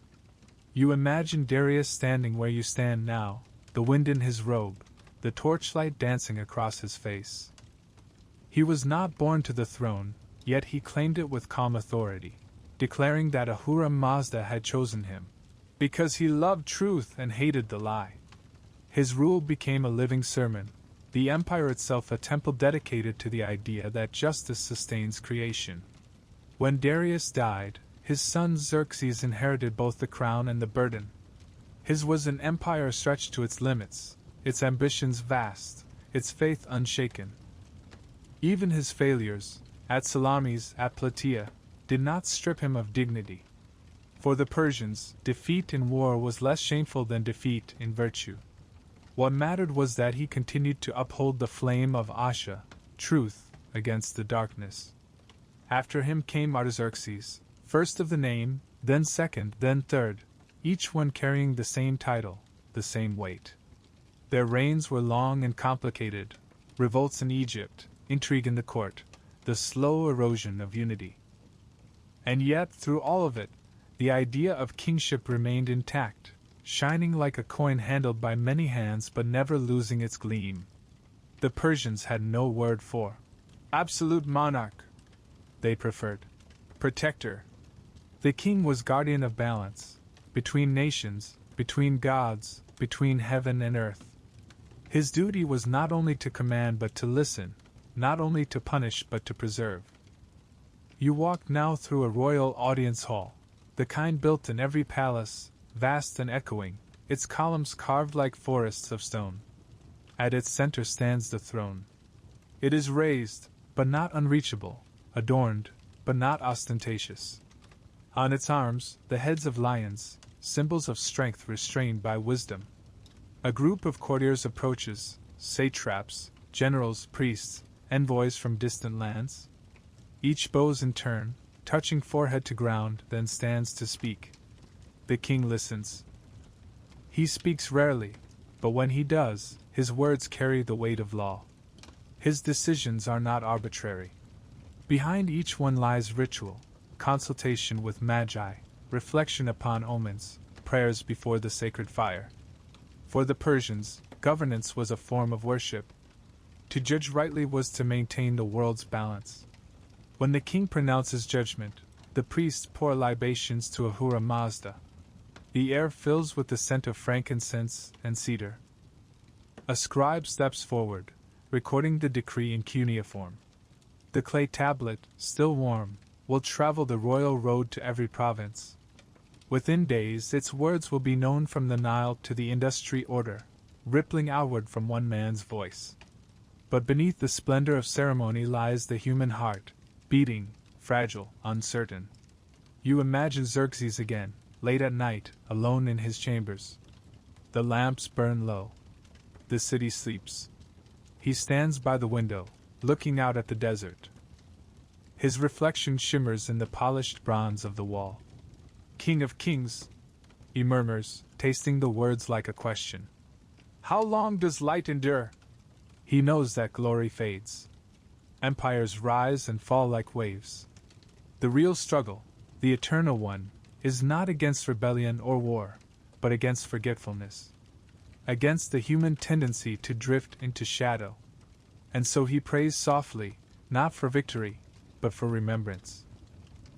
You imagine Darius standing where you stand now, the wind in his robe, the torchlight dancing across his face. He was not born to the throne, yet he claimed it with calm authority, declaring that Ahura Mazda had chosen him, because he loved truth and hated the lie. His rule became a living sermon, the empire itself a temple dedicated to the idea that justice sustains creation. When Darius died, his son Xerxes inherited both the crown and the burden. His was an empire stretched to its limits, its ambitions vast, its faith unshaken. Even his failures, at Salamis, at Plataea, did not strip him of dignity. For the Persians, defeat in war was less shameful than defeat in virtue. What mattered was that he continued to uphold the flame of Asha, truth, against the darkness. After him came Artaxerxes, first of the name, then second, then third, each one carrying the same title, the same weight. Their reigns were long and complicated, revolts in Egypt, intrigue in the court, the slow erosion of unity. And yet, through all of it, the idea of kingship remained intact, shining like a coin handled by many hands but never losing its gleam. The Persians had no word for absolute monarch. They preferred protector. The king was guardian of balance, between nations, between gods, between heaven and earth. His duty was not only to command but to listen, not only to punish but to preserve. You walk now through a royal audience hall, the kind built in every palace, vast and echoing, its columns carved like forests of stone. At its center stands the throne. It is raised, but not unreachable, adorned, but not ostentatious. On its arms, the heads of lions, symbols of strength restrained by wisdom. A group of courtiers approaches, satraps, generals, priests, envoys from distant lands. Each bows in turn, touching forehead to ground, then stands to speak. The king listens. He speaks rarely, but when he does, his words carry the weight of law. His decisions are not arbitrary. Behind each one lies ritual, consultation with magi, reflection upon omens, prayers before the sacred fire. For the Persians, governance was a form of worship. To judge rightly was to maintain the world's balance. When the king pronounces judgment, the priests pour libations to Ahura Mazda. The air fills with the scent of frankincense and cedar. A scribe steps forward, recording the decree in cuneiform. The clay tablet, still warm, will travel the royal road to every province. Within days, its words will be known from the Nile to the industry order, rippling outward from one man's voice. But beneath the splendor of ceremony lies the human heart, beating, fragile, uncertain. You imagine Xerxes again, late at night, alone in his chambers. The lamps burn low. The city sleeps. He stands by the window, looking out at the desert. His reflection shimmers in the polished bronze of the wall. King of kings, he murmurs, tasting the words like a question. How long does light endure? He knows that glory fades. Empires rise and fall like waves. The real struggle, the eternal one, is not against rebellion or war, but against forgetfulness. Against the human tendency to drift into shadow. And so he prays softly, not for victory, but for remembrance.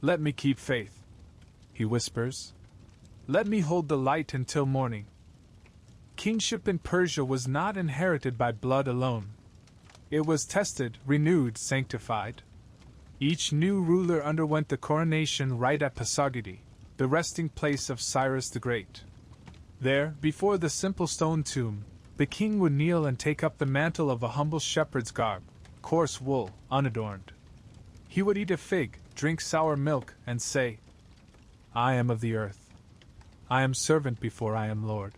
Let me keep faith, he whispers. Let me hold the light until morning. Kingship in Persia was not inherited by blood alone. It was tested, renewed, sanctified. Each new ruler underwent the coronation rite at Pasargadae, the resting place of Cyrus the Great. There, before the simple stone tomb, the king would kneel and take up the mantle of a humble shepherd's garb, coarse wool, unadorned. He would eat a fig, drink sour milk, and say, I am of the earth. I am servant before I am lord.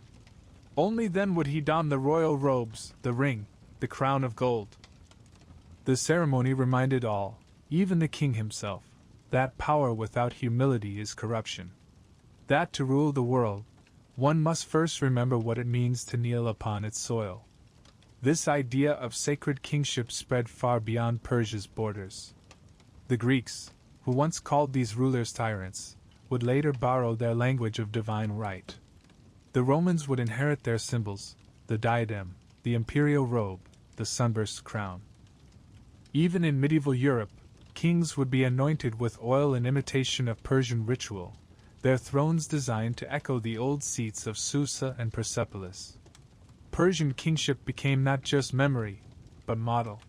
Only then would he don the royal robes, the ring, the crown of gold. The ceremony reminded all, even the king himself, that power without humility is corruption. That to rule the world, one must first remember what it means to kneel upon its soil. This idea of sacred kingship spread far beyond Persia's borders. The Greeks, who once called these rulers tyrants, would later borrow their language of divine right. The Romans would inherit their symbols, the diadem, the imperial robe, the sunburst crown. Even in medieval Europe, kings would be anointed with oil in imitation of Persian ritual, their thrones designed to echo the old seats of Susa and Persepolis. Persian kingship became not just memory, but model.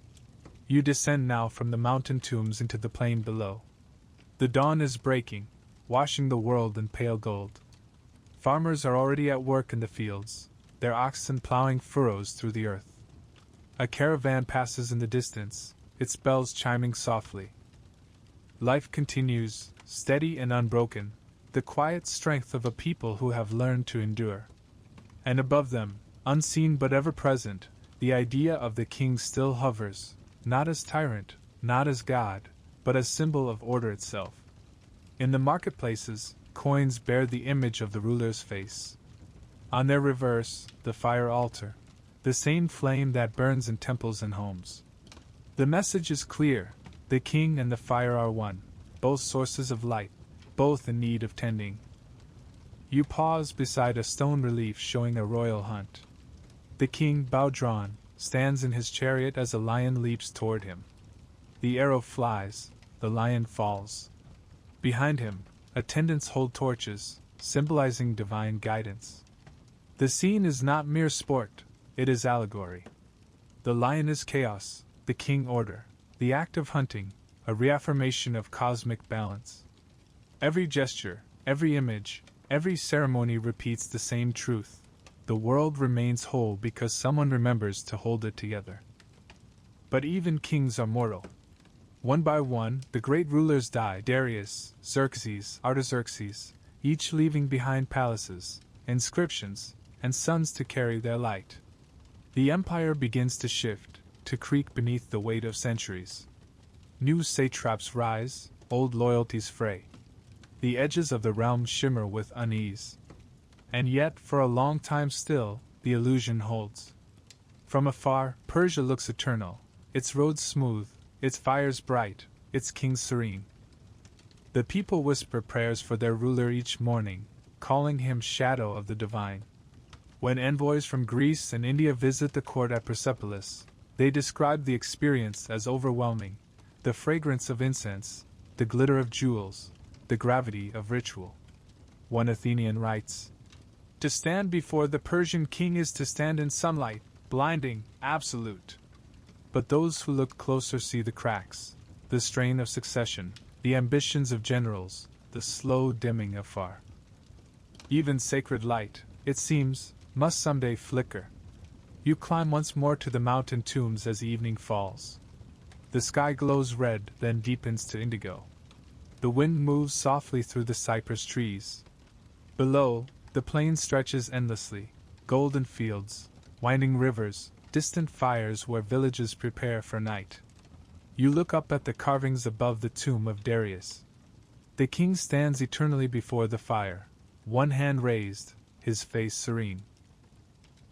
You descend now from the mountain tombs into the plain below. The dawn is breaking, washing the world in pale gold. Farmers are already at work in the fields, their oxen plowing furrows through the earth. A caravan passes in the distance, its bells chiming softly. Life continues, steady and unbroken, the quiet strength of a people who have learned to endure. And above them, unseen but ever present, the idea of the king still hovers, not as tyrant, not as god, but as symbol of order itself. In the marketplaces, coins bear the image of the ruler's face. On their reverse, the fire altar, the same flame that burns in temples and homes. The message is clear, the king and the fire are one, both sources of light, both in need of tending. You pause beside a stone relief showing a royal hunt. The king, bow drawn, stands in his chariot as a lion leaps toward him. The arrow flies, the lion falls. Behind him, attendants hold torches, symbolizing divine guidance. The scene is not mere sport, it is allegory. The lion is chaos, the king order, the act of hunting, a reaffirmation of cosmic balance. Every gesture, every image, every ceremony repeats the same truth. The world remains whole because someone remembers to hold it together. But even kings are mortal. One by one, the great rulers die: Darius, Xerxes, Artaxerxes, each leaving behind palaces, inscriptions, and sons to carry their light. The empire begins to shift, to creak beneath the weight of centuries. New satraps rise, old loyalties fray. The edges of the realm shimmer with unease. And yet, for a long time still, the illusion holds. From afar, Persia looks eternal, its roads smooth, its fires bright, its king serene. The people whisper prayers for their ruler each morning, calling him shadow of the divine. When envoys from Greece and India visit the court at Persepolis, they describe the experience as overwhelming: the fragrance of incense, the glitter of jewels, the gravity of ritual. One Athenian writes, "To stand before the Persian king is to stand in sunlight, blinding, absolute." But those who look closer see the cracks, the strain of succession, the ambitions of generals, the slow dimming of fire. Even sacred light, it seems, must someday flicker. You climb once more to the mountain tombs as evening falls. The sky glows red, then deepens to indigo. The wind moves softly through the cypress trees. Below, the plain stretches endlessly, golden fields, winding rivers, distant fires where villages prepare for night. You look up at the carvings above the tomb of Darius. The king stands eternally before the fire, one hand raised, his face serene.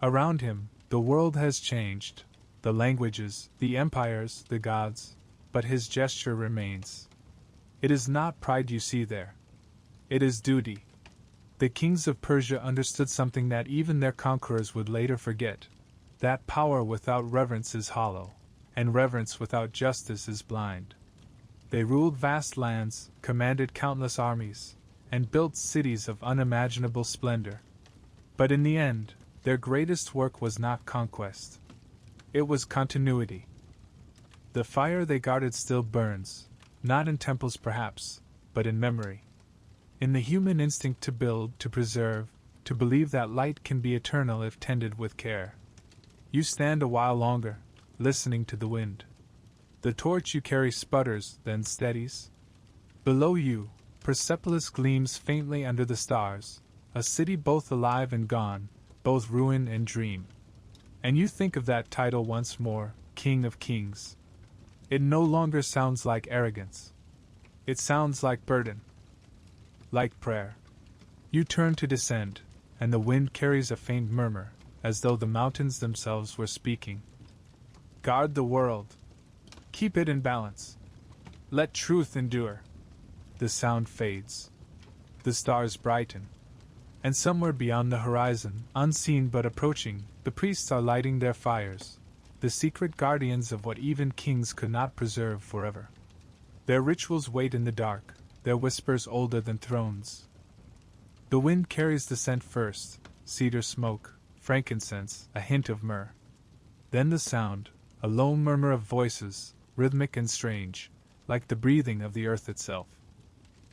Around him, the world has changed, the languages, the empires, the gods, but his gesture remains. It is not pride you see there. It is duty. The kings of Persia understood something that even their conquerors would later forget: that power without reverence is hollow, and reverence without justice is blind. They ruled vast lands, commanded countless armies, and built cities of unimaginable splendor. But in the end, their greatest work was not conquest. It was continuity. The fire they guarded still burns, not in temples perhaps, but in memory. In the human instinct to build, to preserve, to believe that light can be eternal if tended with care. You stand a while longer, listening to the wind. The torch you carry sputters, then steadies. Below you, Persepolis gleams faintly under the stars, a city both alive and gone, both ruin and dream. And you think of that title once more, King of Kings. It no longer sounds like arrogance. It sounds like burden. Like prayer. You turn to descend, and the wind carries a faint murmur, as though the mountains themselves were speaking. Guard the world. Keep it in balance. Let truth endure. The sound fades. The stars brighten. And somewhere beyond the horizon, unseen but approaching, the priests are lighting their fires, the secret guardians of what even kings could not preserve forever. Their rituals wait in the dark, their whispers older than thrones. The wind carries the scent first: cedar smoke, frankincense, a hint of myrrh. Then the sound, a lone murmur of voices, rhythmic and strange, like the breathing of the earth itself.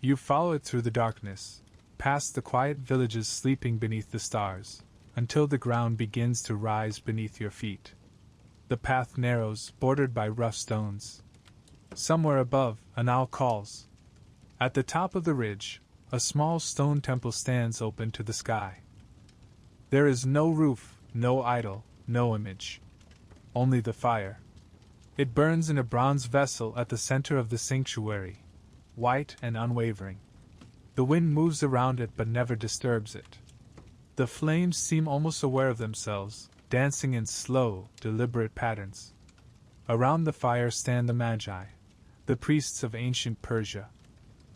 You follow it through the darkness, past the quiet villages sleeping beneath the stars, until the ground begins to rise beneath your feet. The path narrows, bordered by rough stones. Somewhere above, an owl calls. At the top of the ridge, a small stone temple stands open to the sky. There is no roof, no idol, no image. Only the fire. It burns in a bronze vessel at the center of the sanctuary, white and unwavering. The wind moves around it but never disturbs it. The flames seem almost aware of themselves, dancing in slow, deliberate patterns. Around the fire stand the magi, the priests of ancient Persia.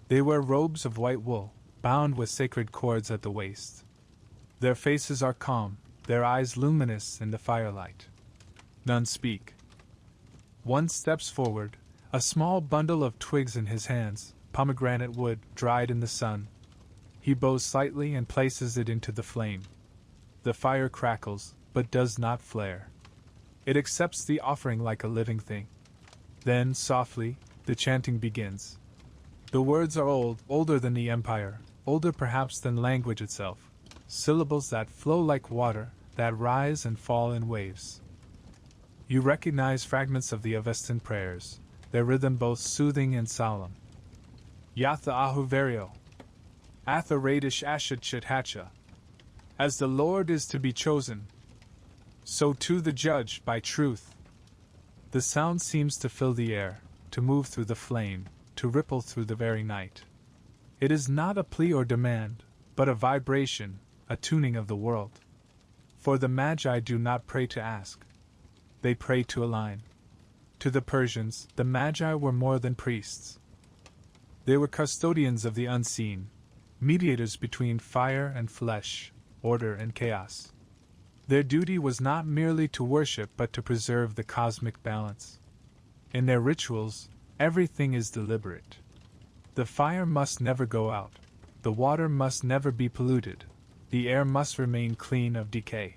They wear robes of white wool, bound with sacred cords at the waist. Their faces are calm, their eyes luminous in the firelight. None speak. One steps forward, a small bundle of twigs in his hands, pomegranate wood, dried in the sun. He bows slightly and places it into the flame. The fire crackles, but does not flare. It accepts the offering like a living thing. Then, softly, the chanting begins. The words are old, older than the empire, older perhaps than language itself. Syllables that flow like water, that rise and fall in waves. You recognize fragments of the Avestan prayers, their rhythm both soothing and solemn. Yatha ahu verio. Atha radish ashad hacha. As the Lord is to be chosen, so too the judge by truth. The sound seems to fill the air, to move through the flame, to ripple through the very night. It is not a plea or demand, but a vibration, a tuning of the world. For the Magi do not pray to ask. They pray to align. To the Persians, the Magi were more than priests. They were custodians of the unseen, mediators between fire and flesh, order and chaos. Their duty was not merely to worship but to preserve the cosmic balance. In their rituals, everything is deliberate. The fire must never go out, the water must never be polluted, the air must remain clean of decay.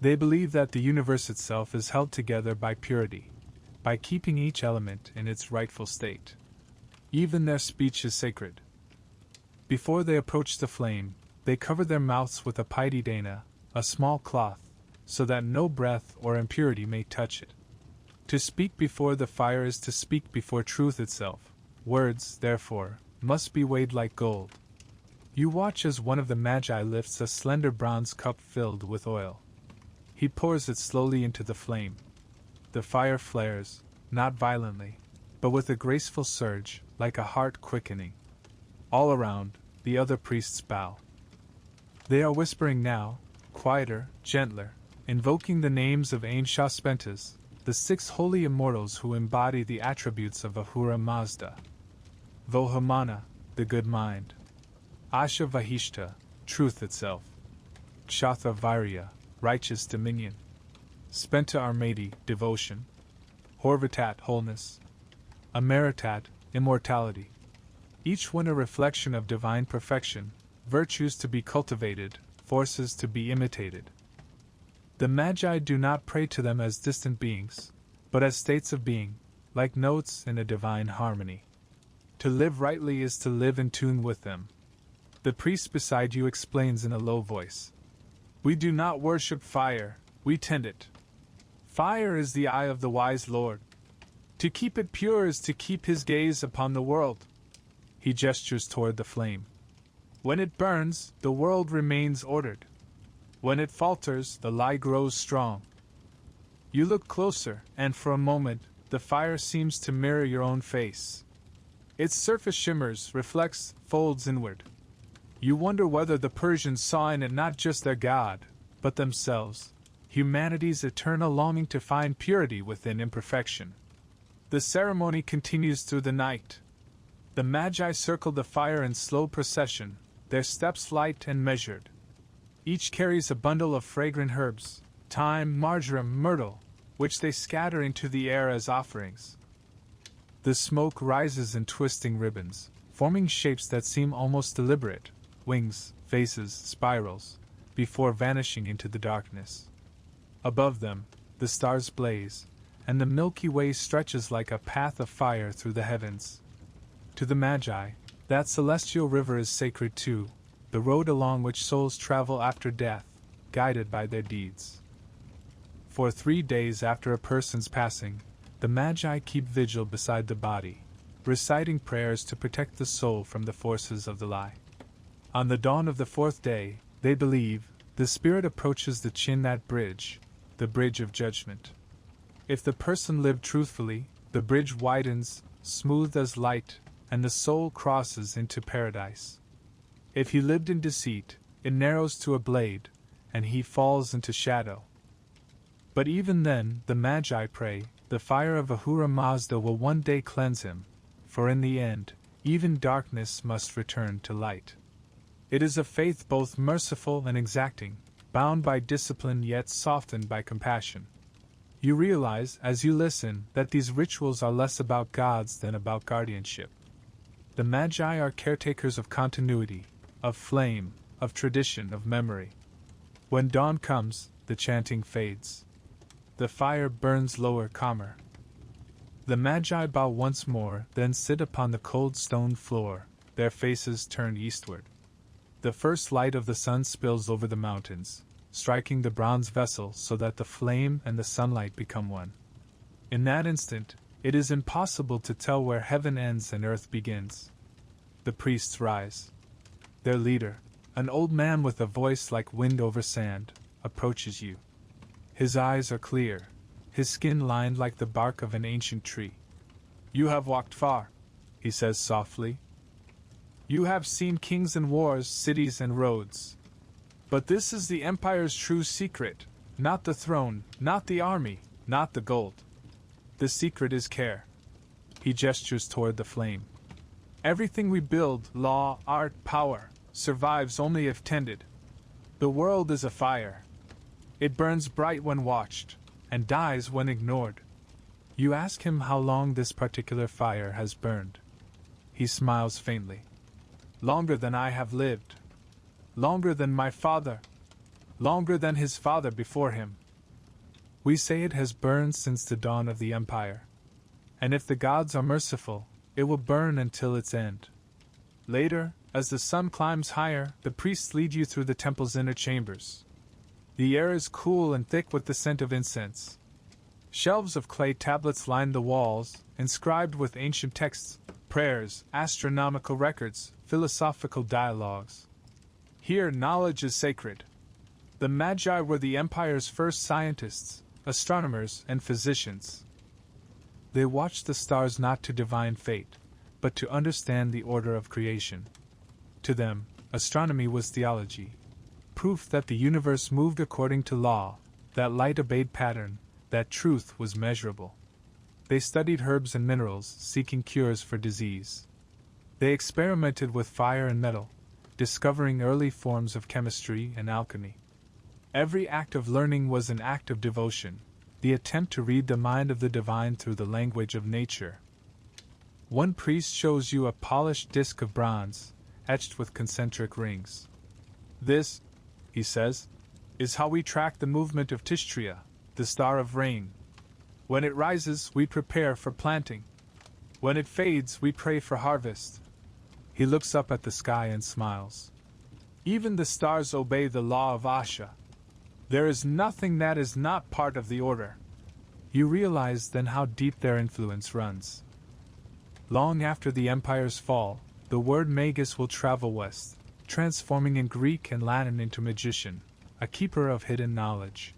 They believe that the universe itself is held together by purity, by keeping each element in its rightful state. Even their speech is sacred. Before they approach the flame, they cover their mouths with a paididana, a small cloth, so that no breath or impurity may touch it. To speak before the fire is to speak before truth itself. Words, therefore, must be weighed like gold. You watch as one of the Magi lifts a slender bronze cup filled with oil. He pours it slowly into the flame. The fire flares, not violently, but with a graceful surge, like a heart quickening. All around, the other priests bow. They are whispering now, quieter, gentler, invoking the names of Ain-Shaspentas, the 6 holy immortals who embody the attributes of Ahura Mazda. Vohamana, the good mind. Asha Vahishta, truth itself. Kshatha Virya, righteous dominion. Spenta Armadi, devotion. Horvatat, wholeness. Amaritat, immortality. Each one a reflection of divine perfection, virtues to be cultivated, forces to be imitated. The Magi do not pray to them as distant beings, but as states of being, like notes in a divine harmony. To live rightly is to live in tune with them. The priest beside you explains in a low voice. We do not worship fire, we tend it. Fire is the eye of the wise Lord. To keep it pure is to keep his gaze upon the world. He gestures toward the flame. When it burns, the world remains ordered. When it falters, the lie grows strong. You look closer, and for a moment, the fire seems to mirror your own face. Its surface shimmers, reflects, folds inward. You wonder whether the Persians saw in it not just their god, but themselves, humanity's eternal longing to find purity within imperfection. The ceremony continues through the night. The Magi circle the fire in slow procession, their steps light and measured. Each carries a bundle of fragrant herbs, thyme, marjoram, myrtle, which they scatter into the air as offerings. The smoke rises in twisting ribbons, forming shapes that seem almost deliberate, wings, faces, spirals, before vanishing into the darkness. Above them, the stars blaze, and the Milky Way stretches like a path of fire through the heavens. To the Magi, that celestial river is sacred too, the road along which souls travel after death, guided by their deeds. For 3 days after a person's passing, the Magi keep vigil beside the body, reciting prayers to protect the soul from the forces of the lie. On the dawn of the 4th day, they believe, the spirit approaches the Chinnat bridge, the bridge of judgment. If the person lived truthfully, the bridge widens, smooth as light, and the soul crosses into paradise. If he lived in deceit, it narrows to a blade, and he falls into shadow. But even then, the Magi pray, the fire of Ahura Mazda will one day cleanse him, for in the end, even darkness must return to light. It is a faith both merciful and exacting, bound by discipline yet softened by compassion. You realize, as you listen, that these rituals are less about gods than about guardianship. The Magi are caretakers of continuity, of flame, of tradition, of memory. When dawn comes, the chanting fades. The fire burns lower, calmer. The Magi bow once more, then sit upon the cold stone floor, their faces turned eastward. The first light of the sun spills over the mountains, striking the bronze vessel so that the flame and the sunlight become one. In that instant, it is impossible to tell where heaven ends and earth begins. The priests rise. Their leader, an old man with a voice like wind over sand, approaches you. His eyes are clear, his skin lined like the bark of an ancient tree. You have walked far, he says softly. You have seen kings and wars, cities and roads. But this is the empire's true secret, not the throne, not the army, not the gold. The secret is care. He gestures toward the flame. Everything we build, law, art, power, survives only if tended. The world is a fire. It burns bright when watched, and dies when ignored. You ask him how long this particular fire has burned. He smiles faintly. Longer than I have lived. Longer than my father. Longer than his father before him. We say it has burned since the dawn of the empire. And if the gods are merciful, it will burn until its end. Later, as the sun climbs higher, the priests lead you through the temple's inner chambers. The air is cool and thick with the scent of incense. Shelves of clay tablets line the walls, inscribed with ancient texts, prayers, astronomical records, philosophical dialogues. Here, knowledge is sacred. The Magi were the empire's first scientists, astronomers, and physicians. They watched the stars not to divine fate, but to understand the order of creation. To them, astronomy was theology, proof that the universe moved according to law, that light obeyed pattern, that truth was measurable. They studied herbs and minerals, seeking cures for disease. They experimented with fire and metal, discovering early forms of chemistry and alchemy. Every act of learning was an act of devotion, the attempt to read the mind of the divine through the language of nature. One priest shows you a polished disc of bronze, etched with concentric rings. This, he says, is how we track the movement of Tishtria, the star of rain. When it rises, we prepare for planting. When it fades, we pray for harvest. He looks up at the sky and smiles. Even the stars obey the law of Asha. There is nothing that is not part of the order. You realize then how deep their influence runs. Long after the empire's fall, the word magus will travel west, transforming in Greek and Latin into magician, a keeper of hidden knowledge.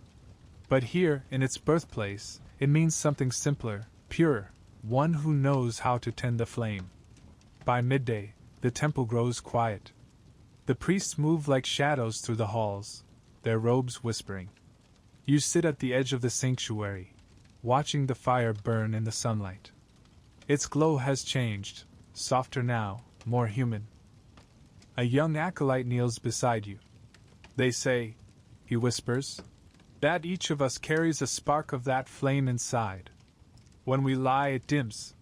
But here, in its birthplace, it means something simpler, purer, one who knows how to tend the flame. By midday, the temple grows quiet. The priests move like shadows through the halls, their robes whispering. You sit at the edge of the sanctuary, watching the fire burn in the sunlight. Its glow has changed, softer now, more human. A young acolyte kneels beside you. They say, he whispers, that each of us carries a spark of that flame inside. When we lie, it dims.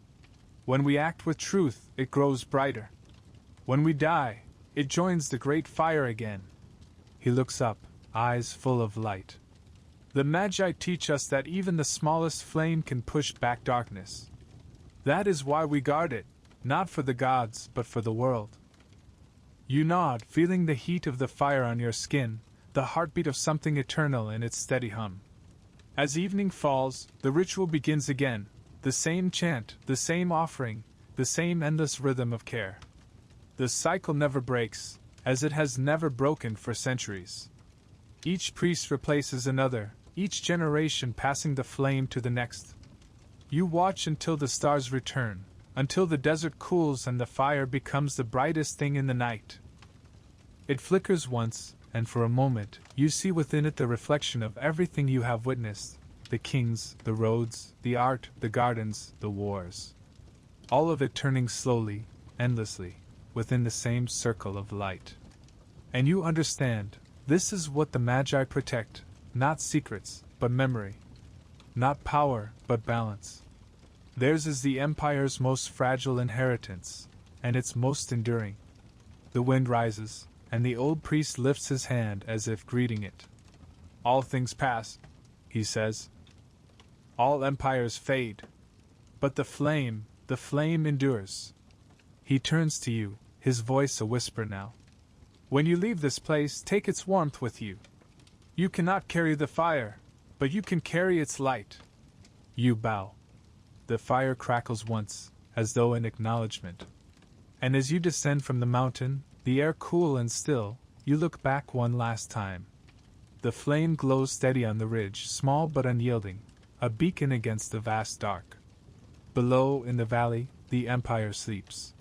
When we act with truth, it grows brighter. When we die, it joins the great fire again. He looks up, eyes full of light. The Magi teach us that even the smallest flame can push back darkness. That is why we guard it, not for the gods, but for the world. You nod, feeling the heat of the fire on your skin, the heartbeat of something eternal in its steady hum. As evening falls, the ritual begins again, the same chant, the same offering, the same endless rhythm of care. The cycle never breaks, as it has never broken for centuries. Each priest replaces another, each generation passing the flame to the next. You watch until the stars return, until the desert cools and the fire becomes the brightest thing in the night. It flickers once, and for a moment, you see within it the reflection of everything you have witnessed, the kings, the roads, the art, the gardens, the wars. All of it turning slowly, endlessly, within the same circle of light. And you understand, this is what the Magi protect, not secrets, but memory. Not power, but balance. Theirs is the empire's most fragile inheritance, and its most enduring. The wind rises, and the old priest lifts his hand as if greeting it. All things pass, he says. All empires fade. But the flame endures. He turns to you, his voice a whisper now. When you leave this place, take its warmth with you. You cannot carry the fire, but you can carry its light. You bow. The fire crackles once, as though in acknowledgement. And as you descend from the mountain, the air cool and still, you look back one last time. The flame glows steady on the ridge, small but unyielding, a beacon against the vast dark. Below, in the valley, the empire sleeps.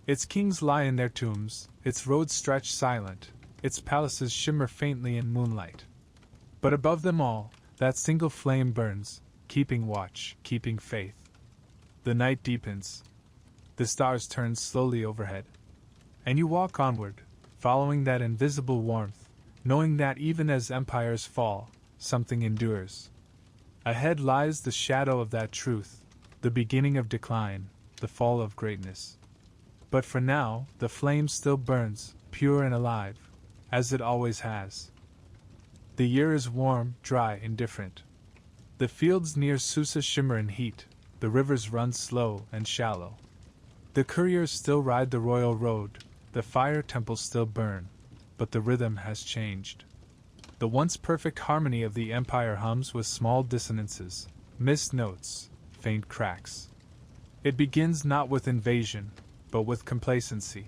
Its kings lie in their tombs, its roads stretch silent, its palaces shimmer faintly in moonlight. But above them all, that single flame burns, keeping watch, keeping faith. The night deepens. The stars turn slowly overhead. And you walk onward, following that invisible warmth, knowing that even as empires fall, something endures. Ahead lies the shadow of that truth, the beginning of decline, the fall of greatness. But for now, the flame still burns, pure and alive, as it always has. The year is warm, dry, indifferent. The fields near Susa shimmer in heat, the rivers run slow and shallow. The couriers still ride the royal road, the fire temples still burn, but the rhythm has changed. The once perfect harmony of the empire hums with small dissonances, missed notes, faint cracks. It begins not with invasion, but with complacency.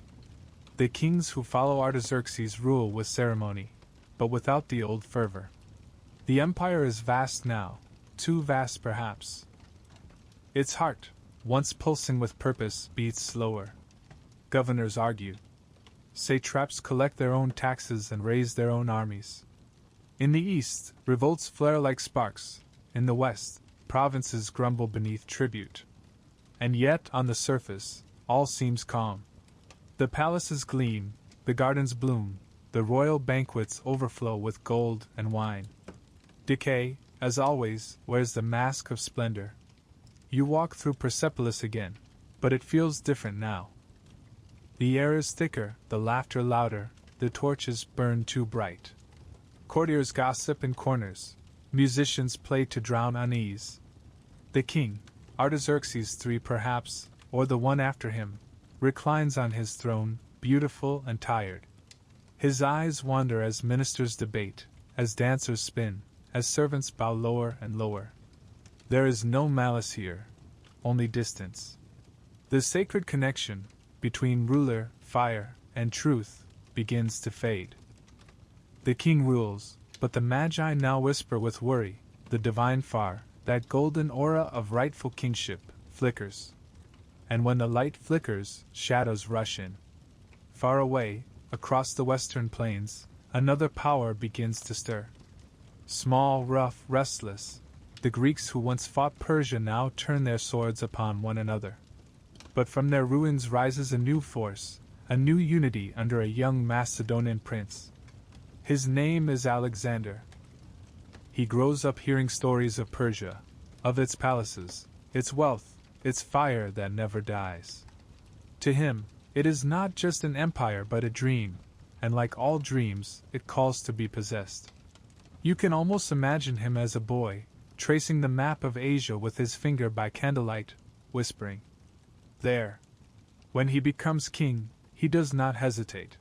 The kings who follow Artaxerxes rule with ceremony, but without the old fervor. The empire is vast now, too vast perhaps. Its heart, once pulsing with purpose, beats slower. Governors argue. Satraps collect their own taxes and raise their own armies. In the east, revolts flare like sparks. In the west, provinces grumble beneath tribute. And yet, on the surface, all seems calm. The palaces gleam, the gardens bloom, the royal banquets overflow with gold and wine. Decay, as always, wears the mask of splendor. You walk through Persepolis again, but it feels different now. The air is thicker, the laughter louder, the torches burn too bright. Courtiers gossip in corners, musicians play to drown unease. The king, Artaxerxes III perhaps, or the one after him, reclines on his throne, beautiful and tired. His eyes wander as ministers debate, as dancers spin, as servants bow lower and lower. There is no malice here, only distance. The sacred connection between ruler, fire, and truth begins to fade. The king rules, but the magi now whisper with worry, the divine far, that golden aura of rightful kingship, flickers. And when the light flickers, shadows rush in. Far away, across the western plains, another power begins to stir. Small, rough, restless, the Greeks who once fought Persia now turn their swords upon one another. But from their ruins rises a new force, a new unity under a young Macedonian prince. His name is Alexander. He grows up hearing stories of Persia, of its palaces, its wealth, its fire that never dies. To him, it is not just an empire but a dream, and like all dreams, it calls to be possessed. You can almost imagine him as a boy, tracing the map of Asia with his finger by candlelight, whispering, "There." When he becomes king, he does not hesitate.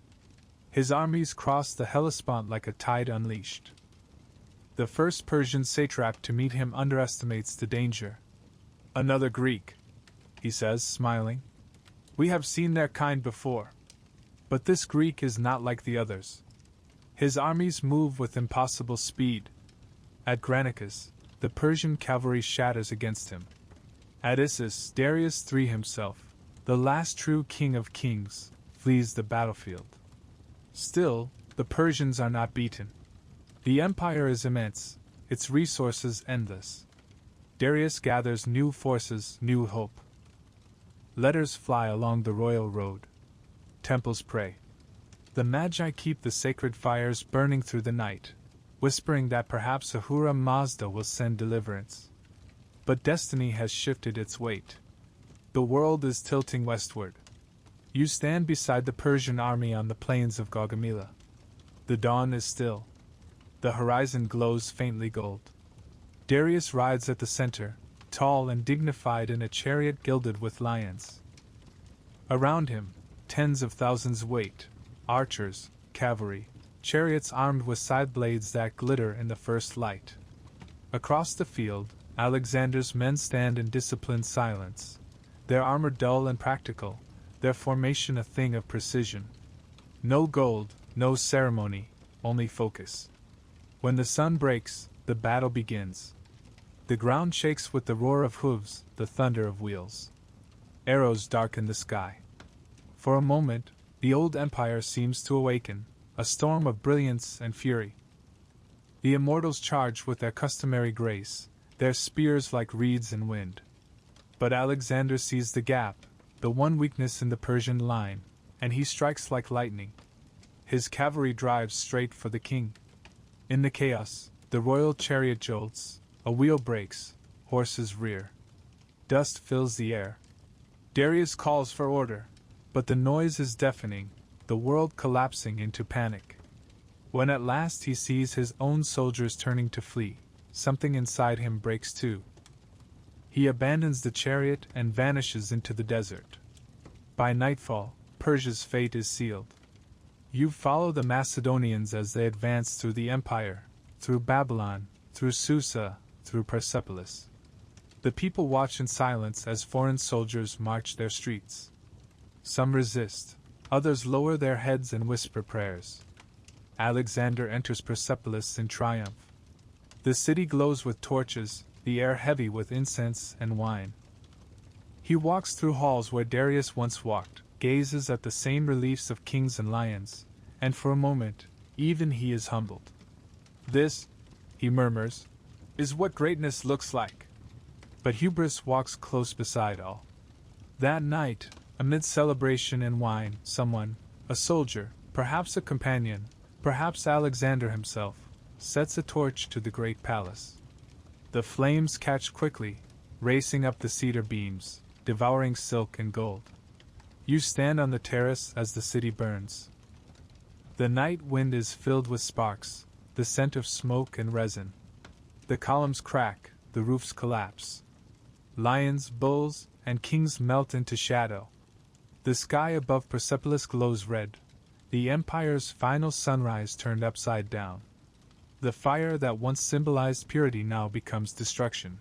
His armies cross the Hellespont like a tide unleashed. The first Persian satrap to meet him underestimates the danger. "Another Greek," he says, smiling. "We have seen their kind before. But this Greek is not like the others. His armies move with impossible speed. At Granicus, the Persian cavalry shatters against him. At Issus, Darius III himself, the last true king of kings, flees the battlefield. Still, the Persians are not beaten. The empire is immense, its resources endless. Darius gathers new forces, new hope. Letters fly along the royal road. Temples pray. The Magi keep the sacred fires burning through the night, whispering that perhaps Ahura Mazda will send deliverance. But destiny has shifted its weight. The world is tilting westward. You stand beside the Persian army on the plains of Gaugamela. The dawn is still. The horizon glows faintly gold. Darius rides at the center, tall and dignified in a chariot gilded with lions. Around him, tens of thousands wait, archers, cavalry, chariots armed with side blades that glitter in the first light. Across the field, Alexander's men stand in disciplined silence, their armor dull and practical, their formation a thing of precision. No gold, no ceremony, only focus. When the sun breaks, the battle begins. The ground shakes with the roar of hooves, the thunder of wheels. Arrows darken the sky. For a moment, the old empire seems to awaken, a storm of brilliance and fury. The immortals charge with their customary grace, their spears like reeds in wind. But Alexander sees the gap, the one weakness in the Persian line, and he strikes like lightning. His cavalry drives straight for the king. In the chaos, the royal chariot jolts, a wheel breaks, horses rear. Dust fills the air. Darius calls for order, but the noise is deafening, the world collapsing into panic. When at last he sees his own soldiers turning to flee, something inside him breaks too. He abandons the chariot and vanishes into the desert. By nightfall, Persia's fate is sealed. You follow the Macedonians as they advance through the empire, through Babylon, through Susa, through Persepolis. The people watch in silence as foreign soldiers march their streets. Some resist, others lower their heads and whisper prayers. Alexander enters Persepolis in triumph. The city glows with torches, the air heavy with incense and wine. He walks through halls where Darius once walked, gazes at the same reliefs of kings and lions, and for a moment, even he is humbled. This, he murmurs, is what greatness looks like. But hubris walks close beside all. That night, amid celebration and wine, someone, a soldier, perhaps a companion, perhaps Alexander himself, sets a torch to the great palace. The flames catch quickly, racing up the cedar beams, devouring silk and gold. You stand on the terrace as the city burns. The night wind is filled with sparks, the scent of smoke and resin. The columns crack, the roofs collapse. Lions, bulls, and kings melt into shadow. The sky above Persepolis glows red, the empire's final sunrise turned upside down. The fire that once symbolized purity now becomes destruction.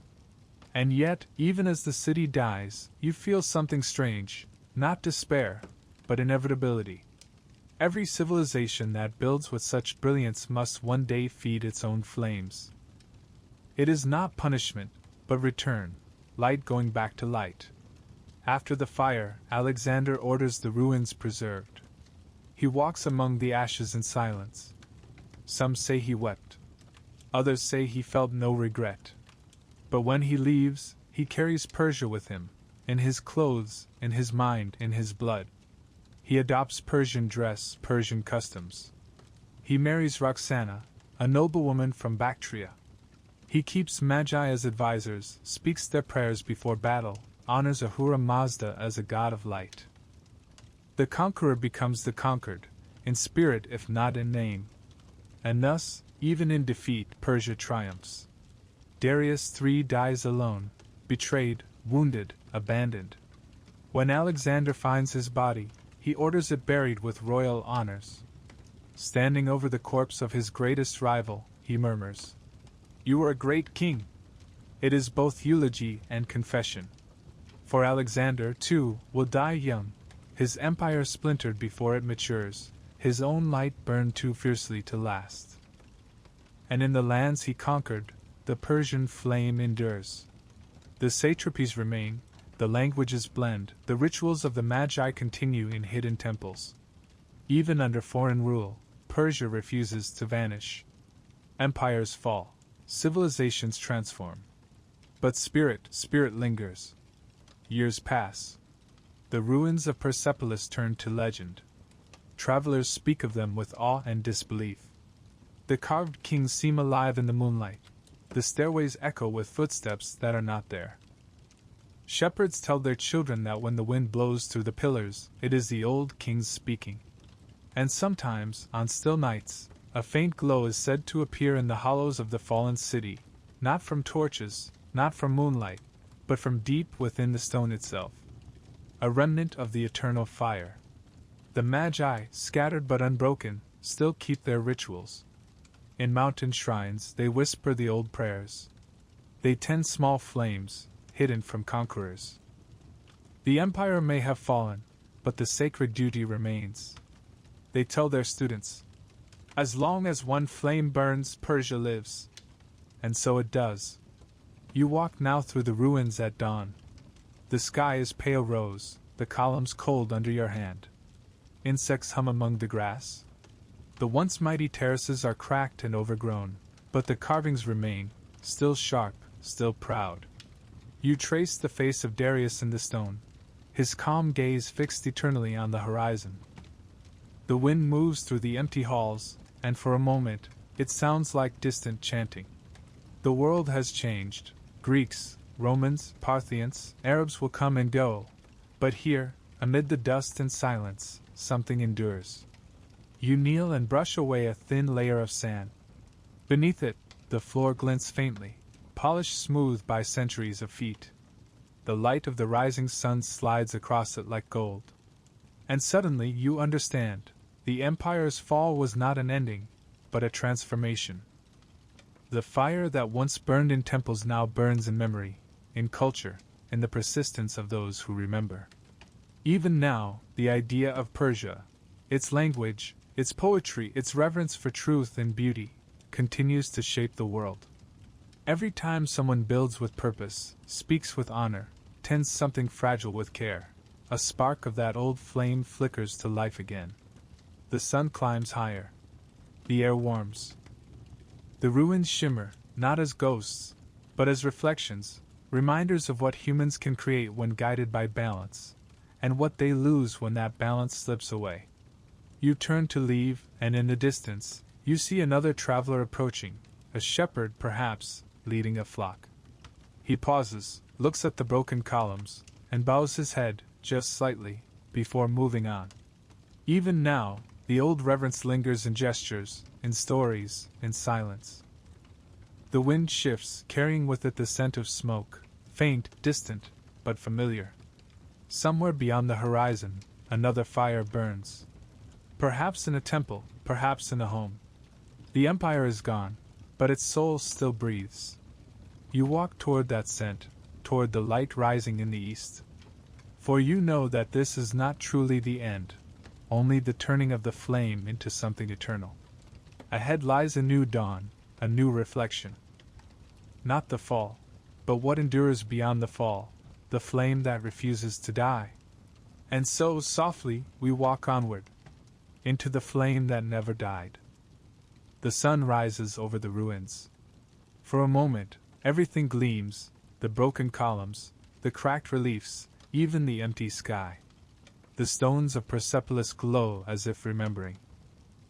And yet, even as the city dies, you feel something strange, not despair, but inevitability. Every civilization that builds with such brilliance must one day feed its own flames. It is not punishment, but return, light going back to light. After the fire, Alexander orders the ruins preserved. He walks among the ashes in silence. Some say he wept. Others say he felt no regret. But when he leaves, he carries Persia with him, in his clothes, in his mind, in his blood. He adopts Persian dress, Persian customs. He marries Roxana, a noblewoman from Bactria. He keeps magi as advisors, speaks their prayers before battle, honors Ahura Mazda as a god of light. The conqueror becomes the conquered, in spirit if not in name. And thus, even in defeat, Persia triumphs. Darius III dies alone, betrayed, wounded, abandoned. When Alexander finds his body, he orders it buried with royal honors. Standing over the corpse of his greatest rival, he murmurs, "You were a great king." It is both eulogy and confession. For Alexander, too, will die young, his empire splintered before it matures, his own light burned too fiercely to last. And in the lands he conquered, the Persian flame endures. The satrapies remain, the languages blend, the rituals of the Magi continue in hidden temples. Even under foreign rule, Persia refuses to vanish. Empires fall, civilizations transform. But spirit lingers. Years pass. The ruins of Persepolis turn to legend. Travelers speak of them with awe and disbelief. The carved kings seem alive in the moonlight. The stairways echo with footsteps that are not there. Shepherds tell their children that when the wind blows through the pillars, it is the old kings speaking. And sometimes, on still nights, a faint glow is said to appear in the hollows of the fallen city, not from torches, not from moonlight, but from deep within the stone itself. A remnant of the eternal fire. The Magi, scattered but unbroken, still keep their rituals. In mountain shrines, they whisper the old prayers. They tend small flames, hidden from conquerors. The empire may have fallen, but the sacred duty remains. They tell their students, "As long as one flame burns, Persia lives." And so it does. You walk now through the ruins at dawn. The sky is pale rose, the columns cold under your hand. Insects hum among the grass. The once mighty terraces are cracked and overgrown, but the carvings remain, still sharp, still proud. You trace the face of Darius in the stone, his calm gaze fixed eternally on the horizon. The wind moves through the empty halls, and for a moment, it sounds like distant chanting. The world has changed. Greeks, Romans, Parthians, Arabs will come and go, but here, amid the dust and silence, something endures. You kneel and brush away a thin layer of sand. Beneath it, the floor glints faintly, polished smooth by centuries of feet. The light of the rising sun slides across it like gold. And suddenly you understand, the empire's fall was not an ending, but a transformation. The fire that once burned in temples now burns in memory, in culture, in the persistence of those who remember. Even now, the idea of Persia, its language, its poetry, its reverence for truth and beauty, continues to shape the world. Every time someone builds with purpose, speaks with honor, tends something fragile with care, a spark of that old flame flickers to life again. The sun climbs higher. The air warms. The ruins shimmer, not as ghosts, but as reflections, reminders of what humans can create when guided by balance, and what they lose when that balance slips away. You turn to leave, and in the distance, you see another traveler approaching, a shepherd perhaps, leading a flock. He pauses, looks at the broken columns, and bows his head, just slightly, before moving on. Even now, the old reverence lingers in gestures, in stories, in silence. The wind shifts, carrying with it the scent of smoke, faint, distant, but familiar. Somewhere beyond the horizon, another fire burns. Perhaps in a temple, perhaps in a home. The empire is gone, but its soul still breathes. You walk toward that scent, toward the light rising in the east. For you know that this is not truly the end, only the turning of the flame into something eternal. Ahead lies a new dawn, a new reflection. Not the fall, but what endures beyond the fall, the flame that refuses to die. And so, softly, we walk onward, into the flame that never died. The sun rises over the ruins. For a moment, everything gleams, the broken columns, the cracked reliefs, even the empty sky. The stones of Persepolis glow as if remembering.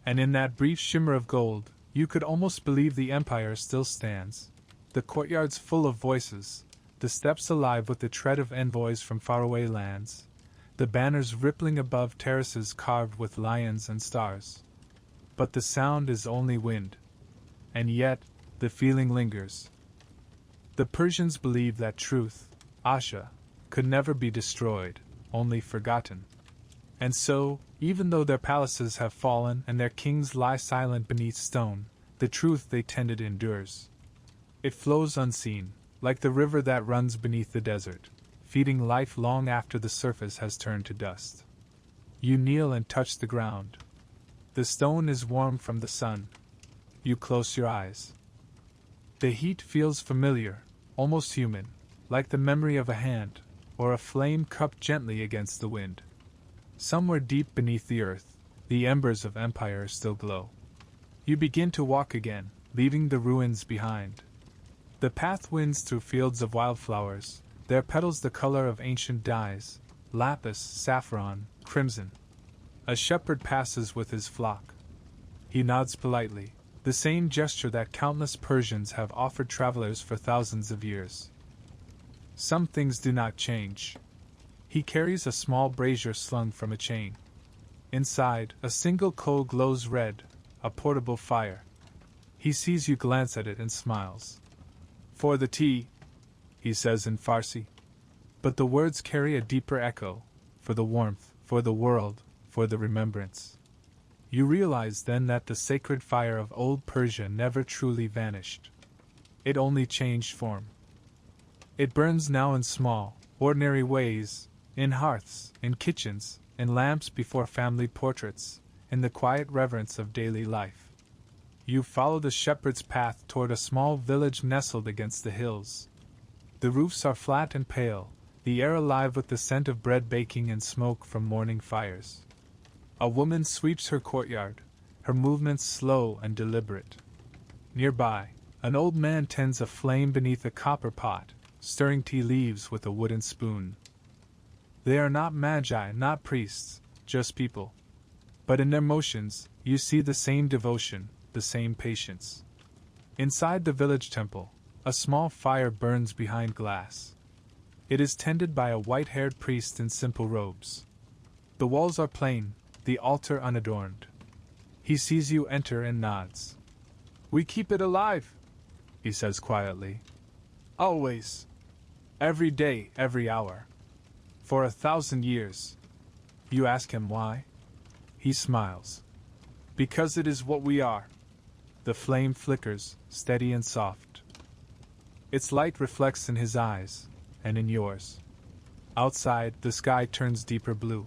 And in that brief shimmer of gold, you could almost believe the empire still stands, the courtyards full of voices, the steps alive with the tread of envoys from faraway lands, the banners rippling above terraces carved with lions and stars. But the sound is only wind. And yet, the feeling lingers. The Persians believe that truth, Asha, could never be destroyed, only forgotten. And so, even though their palaces have fallen and their kings lie silent beneath stone, the truth they tended endures. It flows unseen, like the river that runs beneath the desert, feeding life long after the surface has turned to dust. You kneel and touch the ground. The stone is warm from the sun. You close your eyes. The heat feels familiar, almost human, like the memory of a hand, or a flame cupped gently against the wind. Somewhere deep beneath the earth, the embers of empire still glow. You begin to walk again, leaving the ruins behind. The path winds through fields of wildflowers, their petals the color of ancient dyes, lapis, saffron, crimson. A shepherd passes with his flock. He nods politely, the same gesture that countless Persians have offered travelers for thousands of years. Some things do not change. He carries a small brazier slung from a chain. Inside, a single coal glows red, a portable fire. He sees you glance at it and smiles. "For the tea," he says in Farsi. But the words carry a deeper echo, for the warmth, for the world, for the remembrance. You realize then that the sacred fire of old Persia never truly vanished. It only changed form. It burns now in small, ordinary ways, in hearths, in kitchens, in lamps before family portraits, in the quiet reverence of daily life. You follow the shepherd's path toward a small village nestled against the hills. The roofs are flat and pale, the air alive with the scent of bread baking and smoke from morning fires. A woman sweeps her courtyard, her movements slow and deliberate. Nearby, An old man tends a flame beneath a copper pot, stirring tea leaves with a wooden spoon. They are not magi, not priests, just people. But in their motions, you see the same devotion, the same patience. Inside the village temple, a small fire burns behind glass. It is tended by a white-haired priest in simple robes. The walls are plain, the altar unadorned. He sees you enter and nods. "We keep it alive," he says quietly. "Always. Every day, every hour. For 1,000 years. You ask him why? He smiles. Because it is what we are. The flame flickers, steady and soft. Its light reflects in his eyes, and in yours. Outside, the sky turns deeper blue.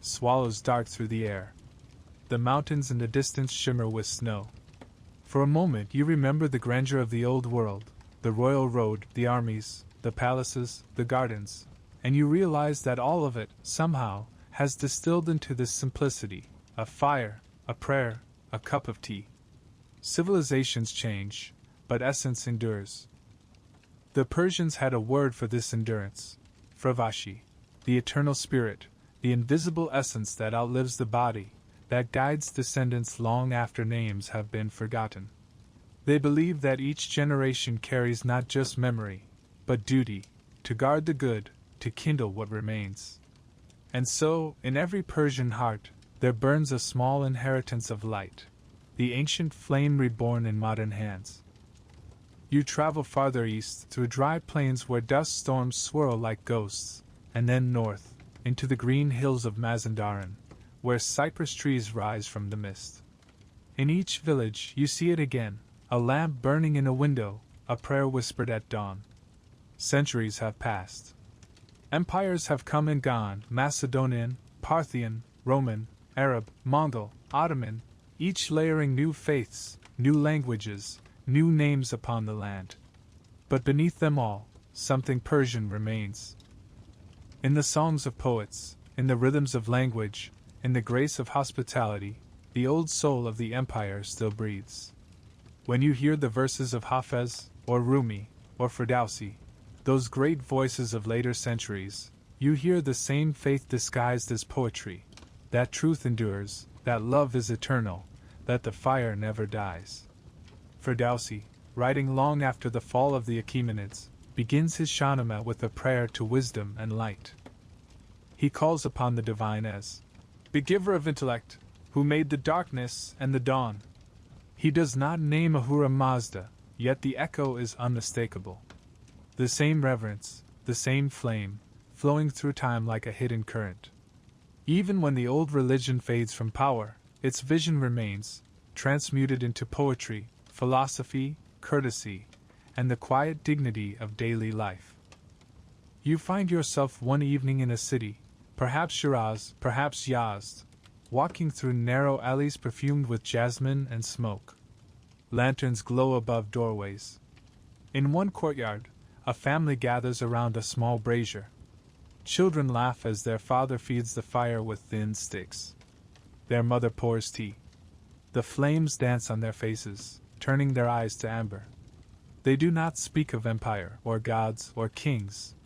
Swallows dart through the air. The mountains in the distance shimmer with snow. For a moment you remember the grandeur of the old world, the royal road, the armies, the palaces, the gardens, and you realize that all of it, somehow, has distilled into this simplicity: a fire, a prayer, a cup of tea. Civilizations change, but essence endures. The Persians had a word for this endurance: fravashi, the eternal spirit, the invisible essence that outlives the body, that guides descendants long after names have been forgotten. They believe that each generation carries not just memory, but duty, to guard the good, to kindle what remains. And so, in every Persian heart, there burns a small inheritance of light, the ancient flame reborn in modern hands. You travel farther east, through dry plains where dust storms swirl like ghosts, and then north, into the green hills of Mazandaran, where cypress trees rise from the mist. In each village you see it again, a lamp burning in a window, a prayer whispered at dawn. Centuries have passed. Empires have come and gone: Macedonian, Parthian, Roman, Arab, Mongol, Ottoman, each layering new faiths, new languages, new names upon the land. But beneath them all, something Persian remains. In the songs of poets, in the rhythms of language, in the grace of hospitality, the old soul of the empire still breathes. When you hear the verses of Hafez, or Rumi, or Ferdowsi, those great voices of later centuries, you hear the same faith disguised as poetry: that truth endures, that love is eternal, that the fire never dies. Ferdowsi, writing long after the fall of the Achaemenids, begins his Shahnameh with a prayer to wisdom and light. He calls upon the divine as the giver of intellect, who made the darkness and the dawn. He does not name Ahura Mazda, yet the echo is unmistakable. The same reverence, the same flame, flowing through time like a hidden current. Even when the old religion fades from power, its vision remains, transmuted into poetry, philosophy, courtesy, and the quiet dignity of daily life. You find yourself one evening in a city, perhaps Shiraz, perhaps Yazd, walking through narrow alleys perfumed with jasmine and smoke. Lanterns glow above doorways. In one courtyard, a family gathers around a small brazier. Children laugh as their father feeds the fire with thin sticks. Their mother pours tea. The flames dance on their faces, turning their eyes to amber. They do not speak of empire, or gods, or kings.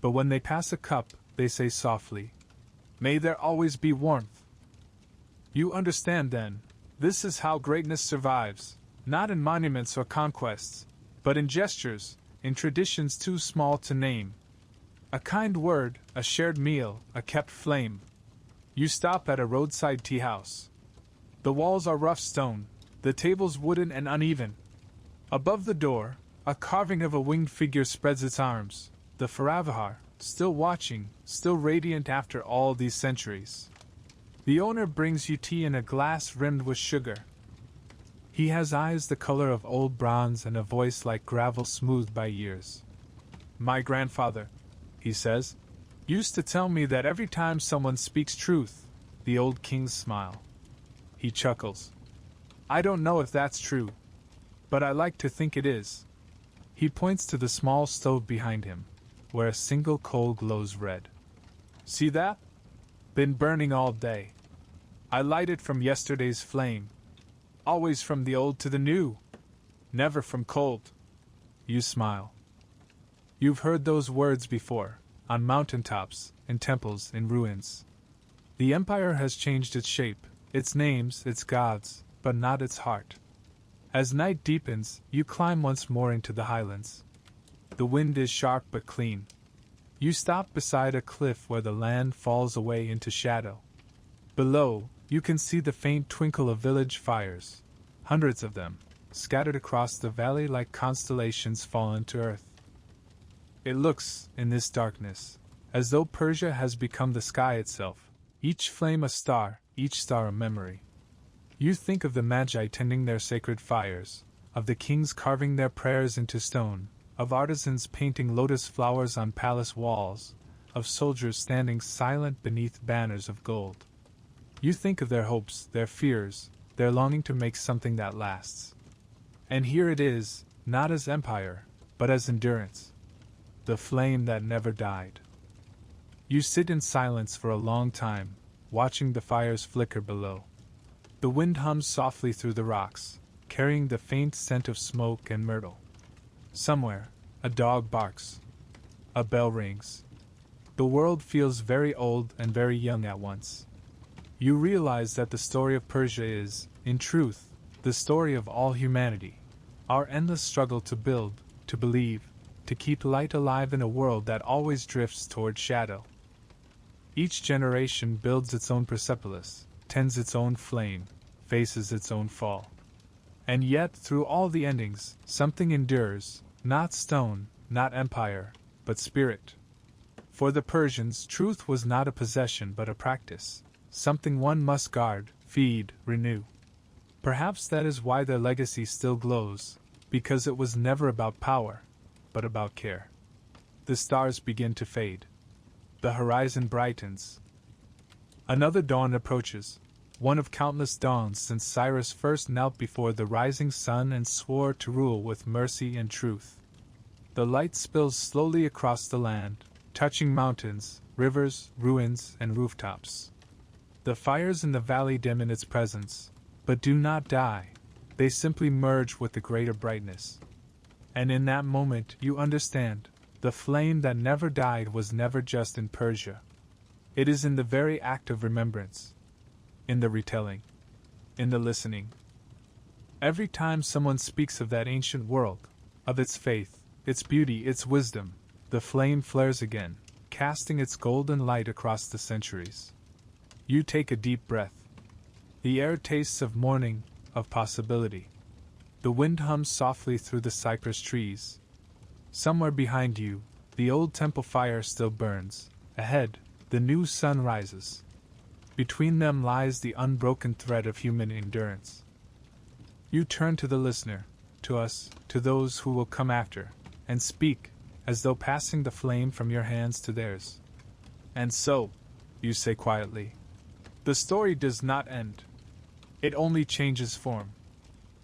But when they pass a cup, they say softly, "May there always be warmth." You understand then, this is how greatness survives, not in monuments or conquests, but in gestures, in traditions too small to name. A kind word, a shared meal, a kept flame. You stop at a roadside tea house. The walls are rough stone, the tables wooden and uneven. Above the door, a carving of a winged figure spreads its arms, the Faravahar, still watching, still radiant after all these centuries. The owner brings you tea in a glass rimmed with sugar. He has eyes the color of old bronze and a voice like gravel smoothed by years. "My grandfather," he says, "used to tell me that every time someone speaks truth, the old kings smile." He chuckles. "I don't know if that's true, but I like to think it is." He points to the small stove behind him, where a single coal glows red. "See that? Been burning all day. I light it from yesterday's flame. Always from the old to the new. Never from cold. You smile. You've heard those words before, on mountaintops, in temples, in ruins. The empire has changed its shape, its names, its gods, but not its heart. As night deepens, you climb once more into the highlands. The wind is sharp but clean. You stop beside a cliff where the land falls away into shadow. Below, you can see the faint twinkle of village fires, hundreds of them, scattered across the valley like constellations fallen to earth. It looks, in this darkness, as though Persia has become the sky itself, each flame a star, each star a memory. You think of the magi tending their sacred fires, of the kings carving their prayers into stone, of artisans painting lotus flowers on palace walls, of soldiers standing silent beneath banners of gold. You think of their hopes, their fears, their longing to make something that lasts. And here it is, not as empire, but as endurance. The flame that never died. You sit in silence for a long time, watching the fires flicker below. The wind hums softly through the rocks, carrying the faint scent of smoke and myrtle. Somewhere, a dog barks. A bell rings. The world feels very old and very young at once. You realize that the story of Persia is, in truth, the story of all humanity. Our endless struggle to build, to believe, to keep light alive in a world that always drifts toward shadow. Each generation builds its own Persepolis, tends its own flame, faces its own fall. And yet, through all the endings, something endures, not stone, not empire, but spirit. For the Persians, truth was not a possession but a practice, something one must guard, feed, renew. Perhaps that is why their legacy still glows, because it was never about power, but about care. The stars begin to fade. The horizon brightens. Another dawn approaches, one of countless dawns since Cyrus first knelt before the rising sun and swore to rule with mercy and truth. The light spills slowly across the land, touching mountains, rivers, ruins, and rooftops. The fires in the valley dim in its presence, but do not die, they simply merge with the greater brightness. And in that moment you understand, the flame that never died was never just in Persia. It is in the very act of remembrance. In the retelling. In the listening. Every time someone speaks of that ancient world, of its faith, its beauty, its wisdom, the flame flares again, casting its golden light across the centuries. You take a deep breath. The air tastes of morning, of possibility. The wind hums softly through the cypress trees. Somewhere behind you, the old temple fire still burns. Ahead, the new sun rises. Between them lies the unbroken thread of human endurance. You turn to the listener, to us, to those who will come after, and speak, as though passing the flame from your hands to theirs. And so, you say quietly, the story does not end. It only changes form.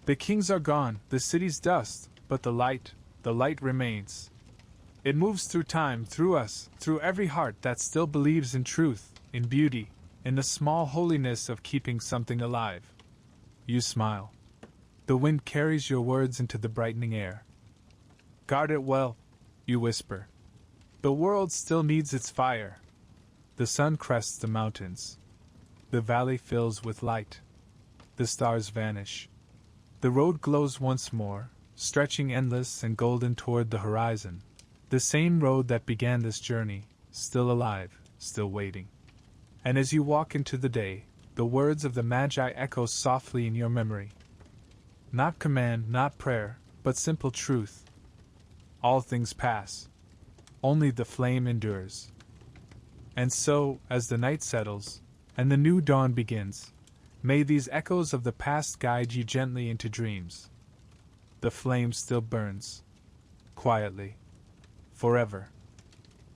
The kings are gone, the city's dust, but the light remains. It moves through time, through us, through every heart that still believes in truth, in beauty, in the small holiness of keeping something alive. You smile. The wind carries your words into the brightening air. Guard it well, you whisper. The world still needs its fire. The sun crests the mountains. The valley fills with light. The stars vanish. The road glows once more, stretching endless and golden toward the horizon. The same road that began this journey, still alive, still waiting. And as you walk into the day, the words of the Magi echo softly in your memory. Not command, not prayer, but simple truth. All things pass. Only the flame endures. And so, as the night settles, and the new dawn begins, may these echoes of the past guide you gently into dreams. The flame still burns. Quietly. Forever.